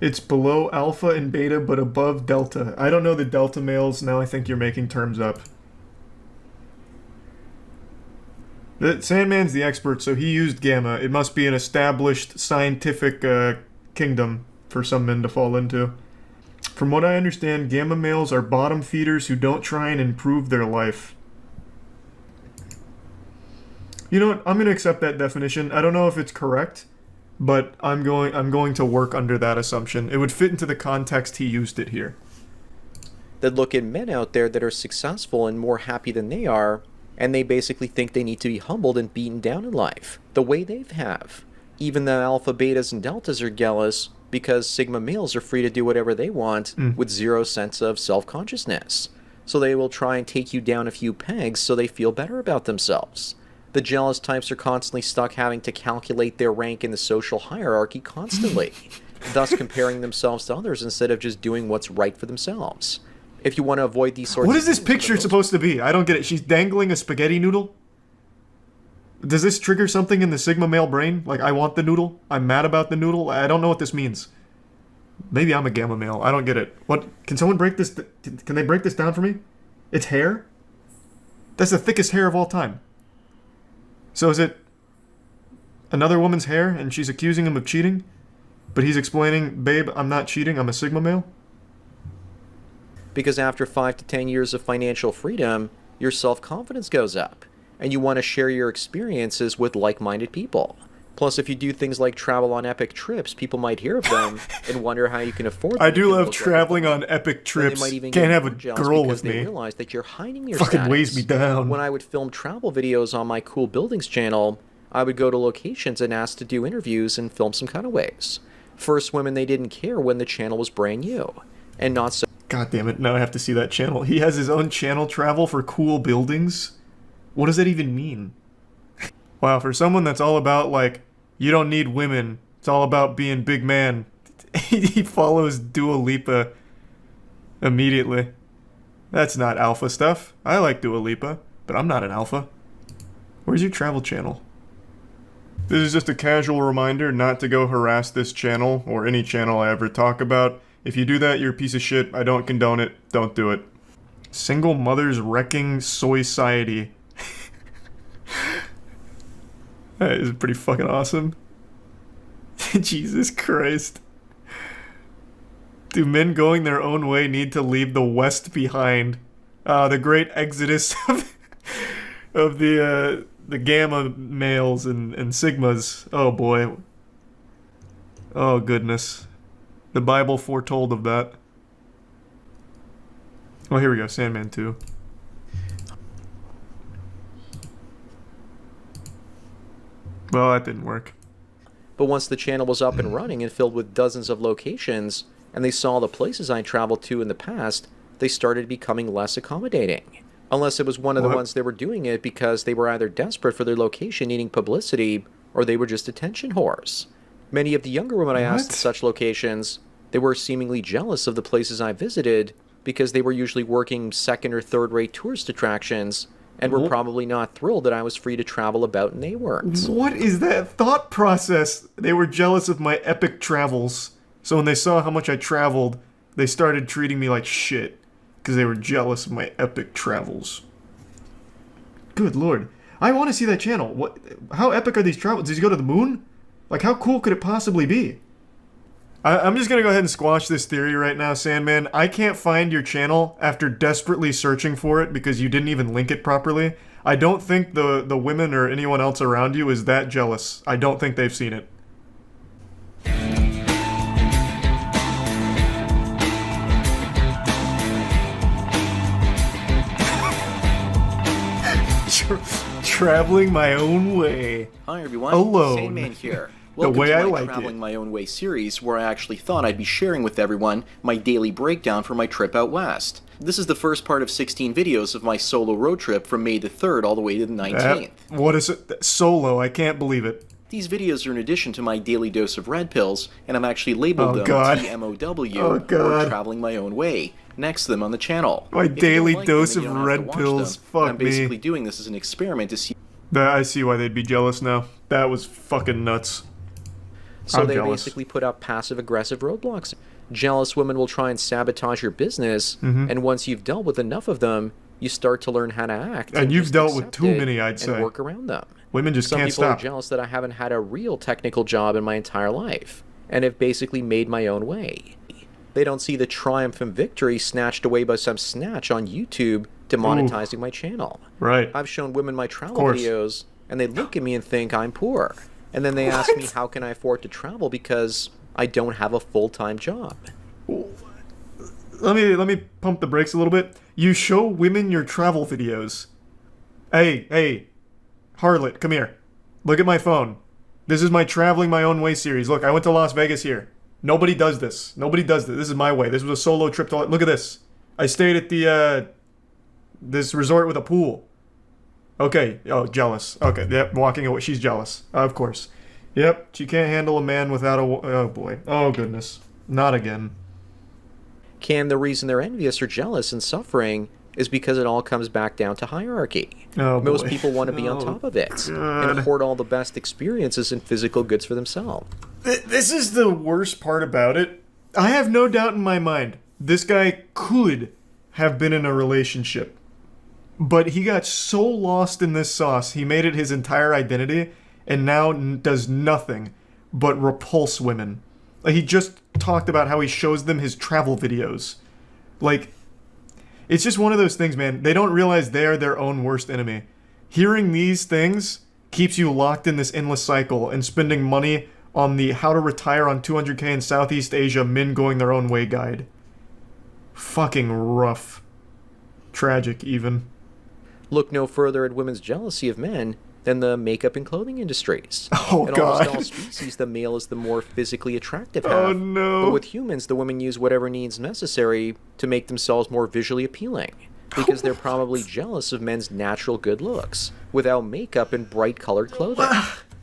It's below Alpha and Beta, but above Delta. I don't know the Delta males. Now I think you're making terms up. Sandman's the expert, so he used Gamma. It must be an established scientific kingdom for some men to fall into. From what I understand, Gamma males are bottom feeders who don't try and improve their life. You know what? I'm going to accept that definition. I don't know if it's correct, but I'm going to work under that assumption. It would fit into the context he used it here. That look at men out there that are successful and more happy than they are, and they basically think they need to be humbled and beaten down in life, the way they have. Even the alpha, betas, and deltas are jealous because sigma males are free to do whatever they want with zero sense of self-consciousness. So they will try and take you down a few pegs so they feel better about themselves. The jealous types are constantly stuck having to calculate their rank in the social hierarchy constantly, thus comparing themselves to others instead of just doing what's right for themselves. If you want to avoid these sorts What is this picture supposed to be? I don't get it. She's dangling a spaghetti noodle? Does this trigger something in the Sigma male brain? Like, I want the noodle? I'm mad about the noodle? I don't know what this means. Maybe I'm a gamma male. I don't get it. What? Can someone break this? Can they break this down for me? It's hair? That's the thickest hair of all time. So is it another woman's hair and she's accusing him of cheating? But he's explaining, babe, I'm not cheating, I'm a Sigma male? Because after 5 to 10 years of financial freedom, your self-confidence goes up, and you want to share your experiences with like-minded people. Plus, if you do things like travel on epic trips, people might hear of them and wonder how you can afford them. I do love traveling on epic trips. Can't have a girl with me. They realize that you're hiding your Fucking status. weighs me down. When I would film travel videos on my Cool Buildings channel, I would go to locations and ask to do interviews and film some cutaways. First women, they didn't care when the channel was brand new. And not so... God damn it, now I have to see that channel. He has his own channel travel for Cool Buildings? What does that even mean? Wow, for someone that's all about, like, you don't need women, it's all about being big man, he follows Dua Lipa immediately. That's not alpha stuff. I like Dua Lipa, but I'm not an alpha. Where's your travel channel? This is just a casual reminder not to go harass this channel, or any channel I ever talk about. If you do that, you're a piece of shit. I don't condone it. Don't do it. Single mothers wrecking soy-ciety. That is pretty fucking awesome. Jesus Christ. Do men going their own way need to leave the West behind? The great exodus of the gamma males and sigmas. Oh boy. Oh goodness. The Bible foretold of that. Oh, here we go. Sandman 2. Well, that didn't work. But once the channel was up and running and filled with dozens of locations, and they saw the places I traveled to in the past, they started becoming less accommodating. Unless it was one of the ones they were doing it because they were either desperate for their location needing publicity, or they were just attention whores. Many of the younger women I asked at such locations, they were seemingly jealous of the places I visited because they were usually working second or third rate tourist attractions and were probably not thrilled that I was free to travel about and they weren't. What is that thought process? They were jealous of my epic travels. So when they saw how much I traveled, they started treating me like shit because they were jealous of my epic travels. Good lord. I want to see that channel. What? How epic are these travels? Did you go to the moon? Like, how cool could it possibly be? I'm just gonna go ahead and squash this theory right now, Sandman. I can't find your channel after desperately searching for it because you didn't even link it properly. I don't think the women or anyone else around you is that jealous. I don't think they've seen it. Traveling my own way. Hi everyone, Alone. Sandman here. The Welcome way to I my like Traveling it. My Own Way series, where I actually thought I'd be sharing with everyone my daily breakdown for my trip out west. This is the first part of 16 videos of my solo road trip from May the 3rd all the way to the 19th. What is it? Solo, I can't believe it. These videos are in addition to my daily dose of red pills, and I'm actually labeled them God. TMOW, Oh, or God. Traveling My Own Way, next to them on the channel. My If you don't daily like dose them, then of you don't have to red watch pills. them. Fuck I'm me. basically doing this as an experiment to see. I see why they'd be jealous now. That was fucking nuts. So I'm they jealous. basically put up passive-aggressive roadblocks. Jealous women will try and sabotage your business, and once you've dealt with enough of them, you start to learn how to act. And you've just dealt with accept too it many, I'd and say. work around them. Women just Some can't people stop. are jealous that I haven't had a real technical job in my entire life, and have basically made my own way. They don't see the triumph and victory snatched away by some snatch on YouTube demonetizing my channel. Right. I've shown women my travel course. videos, and they look at me and think I'm poor. And then they ask me how can I afford to travel because I don't have a full-time job. Let me pump the brakes a little bit. You show women your travel videos. Hey, harlot, come here. Look at my phone. This is my Traveling My Own Way series. Look, I went to Las Vegas here. Nobody does this. Nobody does this. This is my way. This was a solo trip to... Look at this. I stayed at the, this resort with a pool. Okay. Oh, jealous. Okay. Yep. Walking away. She's jealous. Of course. Yep. She can't handle a man without a... Oh, boy. Oh, goodness. Not again. Cam, the reason they're envious or jealous and suffering is because it all comes back down to hierarchy. Oh, Most boy. people want to be on top of it and hoard all the best experiences and physical goods for themselves. This is the worst part about it. I have no doubt in my mind this guy could have been in a relationship. But he got so lost in this sauce, he made it his entire identity, and now does nothing but repulse women. Like, he just talked about how he shows them his travel videos. Like, it's just one of those things, man. They don't realize they are their own worst enemy. Hearing these things keeps you locked in this endless cycle and spending money on the how to retire on 200k in Southeast Asia men going their own way guide. Fucking rough. Tragic, even. Look no further at women's jealousy of men than the makeup and clothing industries. Oh, in God. almost all species, the male is the more physically attractive half. Oh, no. But with humans, the women use whatever needs necessary to make themselves more visually appealing, because they're probably jealous of men's natural good looks, without makeup and bright-colored clothing.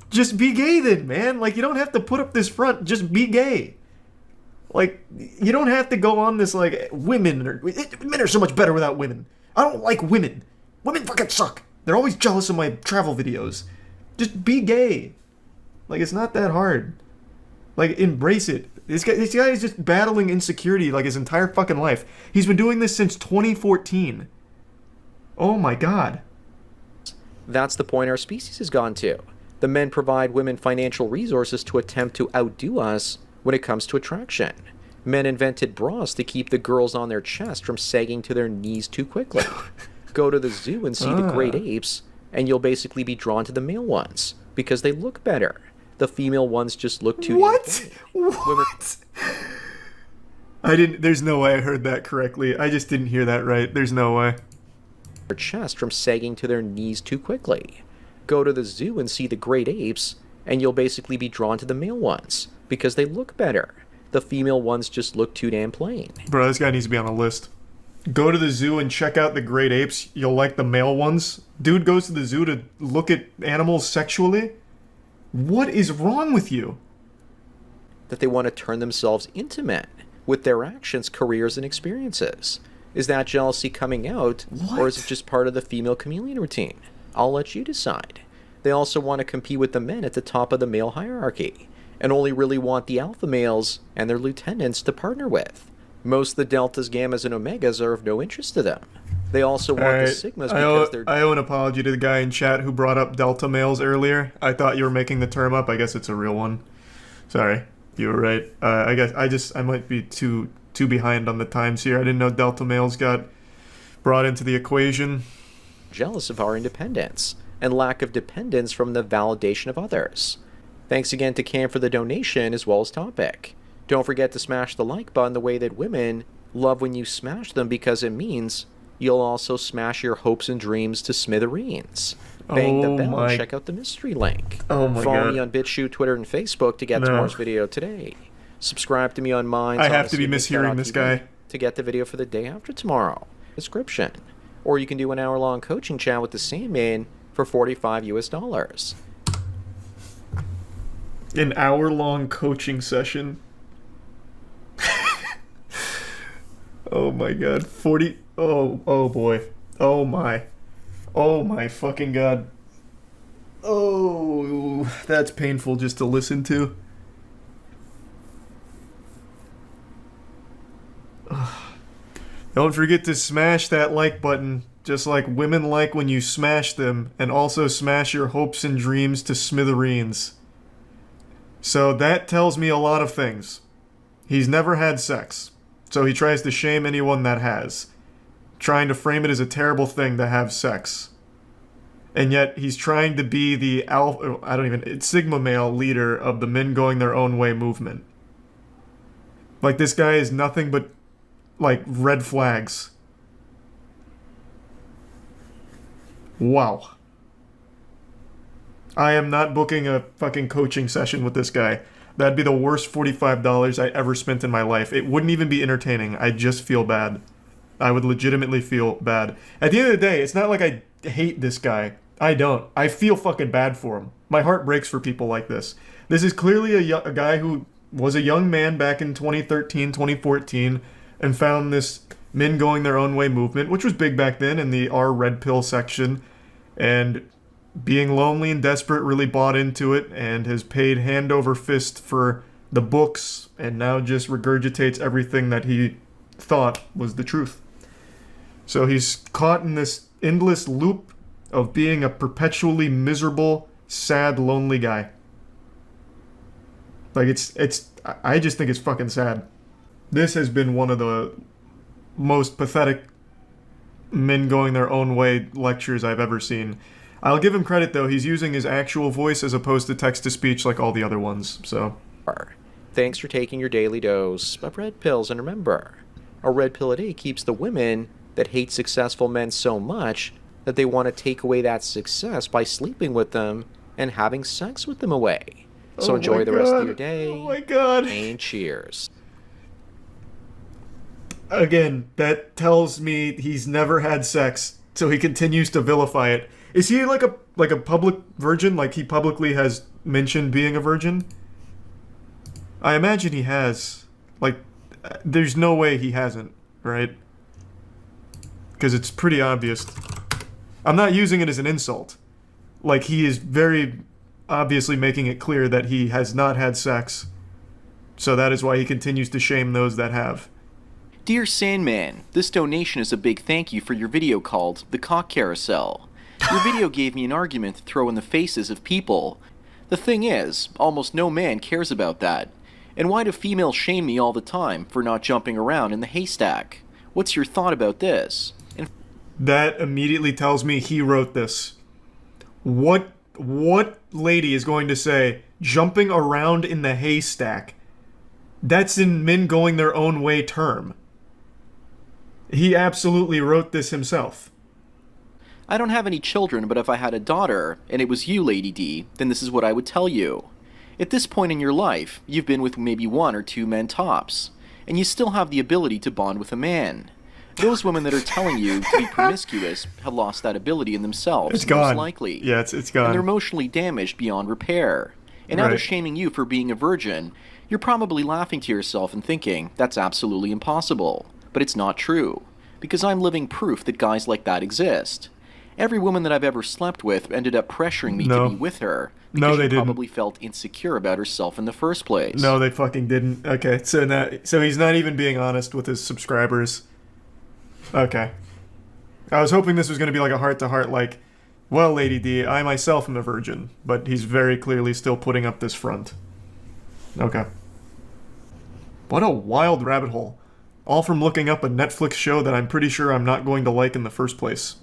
Just be gay then, man. Like, you don't have to put up this front. Just be gay. Like, you don't have to go on this, like, men are so much better without women. I don't like women. Women fucking suck. They're always jealous of my travel videos. Just be gay. Like, it's not that hard. Like, embrace it. This guy is just battling insecurity, like, his entire fucking life. He's been doing this since 2014. Oh my god. That's the point our species has gone to. The men provide women financial resources to attempt to outdo us when it comes to attraction. Men invented bras to keep the girls on their chest from sagging to their knees too quickly. Go to the zoo and see the great apes, and you'll basically be drawn to the male ones, because they look better. The female ones just look too... What? What? There's no way I heard that correctly. I just didn't hear that right. There's no way. Their chest from sagging to their knees too quickly. Go to the zoo and see the great apes, and you'll basically be drawn to the male ones, because they look better. The female ones just look too damn plain. Bro, this guy needs to be on a list. Go to the zoo and check out the great apes. You'll like the male ones. Dude goes to the zoo to look at animals sexually? What is wrong with you? That they want to turn themselves into men with their actions, careers, and experiences. Is that jealousy coming out, or is it just part of the female chameleon routine? I'll let you decide. They also want to compete with the men at the top of the male hierarchy, and only really want the alpha males and their lieutenants to partner with. Most of the deltas, gammas, and omegas are of no interest to them. They also want the sigmas because they're... I owe an apology to the guy in chat who brought up delta males earlier. I thought you were making the term up. I guess it's a real one. Sorry. You were right. I guess I might be too behind on the times here. I didn't know delta males got brought into the equation. Jealous of our independence and lack of dependence from the validation of others. Thanks again to Cam for the donation as well as topic. Don't forget to smash the like button the way that women love when you smash them, because it means you'll also smash your hopes and dreams to smithereens. Bang the bell and check out the mystery link. Follow me on BitChute, Twitter, and Facebook to get tomorrow's video today. Subscribe to me on Minds. I have to be mishearing this guy. To get the video for the day after tomorrow. Description. Or you can do an hour-long coaching chat with the Sandman for $45 US. An hour-long coaching session. Oh my god. 40... Oh boy. Oh my fucking god. Oh, that's painful just to listen to. Don't forget to smash that like button, just like women like when you smash them, and also smash your hopes and dreams to smithereens. So that tells me a lot of things. He's never had sex, so he tries to shame anyone that has, trying to frame it as a terrible thing to have sex. And yet he's trying to be the Sigma male leader of the men going their own way movement. Like, this guy is nothing but, like, red flags. Wow. I am not booking a fucking coaching session with this guy. That'd be the worst $45 I ever spent in my life. It wouldn't even be entertaining. I'd just feel bad. I would legitimately feel bad. At the end of the day, it's not like I hate this guy. I don't. I feel fucking bad for him. My heart breaks for people like this. This is clearly a guy who was a young man back in 2013, 2014, and found this men going their own way movement, which was big back then in the R red pill section, and being lonely and desperate really bought into it and has paid hand over fist for the books and now just regurgitates everything that he thought was the truth. So he's caught in this endless loop of being a perpetually miserable, sad, lonely guy. Like, I just think it's fucking sad. This has been one of the most pathetic men going their own way lectures I've ever seen. I'll give him credit though, he's using his actual voice as opposed to text-to-speech like all the other ones, so... Thanks for taking your daily dose of red pills, and remember, a red pill a day keeps the women that hate successful men so much that they want to take away that success by sleeping with them and having sex with them away. So enjoy the rest of your day. Oh my god. And cheers. Again, that tells me he's never had sex, so he continues to vilify it. Is he like a public virgin? Like he publicly has mentioned being a virgin? I imagine he has. Like, there's no way he hasn't, right? Because it's pretty obvious. I'm not using it as an insult. Like, he is very obviously making it clear that he has not had sex. So that is why he continues to shame those that have. Dear Sandman, this donation is a big thank you for your video called The Cock Carousel. Your video gave me an argument to throw in the faces of people. The thing is, almost no man cares about that. And why do females shame me all the time for not jumping around in the haystack? What's your thought about this? That immediately tells me he wrote this. What lady is going to say, jumping around in the haystack? That's in men going their own way term. He absolutely wrote this himself. I don't have any children, but if I had a daughter, and it was you, Lady D, then this is what I would tell you. At this point in your life, you've been with maybe 1 or 2 men tops, and you still have the ability to bond with a man. Those women that are telling you to be promiscuous have lost that ability in themselves, It's gone. most likely. Yeah, it's gone. And they're emotionally damaged beyond repair. And now they're shaming you for being a virgin. You're probably laughing to yourself and thinking, that's absolutely impossible. But it's not true, because I'm living proof that guys like that exist. Every woman that I've ever slept with ended up pressuring me to be with her because she probably felt insecure about herself in the first place. No, they fucking didn't. Okay, so he's not even being honest with his subscribers. Okay. I was hoping this was going to be like a heart-to-heart, like, well, Lady D, I myself am a virgin, but he's very clearly still putting up this front. Okay. What a wild rabbit hole. All from looking up a Netflix show that I'm pretty sure I'm not going to like in the first place.